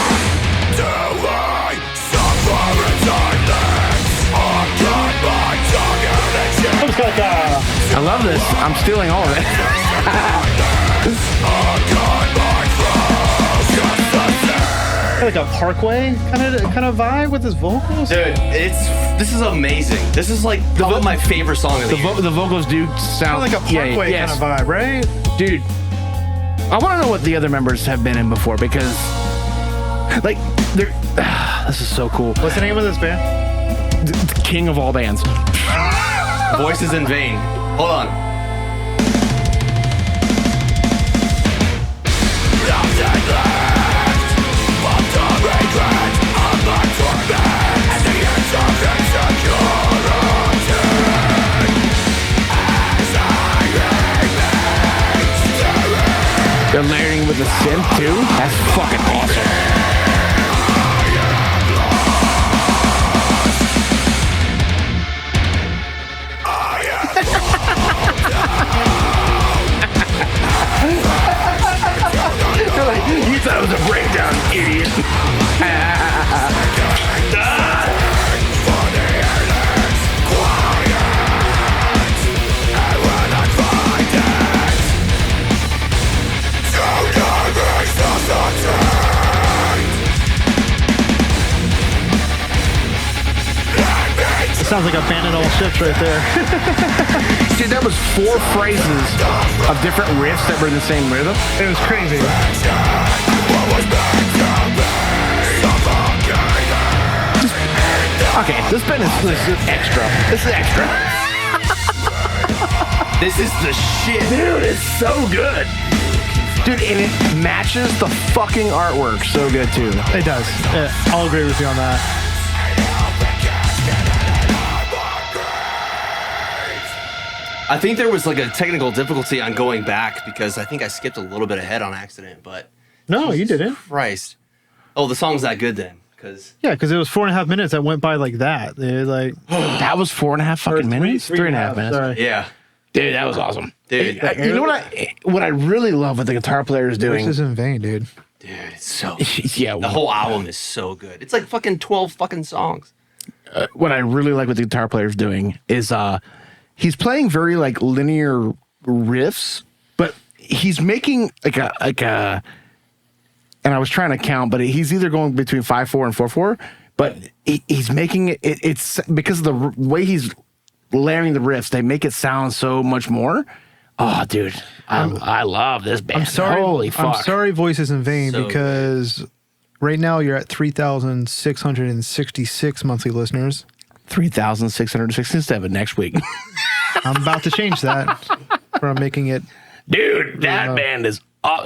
Looks like I love this. I'm stealing all of it. like a Parkway kind of vibe with his vocals. Dude, this is amazing. This is like probably my favorite song of the year. The vocals do sound Kind of like a Parkway yes. kind of vibe, right? Dude, I want to know what the other members have been in before because, like, they're. This is so cool. What's the name of this band? The king of all bands. Voices in Vain. Hold on. They're layering with the synth too. That's fucking awesome. They're like, you thought it was a breakdown, idiot. sounds like a band at all ships right there. Dude, that was 4 phrases of different riffs that were in the same rhythm. It was crazy. Okay, this band this is extra. This is extra. This is the shit. Dude, it's so good. Dude, and it matches the fucking artwork so good, too. It does. I'll agree with you on that. I think there was like a technical difficulty on going back because I think I skipped a little bit ahead on accident, but No, you didn't. Christ. Oh, the song's that good then. Because Yeah, because it was 4.5 minutes that went by like that. It was like That was 4.5 fucking minutes? 3.5 minutes. Sorry. yeah, Dude, that was awesome. dude, You know what I really love what the guitar player is doing? This is in vain, dude. dude, it's so. Yeah, The whole album is so good. It's like fucking 12 fucking songs. what I really like what the guitar player is doing is he's playing very like linear riffs, but he's making like a and I was trying to count, but he's either going between 5/4 and 4/4, but he's making it's because of the way he's layering the riffs, they make it sound so much more. Oh, dude, I love this band. I'm sorry. Holy fuck. I'm sorry, Voice is in vain So because right now you're at 3,666 monthly listeners. 3,667 next week. I'm about to change that from making it. Dude, that band is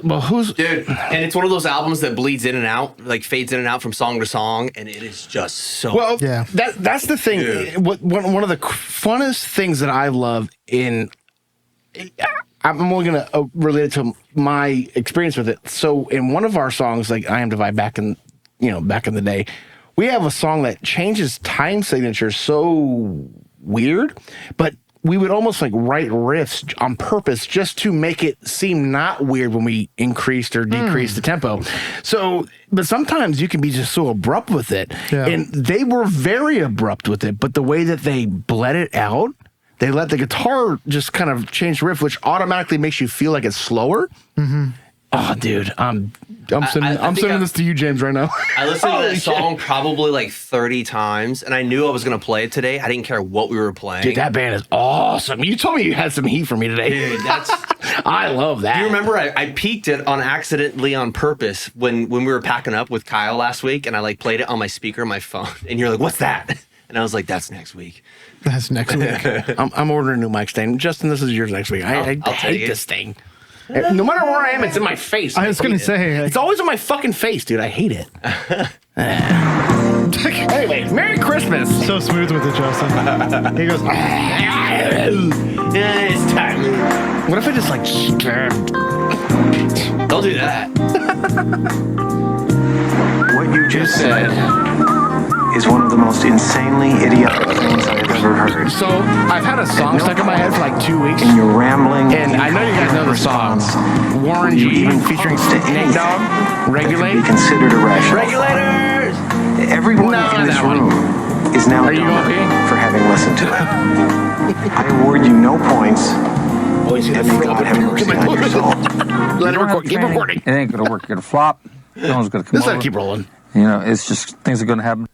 well, who's Dude, and it's one of those albums that bleeds in and out, like fades in and out from song to song, and it is just so. well, Yeah. That's the thing. Dude. One of the funnest things that I love in I'm only going to relate it to my experience with it. So in one of our songs, like I Am Divide back in the day, we have a song that changes time signatures so weird, but we would almost like write riffs on purpose just to make it seem not weird when we increased or decreased the tempo. So, but sometimes you can be just so abrupt with it. Yeah. And they were very abrupt with it, but the way that they bled it out, they let the guitar just kind of change the riff, which automatically makes you feel like it's slower. Mm-hmm. Oh, dude, I'm sending this to you, James, right now. I listened to that Holy song shit. probably like 30 times, and I knew I was going to play it today. I didn't care what we were playing. Dude, that band is awesome. You told me you had some heat for me today. Dude, that's. I love that. Do you remember I peaked it on accidentally on purpose when we were packing up with Kyle last week, and I like played it on my speaker on my phone, and you're like, "What's that?" And I was like, "That's next week." That's next week. I'm ordering a new mic stand. Justin, this is yours next week. I I'll hate take it. this thing. No matter where I am, it's in my face. I was going to say. It's always in my fucking face, dude. I hate it. Anyway, Merry Christmas. So smooth with it, Justin. He goes, Yeah, it's time. What if I just like stabbed? Don't do that. What you just said is one of the most insanely idiotic things I've ever heard. So I've had a song stuck in my head for like 2 weeks. In your rambling And I know you guys know the song. Warren you G even featuring close to Nate anything Dogg. that Regulate. could be considered irrational. Regulators. Everyone No, in this that one. room is now Are you dumber okay? for having listened to it. I award you no points, Oh, he's and gonna may throw God up have in mercy my on your soul. Let it record. Keep recording. It ain't gonna work. You're gonna flop. No one's gonna come This over. gotta keep rolling. You know, it's just things are gonna happen.